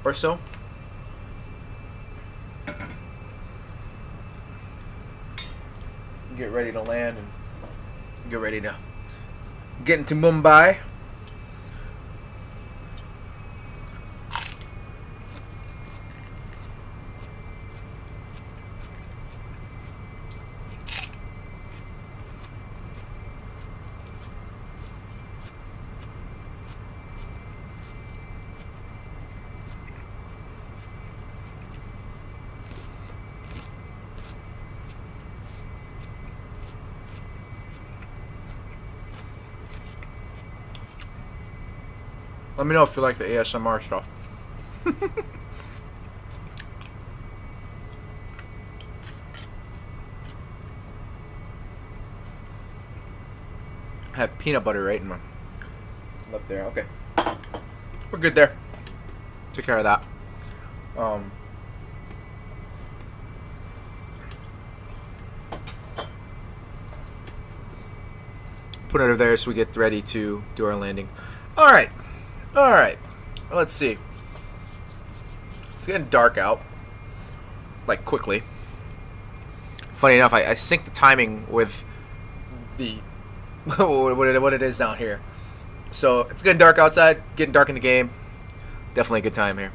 or so. Get ready to land and get ready to get into Mumbai. Let me know if you like the ASMR stuff. I have peanut butter right in my lip there. Okay. We're good there. Took care of that. Put it over there so we get ready to do our landing. Alright. Alright, let's see. It's getting dark out. Like, quickly. Funny enough, I sync the timing with the what it is down here. So, it's getting dark outside, getting dark in the game. Definitely a good time here.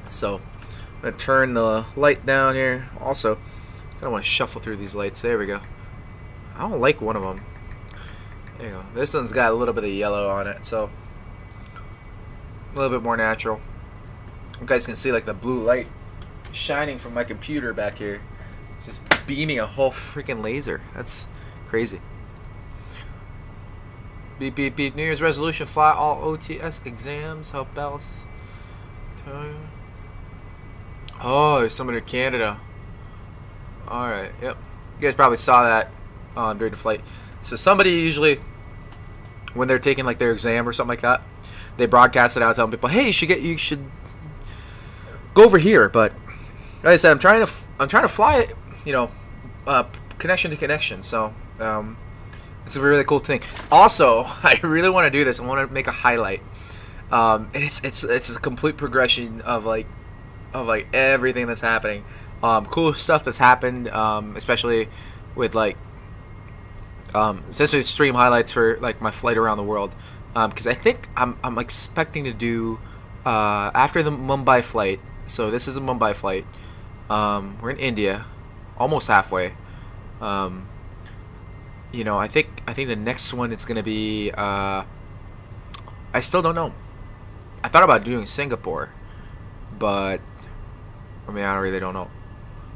So, I'm going to turn the light down here. Also, kind of want to shuffle through these lights. There we go. I don't like one of them. There you go. This one's got a little bit of yellow on it, so a little bit more natural. You guys can see like the blue light shining from my computer back here. It's just beaming a whole freaking laser. That's crazy. Beep beep beep. New Year's resolution: fly all OTS exams. Help balance. Oh, there's somebody in Canada. Alright, yep. You guys probably saw that during the flight. So somebody usually, when they're taking like their exam or something like that, they broadcast it out telling people, hey, you should go over here. But like I said, I'm trying to fly it, you know, connection to connection. So it's a really cool thing. Also, I really want to do this. I want to make a highlight. And it's a complete progression of like everything that's happening. Cool stuff that's happened, especially with like essentially stream highlights for like my flight around the world. Because I think I'm expecting to do after the Mumbai flight. So this is a Mumbai flight. We're in India, almost halfway. You know, I think the next one it's gonna be. I still don't know. I thought about doing Singapore, but I mean, I really don't know.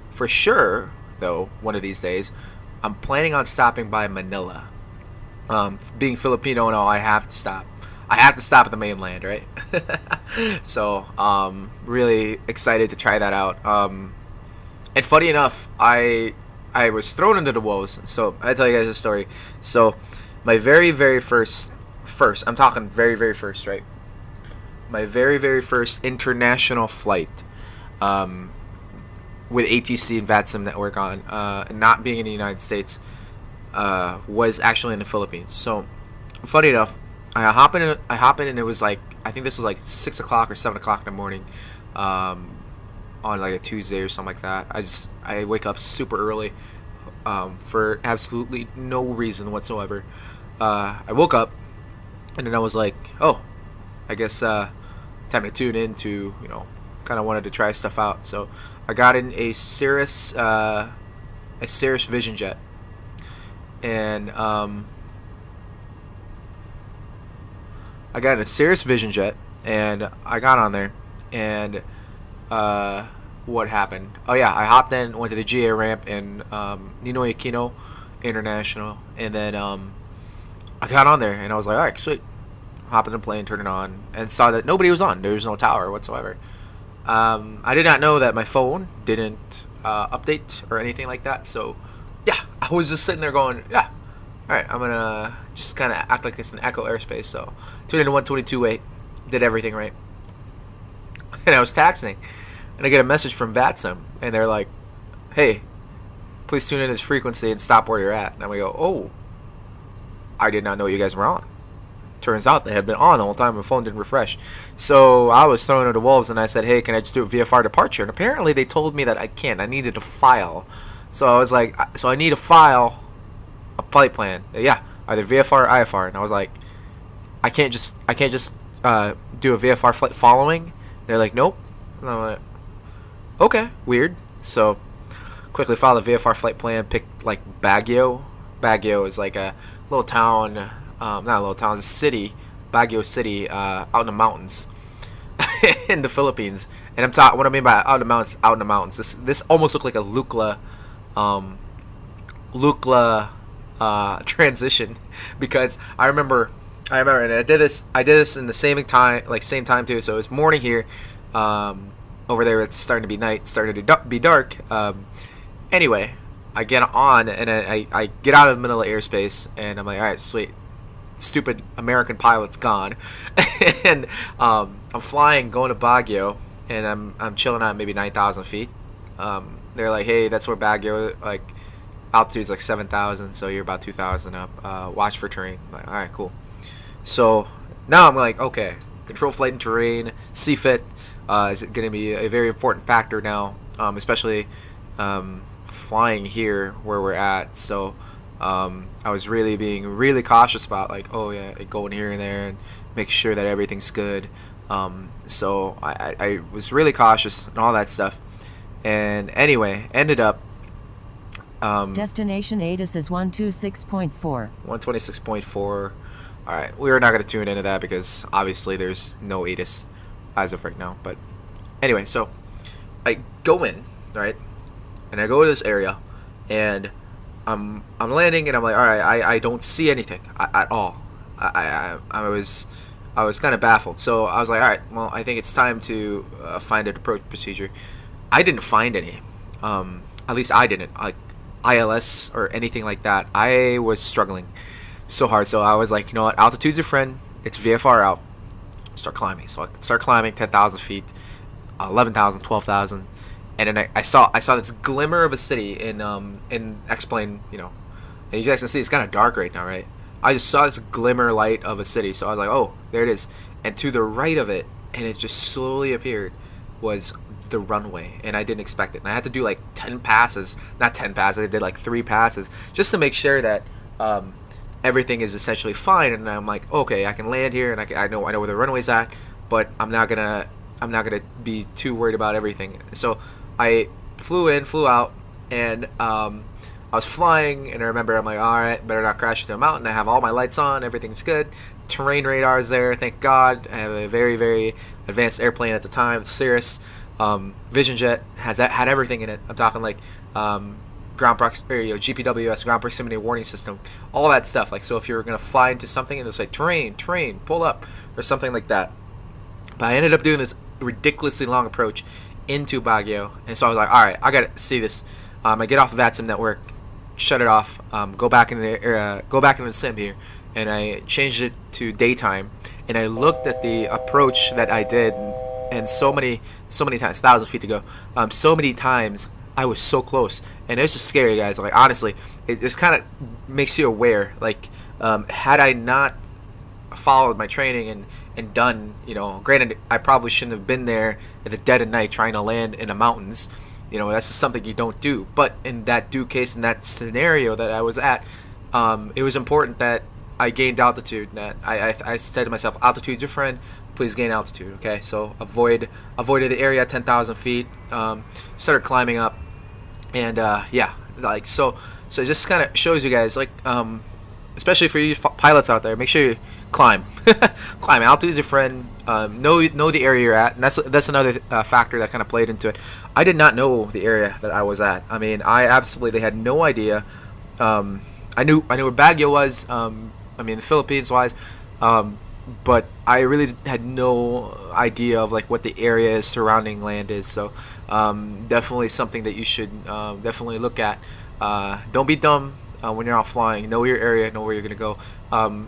For sure, though, one of these days, I'm planning on stopping by Manila. Being Filipino and all, I have to stop. I have to stop at the mainland, right? So, really excited to try that out. And funny enough, I was thrown into the wolves. So I tell you guys a story. So my very first, I'm talking very first, right? My very first international flight, with ATC and VATSIM network on, and not being in the United States, was actually in the Philippines. So funny enough, I hop in and it was like, I think this was like 6 o'clock or 7 o'clock in the morning, on like a Tuesday or something like that. I wake up super early, for absolutely no reason whatsoever. I woke up and then I was like, oh, I guess time to tune in to, you know, kind of wanted to try stuff out. So I got in a Cirrus Vision Jet, and I got in a Cirrus Vision Jet, and I got on there, and what happened? Oh yeah, I hopped in, went to the GA ramp in Ninoy Aquino International, and then I got on there, and I was like, all right, sweet. Hop in the plane, turn it on, and saw that nobody was on. There was no tower whatsoever. I did not know that my phone didn't update or anything like that. So, yeah, I was just sitting there going, yeah, all right, I'm gonna just kind of act like it's an Echo airspace. So, tuned into 122.8, did everything right, and I was taxiing, and I get a message from VATSIM, and they're like, hey, please tune in this frequency and stop where you're at. And we go, oh, I did not know you guys were on. Turns out they had been on the whole time. My phone didn't refresh. So I was thrown to the wolves, and I said, hey, can I just do a VFR departure? And apparently they told me that I can't. I needed a file. So I was like, so I need a file, a flight plan. Yeah, either VFR or IFR. And I was like, I can't just do a VFR flight following. They're like, nope. And I'm like, okay, weird. So quickly filed a VFR flight plan, picked like Baguio. Baguio is like a little town. Not a little town, it's a city, Baguio City, out in the mountains in the Philippines. And I'm talking, what I mean by out in the mountains, this almost looked like a Lukla transition, because I remember, and I did this in the same time too. So it's morning here, over there it's starting to be night, starting to be dark. Anyway, I get on and I get out of the middle of airspace, and I'm like, all right, sweet. Stupid American pilot's gone. And I'm flying, going to Baguio, and I'm chilling at maybe 9,000 feet. They're like, hey, that's where Baguio, like, altitude's like 7,000, so you're about 2,000 up. Watch for terrain. I'm like, all right, cool. So now I'm like, okay, control flight and terrain, CFIT is going to be a very important factor now, especially flying here where we're at. So I was really being really cautious about, like, oh yeah, going here and there and making sure that everything's good. So I was really cautious and all that stuff. And anyway, ended up destination ATIS is 126.4. 126.4. All right, we're not going to tune into that because obviously there's no ATIS as of right now. But anyway, so I go in, right, and I go to this area, and I'm landing, and I'm like, all right, I don't see anything at all. I was kind of baffled. So I was like, all right, well, I think it's time to find an approach procedure. I didn't find any. At least I didn't. Like ILS or anything like that. I was struggling so hard. So I was like, you know what? Altitude's a friend. It's VFR out. start climbing. So I start climbing 10,000 feet, 11,000, 12,000, and then I saw this glimmer of a city in X-Plane, you know, and you guys can see it's kind of dark right now, right? I just saw this glimmer light of a city, so I was like, oh, there it is. And to the right of it, and it just slowly appeared, was the runway, and I didn't expect it. And I had to do like 10 passes, not 10 passes, I did like 3 passes, just to make sure that everything is essentially fine. And I'm like, okay, I can land here, and I know where the runway's at, but I'm not gonna be too worried about everything. So I flew in, flew out, and I was flying, and I remember I'm like, all right, better not crash into a mountain. I have all my lights on, everything's good. Terrain radar is there, thank God. I have a very, very advanced airplane at the time, Cirrus. Vision Jet had everything in it. I'm talking like GPWS, ground proximity warning system, all that stuff. Like, so if you were gonna fly into something and it's like terrain, pull up, or something like that. But I ended up doing this ridiculously long approach into Baguio, and so I was like, all right, I gotta see this. I get off the VATSIM network, shut it off, go back in the sim here, and I changed it to daytime. And I looked at the approach that I did, and so many times, 1,000 feet to go, so many times I was so close, and it was just scary, guys. Like, honestly, it just kind of makes you aware. Like, had I not followed my training and done, you know, granted, I probably shouldn't have been there at the dead of night trying to land in the mountains. You know, that's just something you don't do. But in that case, in that scenario that I was at, it was important that I gained altitude. That I said to myself, altitude's your friend. Please gain altitude. Okay, so avoided the area at 10,000 feet. Started climbing up, and yeah, like so it just kind of shows you guys, like, especially for you pilots out there, make sure you climb. Climb. Altitude's your friend. Know the area you're at, and that's another factor that kind of played into it. I did not know the area that I was at. I mean, I absolutely had no idea. I knew where Baguio was. I mean, the Philippines wise, but I really had no idea of like what the area surrounding land is. So definitely something that you should definitely look at. Don't be dumb when you're out flying. Know your area, know where you're gonna go.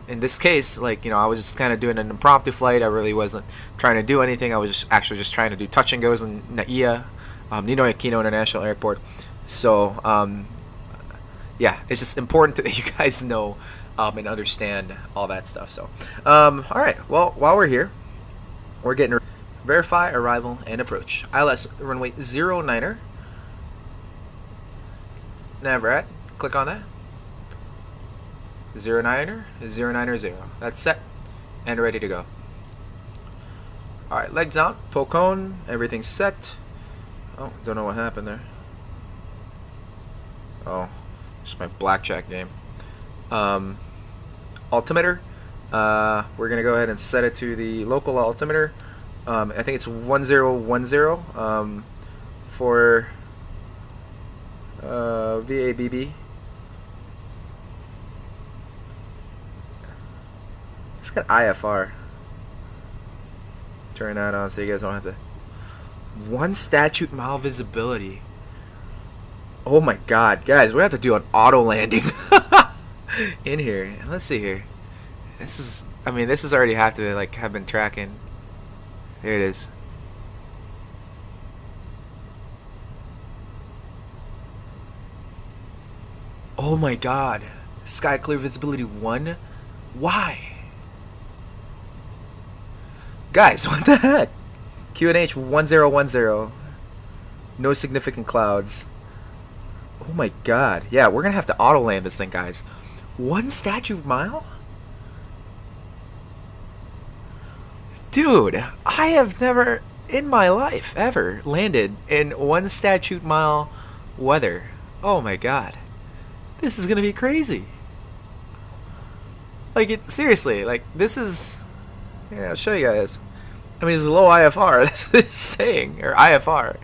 In this case, like, you know, I was just kind of doing an impromptu flight. I really wasn't trying to do anything. I was actually just trying to do touch and goes in NAIA, Ninoy Aquino International Airport. So yeah, it's just important that you guys know and understand all that stuff. So all right, well, while we're here, we're getting verify arrival and approach. ILS runway 09er. Navrat, click on that. 09er, 090. That's set and ready to go. Alright, legs out, Pocone, everything's set. Oh, don't know what happened there. Oh, just my blackjack game. Altimeter, we're gonna go ahead and set it to the local altimeter. I think it's 1010 for VABB. It's got IFR. Turn that on so you guys don't have to. 1 statute mile visibility. Oh my god, guys, we have to do an auto landing in here. Let's see here. This is, I mean, this is already have to like have been tracking. There it is. Oh my god. Sky clear visibility 1? Why? Guys, what the heck? QNH 1010. No significant clouds. Oh my god. Yeah, we're gonna have to auto land this thing, guys. 1 statute mile? Dude, I have never in my life ever landed in 1 statute mile weather. Oh my god. This is gonna be crazy. Like, it seriously, like, this is, yeah, I'll show you guys. I mean, it's low IFR, that's what it's saying, or IFR.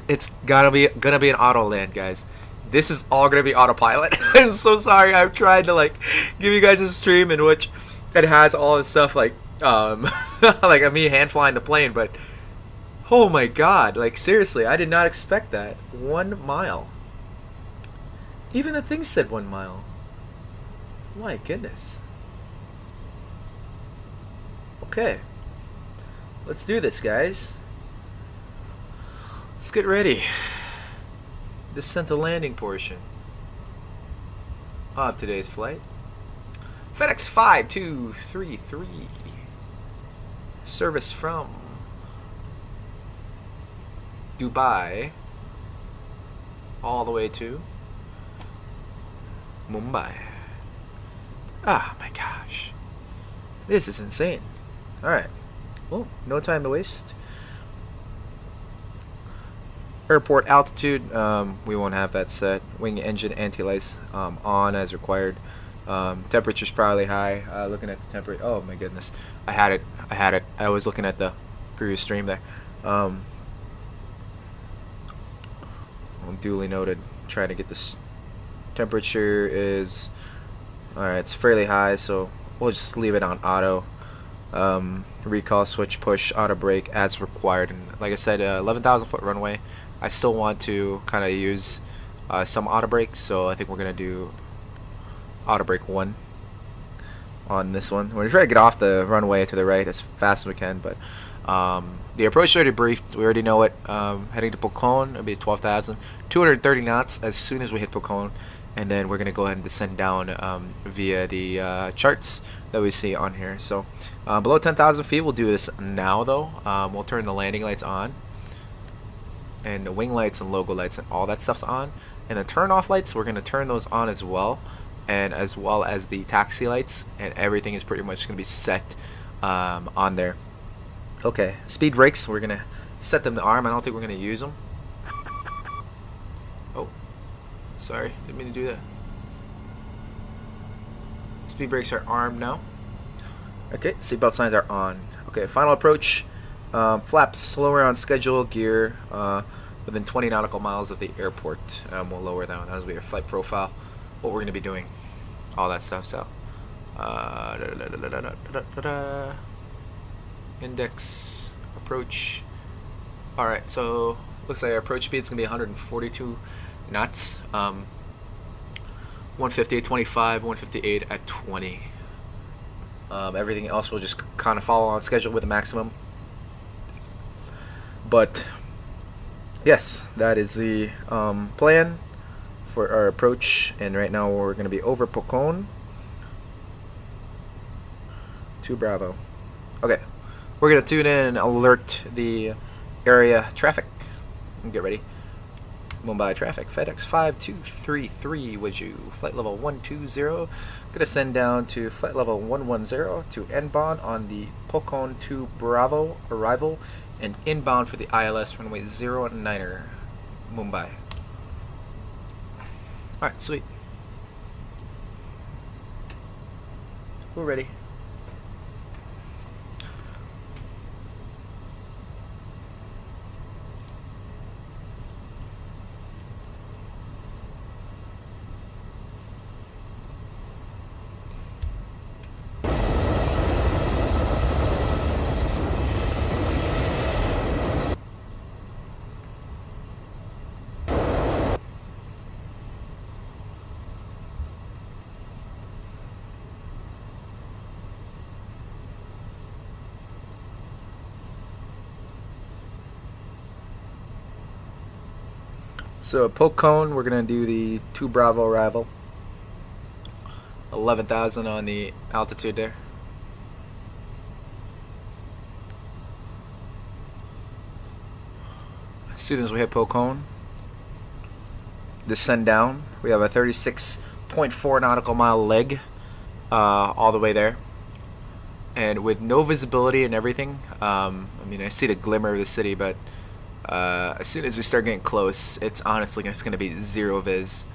It's gonna be an auto land, guys. This is all gonna be autopilot. I'm so sorry. I've tried to like give you guys a stream in which it has all this stuff like like me hand flying the plane, but oh my god, like seriously, I did not expect that. 1 mile. Even the thing said 1 mile. My goodness. Okay. Let's do this, guys. Let's get ready. Descent to landing portion of today's flight. FedEx 5233. Service from Dubai all the way to Mumbai. Ah, my gosh. This is insane. Alright. Well, no time to waste. Airport altitude, we won't have that set. Wing engine anti-lice on as required. Temperature's probably high. Looking at the temperature. Oh my goodness. I had it. I was looking at the previous stream there. Duly noted. Try to get this. Temperature is... Alright, it's fairly high, so we'll just leave it on auto. Recall, switch, push, auto brake as required. And like I said, 11,000 foot runway. I still want to kind of use some auto brake, so I think we're gonna do auto brake 1 on this one. We're gonna try to get off the runway to the right as fast as we can, but the approach already briefed. We already know it. Heading to Pocone, it'll be 12,000, 230 knots as soon as we hit Pocone, and then we're gonna go ahead and descend down via the charts that we see on here. So below 10,000 feet, we'll do this now though. We'll turn the landing lights on, and the wing lights and logo lights and all that stuff's on, and the turn off lights, we're gonna turn those on as well, and as well as the taxi lights, and everything is pretty much gonna be set on there. Okay, speed brakes, we're gonna set them to arm. I don't think we're gonna use them. Oh, sorry, didn't mean to do that. Speed brakes are armed now. Okay, seatbelt signs are on. Okay, final approach. Flaps slower on schedule. Gear within 20 nautical miles of the airport. We'll lower that as we have flight profile. What we're going to be doing, all that stuff. So, index approach. All right, so looks like our approach speed is going to be 142 knots. 158, 25, 158 at 20. Everything else will just kind of follow on schedule with a maximum. But yes, that is the plan for our approach. And right now we're going to be over Pocone to Bravo. Okay, we're going to tune in and alert the area traffic. Get ready. Mumbai traffic, FedEx 5233, would you? Flight level 120. Gonna send down to flight level 110 to inbound on the Pocone to Bravo arrival, and inbound for the ILS runway 09er, Mumbai. Alright, sweet. We're ready. So Pocone, we're gonna do the 2 Bravo arrival. 11,000 on the altitude there. As soon as we hit Pocone, descend down. We have a 36.4 nautical mile leg all the way there, and with no visibility and everything. I mean, I see the glimmer of the city, but as soon as we start getting close, it's honestly just going to be zero viz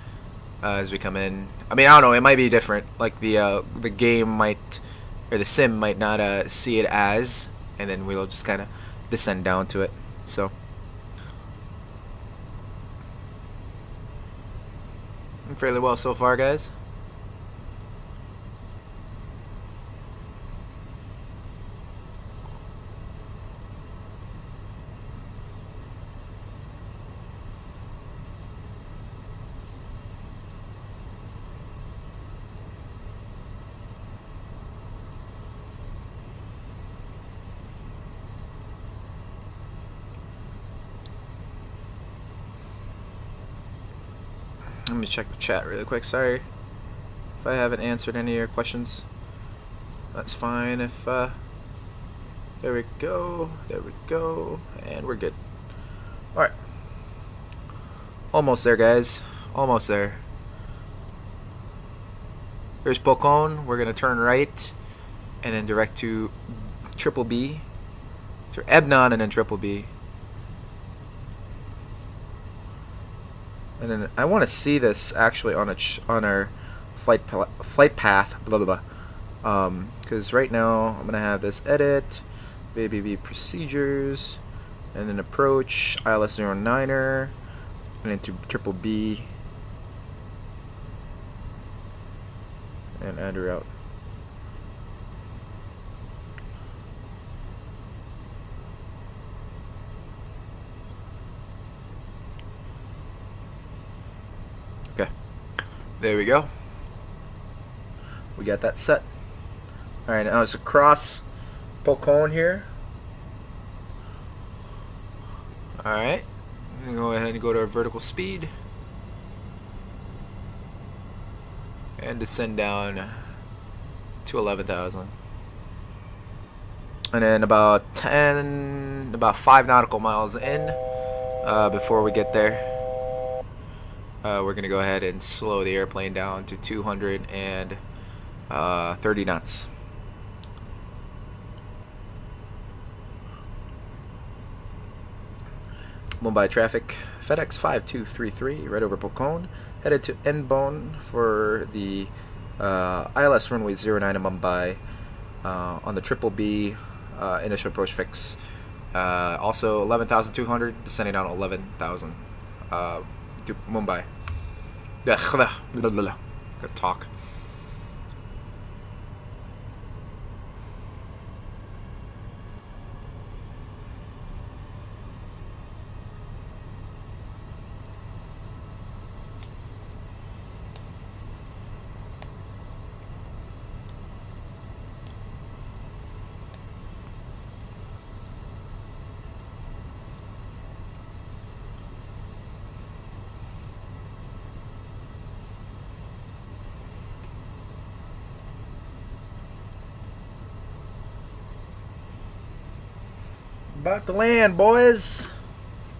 as we come in. I mean, I don't know, it might be different. Like the game might, or the sim might not see it as, and then we'll just kind of descend down to it. So fairly well so far, guys. Let me check the chat really quick. Sorry if I haven't answered any of your questions. That's fine. If there we go, and we're good. All right, almost there, guys. Almost there. Here's Pocon. We're gonna turn right, and then direct to Triple B, through Ebnon, and then Triple B. And then I want to see this actually on our flight path, blah blah blah. Because right now I'm gonna have this edit, VABB procedures, and then approach ILS 09er, and then to Triple B, and add route. Okay, there we go. We got that set. All right, now it's across Pocon here. All right, I'm gonna go ahead and go to our vertical speed and descend down to 11,000. And then about 5 nautical miles in, before we get there, we're gonna go ahead and slow the airplane down to 230 knots. Mumbai traffic, FedEx 5233, right over Pocon, headed to Nbon for the ILS runway 09 in Mumbai on the Triple B initial approach fix. Also 11,200, descending down 11,000 to Mumbai. Gotta talk. About to land, boys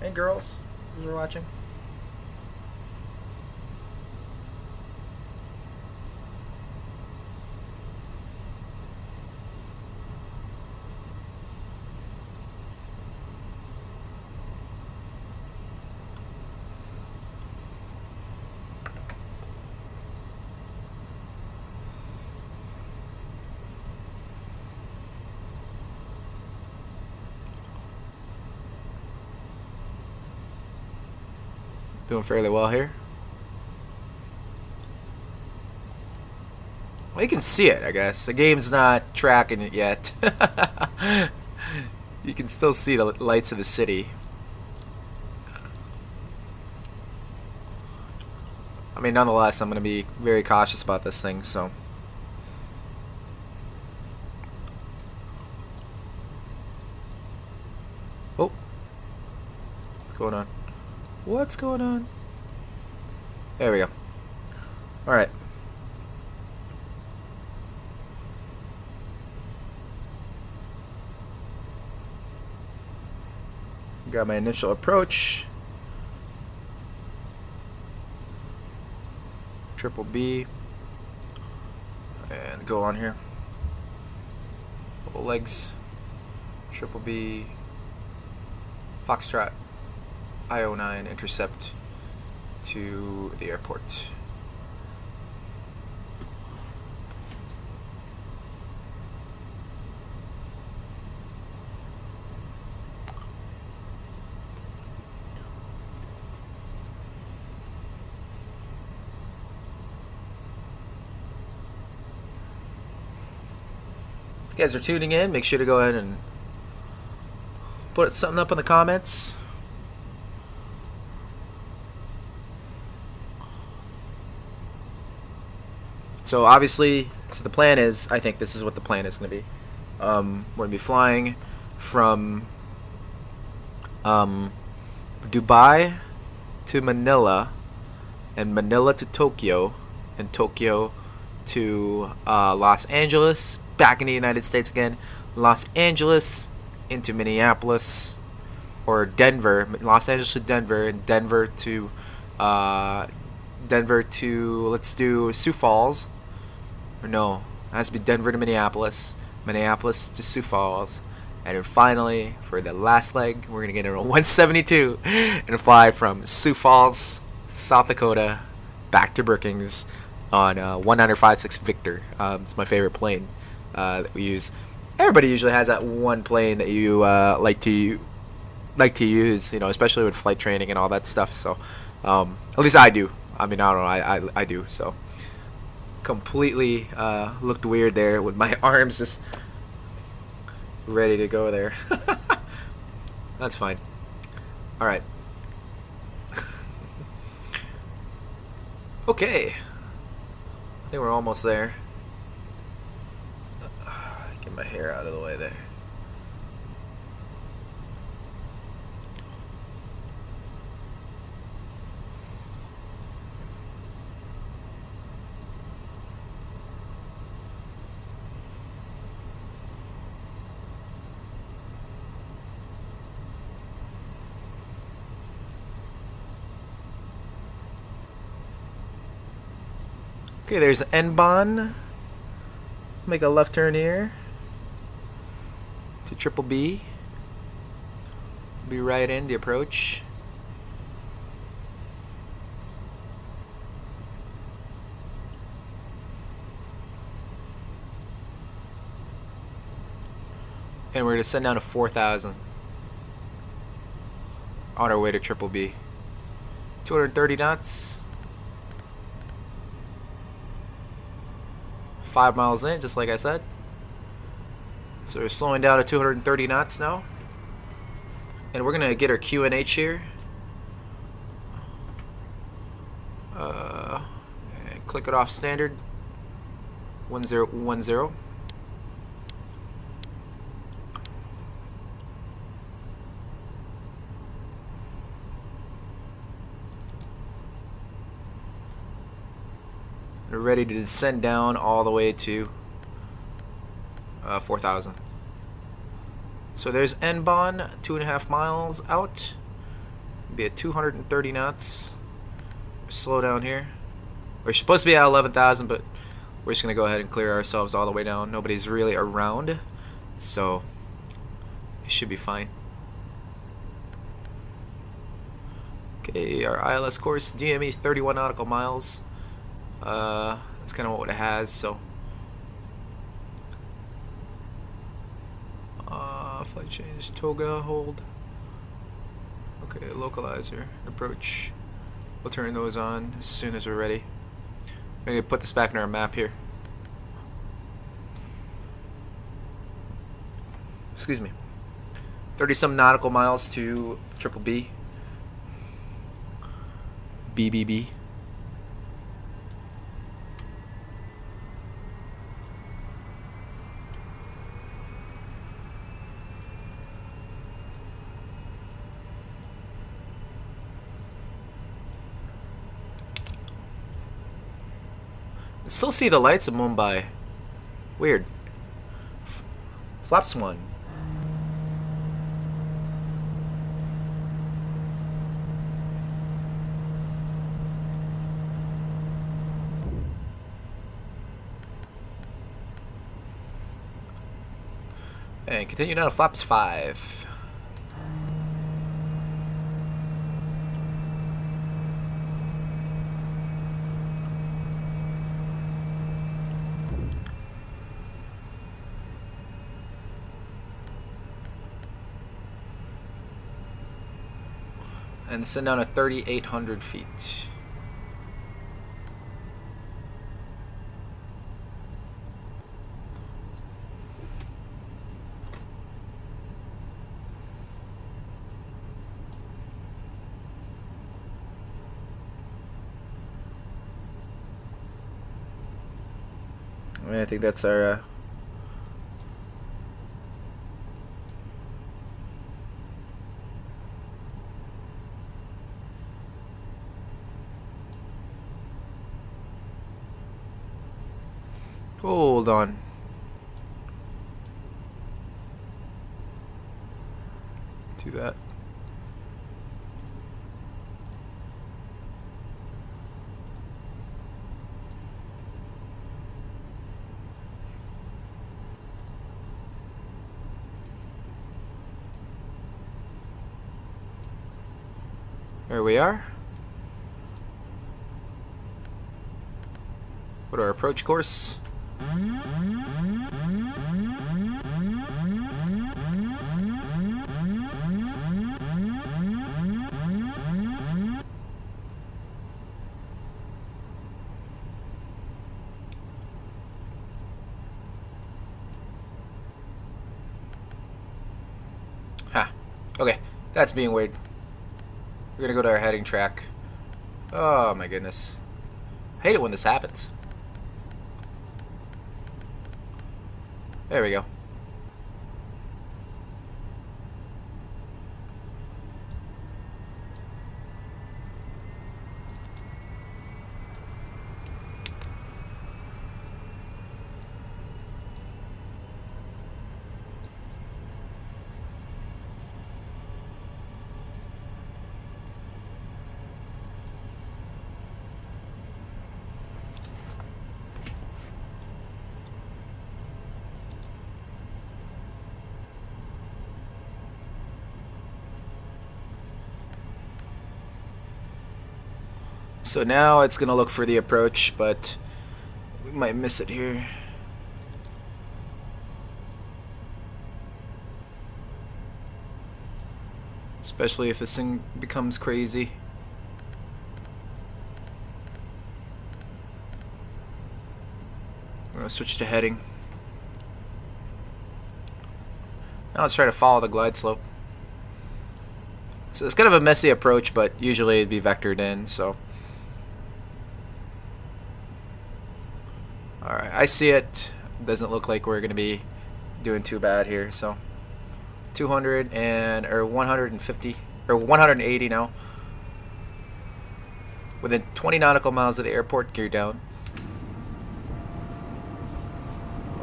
and girls who are watching. Doing fairly well here. Well, you can see it, I guess. The game's not tracking it yet. You can still see the lights of the city. I mean, nonetheless, I'm going to be very cautious about this thing, so. Oh. What's going on? What's going on? There we go. Alright. Got my initial approach. Triple B. And go on here. Couple legs. Triple B. Foxtrot. IO9 intercept to the airport. If you guys are tuning in, make sure to go ahead and put something up in the comments. So obviously, the plan is, I think this is what the plan is going to be. We're going to be flying from Dubai to Manila, and Manila to Tokyo, and Tokyo to Los Angeles, back in the United States again, Los Angeles into Minneapolis, or Denver, Los Angeles to Denver, and Denver to let's do Sioux Falls, or no, it has to be Denver to Minneapolis, Minneapolis to Sioux Falls, and then finally for the last leg we're gonna get in a 172 and fly from Sioux Falls, South Dakota, back to Brookings on 1956 Victor. It's my favorite plane that we use. Everybody usually has that one plane that you like to use, you know, especially with flight training and all that stuff. So at least I do. I mean, I don't know, I do. So completely looked weird there with my arms just ready to go there. That's fine. All right. Okay. I think we're almost there. Get my hair out of the way there. Okay, there's N-Bon. Make a left turn here to Triple B. Be right in the approach. And we're going to send down to 4,000 on our way to Triple B. 230 knots. 5 miles in, just like I said. So we're slowing down to 230 knots now. And we're going to get our QNH here. And click it off standard. 1010. We're ready to descend down all the way to 4,000. So there's N-Bon, 2.5 miles out. Be at 230 knots. Slow down here. We're supposed to be at 11,000, but we're just gonna go ahead and clear ourselves all the way down. Nobody's really around, so it should be fine. Okay, our ILS course, DME 31 nautical miles. That's kind of what it has. So flight change, toga, hold. Okay, localizer, approach. We'll turn those on as soon as we're ready. We're gonna put this back in our map here. Excuse me. 30-some nautical miles to Triple B. BBB. Still see the lights of Mumbai. Weird. Flaps 1. And continue down to flaps 5. And send down at 3,800 feet. I think that's our Hold on. Do that. There we are. What our approach course? Okay, that's being weird. We're gonna go to our heading track. Oh my goodness. I hate it when this happens. There we go. So now it's gonna look for the approach, but we might miss it here. Especially if this thing becomes crazy. I'm gonna switch to heading. Now let's try to follow the glide slope. So it's kind of a messy approach, but usually it'd be vectored in, so. Alright, I see it. Doesn't look like we're gonna be doing too bad here, so 200 and or 150 or 180 now. Within 20 nautical miles of the airport, gear down.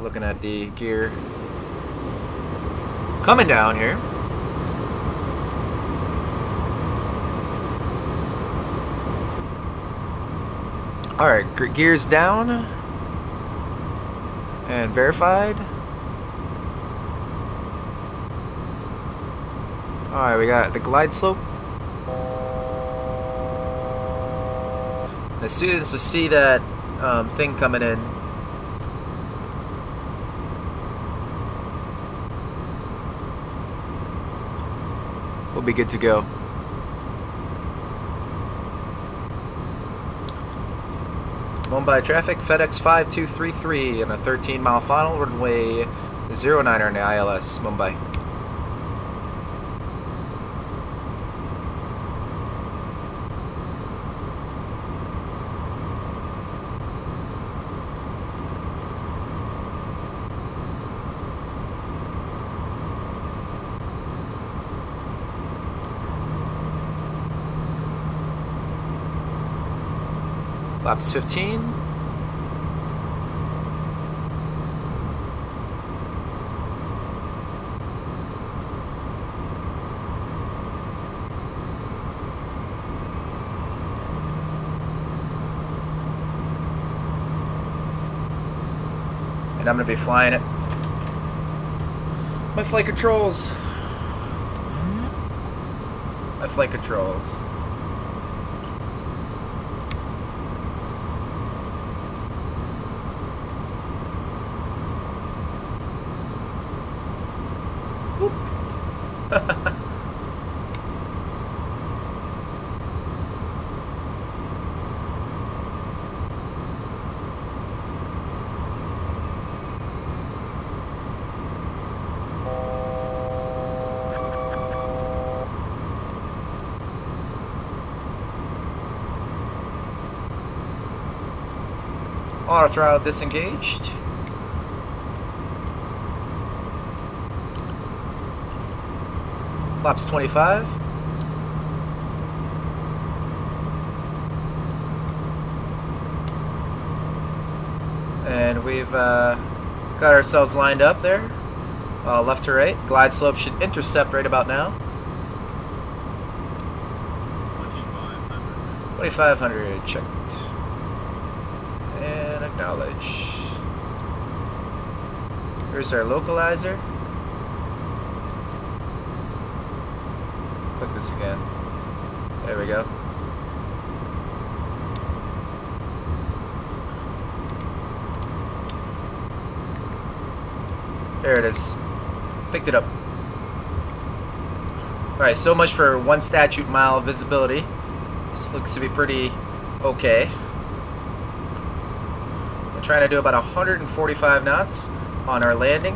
Looking at the gear coming down here. Alright, gears down. And verified. Alright, we got the glide slope. The students will see that thing coming in. We'll be good to go. Mumbai traffic, FedEx 5233 and a 13-mile final, runway 09 on the ILS, Mumbai. Flaps 15. And I'm going to be flying it. My flight controls. My flight controls. Auto throttle disengaged. Flaps 25. And And we've got ourselves lined up there, left to right. Glide slope should intercept right about now. 2500 checked. And acknowledge. Here's our localizer. Click this again. There we go. There it is. Picked it up. Alright, so much for 1 statute mile visibility. This looks to be pretty okay. We're trying to do about 145 knots on our landing.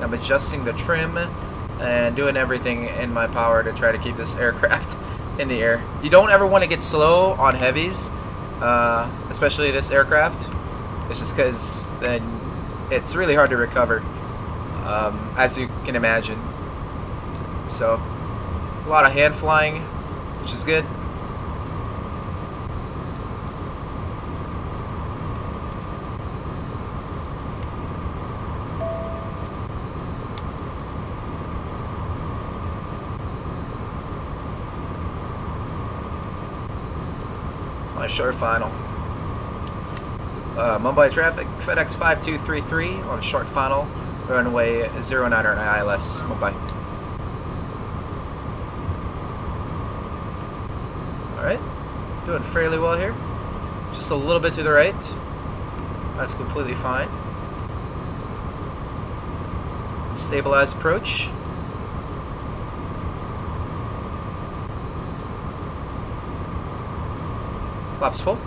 I'm adjusting the trim and doing everything in my power to try to keep this aircraft in the air. You don't ever want to get slow on heavies, especially this aircraft. It's just because then it's really hard to recover, as you can imagine. So, a lot of hand flying, which is good. My short final. Mumbai traffic, FedEx 5233 on short final, runway 09 on ILS, Mumbai. Alright, doing fairly well here. Just a little bit to the right. That's completely fine. Stabilized approach. Flaps full.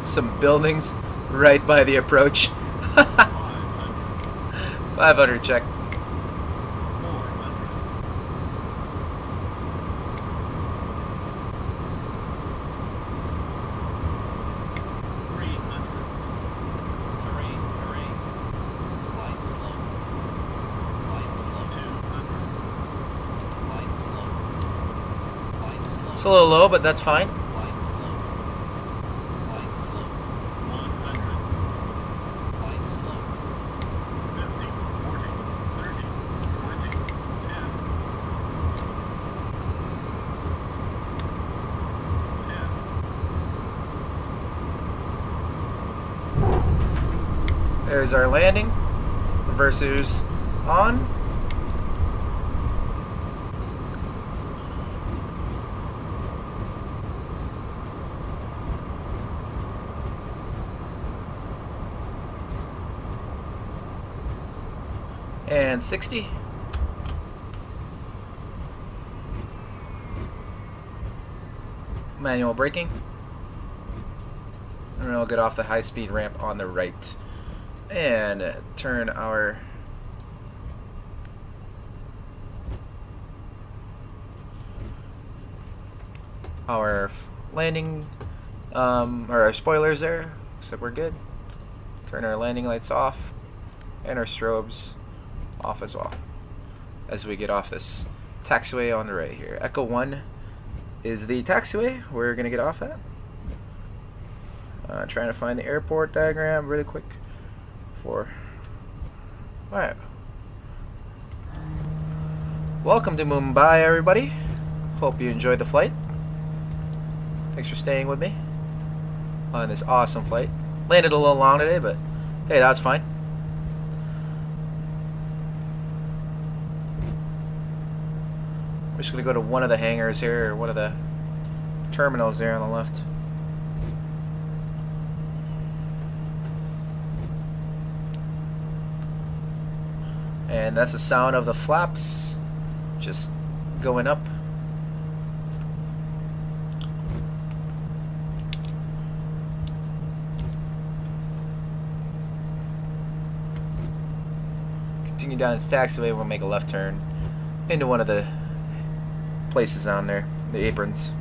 Some buildings right by the approach. 500 check. It's a little low, but that's fine. There's our landing. Reversers on. And 60. Manual braking. And then we'll get off the high-speed ramp on the right. And turn our landing or our spoilers there. Looks like we're good. Turn our landing lights off and our strobes off as well as we get off this taxiway on the right here. Echo 1 is the taxiway we're gonna get off at. Trying to find the airport diagram really quick. Alright. Welcome to Mumbai, everybody. Hope you enjoyed the flight. Thanks for staying with me on this awesome flight. Landed a little long today, but hey, that's fine. We're just gonna go to one of the hangars here, or one of the terminals there on the left. And that's the sound of the flaps just going up. Continue down this taxiway, we'll make a left turn into one of the places down there, the aprons.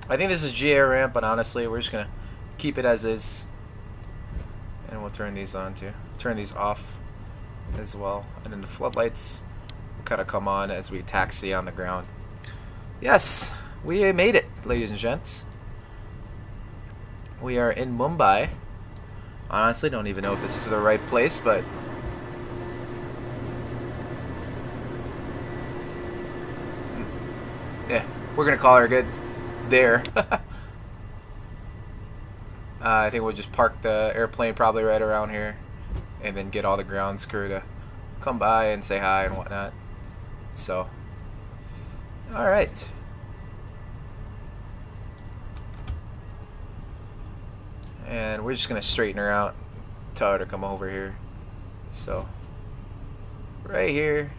I think this is GA ramp, but honestly, we're just gonna keep it as is, and we'll turn these on too. Turn these off as well, and then the floodlights will kind of come on as we taxi on the ground. Yes, we made it, ladies and gents. We are in Mumbai. Honestly, don't even know if this is the right place, but yeah, we're gonna call her good there. I think we'll just park the airplane probably right around here, and then get all the ground crew to come by and say hi and whatnot. So, all right. And we're just gonna straighten her out, tell her to come over here. So, right here,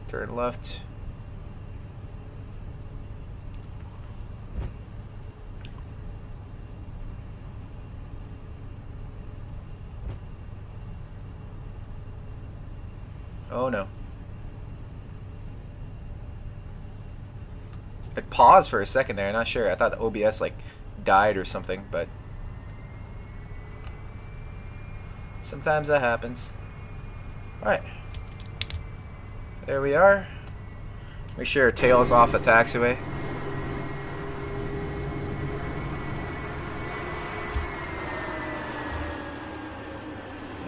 turn left. Oh no. It paused for a second there, I'm not sure. I thought the OBS like died or something, but sometimes that happens. Alright. There we are. Make sure our tail is off the taxiway.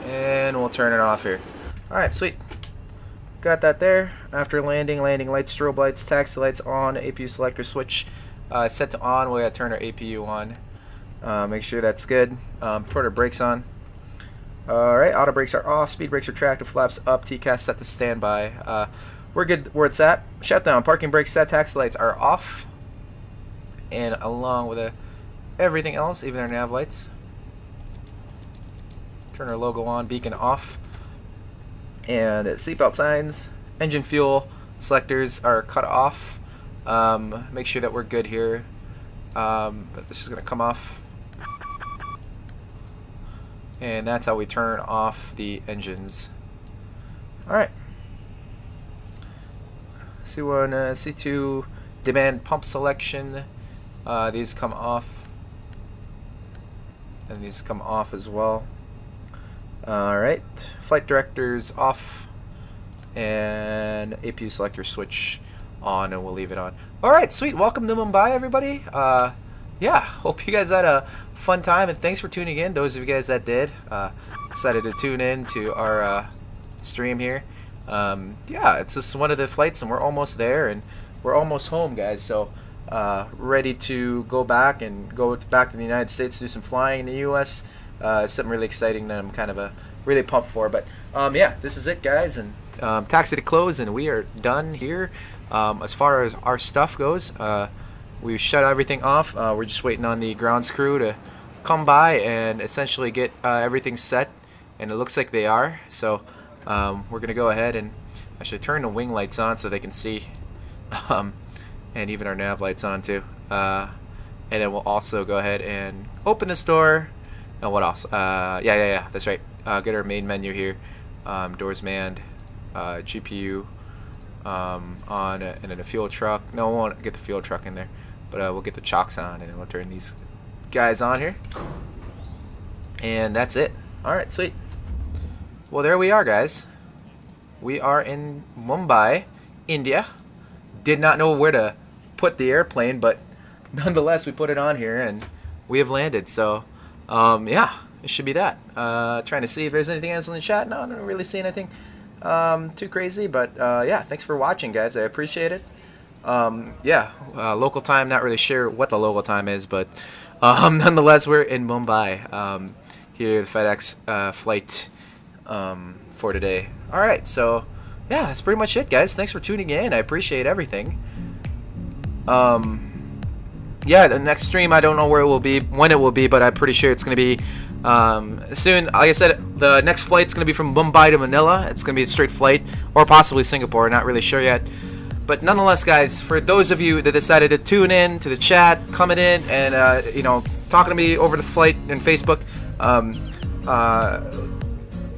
And we'll turn it off here. Alright, sweet. Got that there. After landing, landing lights, strobe lights, taxi lights on, APU selector switch set to on. We gotta turn our APU on. Make sure that's good. Put our brakes on. Alright, auto brakes are off, speed brakes are tractive, flaps up, TCAS set to standby. We're good where it's at. Shutdown, parking brakes set, taxi lights are off. And along with everything else, even our nav lights. Turn our logo on, beacon off. And seatbelt signs, engine fuel selectors are cut off. Make sure that we're good here. But this is going to come off. And that's how we turn off the engines. Alright. C1, C2, demand pump selection. These come off. And these come off as well. Alright, flight directors off, and APU selector switch on, and we'll leave it on. Alright, sweet. Welcome to Mumbai, everybody. Yeah, hope you guys had a fun time, and thanks for tuning in. Those of you guys that did, decided to tune in to our stream here. Yeah, it's just one of the flights, and we're almost there, and we're almost home, guys. So, ready to go back and go back to the United States, do some flying in the U.S., something really exciting that I'm kind of really pumped for. But yeah, this is it, guys, and taxi to close, and we are done here. As far as our stuff goes, we shut everything off. We're just waiting on the grounds crew to come by and essentially get everything set, and it looks like they are. So we're gonna go ahead and actually turn the wing lights on so they can see, and even our nav lights on too. And then we'll also go ahead and open this door. And what else? Yeah, that's right. Get our main menu here. Doors manned, GPU on, and then a fuel truck. No, we won't get the fuel truck in there, but we'll get the chocks on, and then we'll turn these guys on here. And that's it. Alright, sweet. Well, there we are, guys. We are in Mumbai, India. Did not know where to put the airplane, but nonetheless, we put it on here, and we have landed. So, yeah, it should be that. Trying to see if there's anything else in the chat. No, I don't really see anything too crazy, but yeah, thanks for watching, guys. I appreciate it. Yeah, local time, not really sure what the local time is, but nonetheless, we're in Mumbai. Here, the FedEx flight for today. All right, so yeah, that's pretty much it, guys. Thanks for tuning in. I appreciate everything. Yeah, the next stream, I don't know where it will be, when it will be, but I'm pretty sure it's going to be soon. Like I said, the next flight's going to be from Mumbai to Manila. It's going to be a straight flight, or possibly Singapore. Not really sure yet. But nonetheless, guys, for those of you that decided to tune in to the chat, coming in, and you know, talking to me over the flight and Facebook,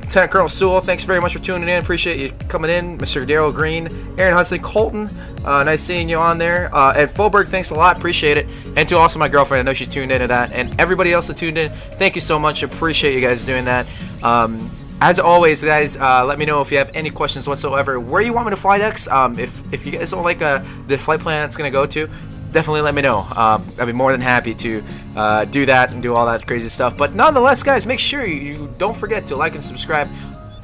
Lieutenant Colonel Sewell, thanks very much for tuning in. Appreciate you coming in. Mr. Daryl Green, Aaron Hudson, Colton, nice seeing you on there. Ed Foberg, thanks a lot. Appreciate it. And to also my girlfriend, I know she tuned into that. And everybody else that tuned in, thank you so much. Appreciate you guys doing that. As always, guys, let me know if you have any questions whatsoever. Where you want me to fly next? If you guys don't like the flight plan it's going to go to, definitely let me know. I'd be more than happy to do that and do all that crazy stuff. But nonetheless, guys, make sure you don't forget to like and subscribe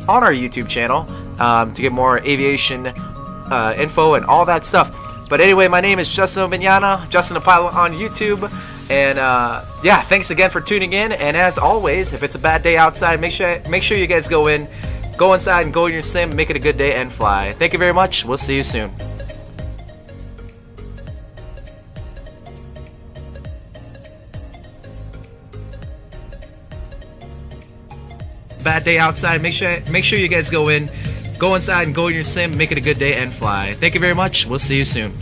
on our YouTube channel to get more aviation info and all that stuff. But anyway, my name is Justin Mignana, Justin the Pilot on YouTube. And yeah, thanks again for tuning in. And as always, if it's a bad day outside, make sure you guys go inside and go in your sim, make it a good day and fly. Thank you very much. We'll see you soon. Bad day outside, make sure you guys go inside and go in your sim, make it a good day and fly. Thank you very much. We'll see you soon.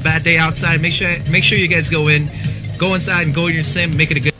Bad day outside, make sure you guys go inside and go in your sim, make it a good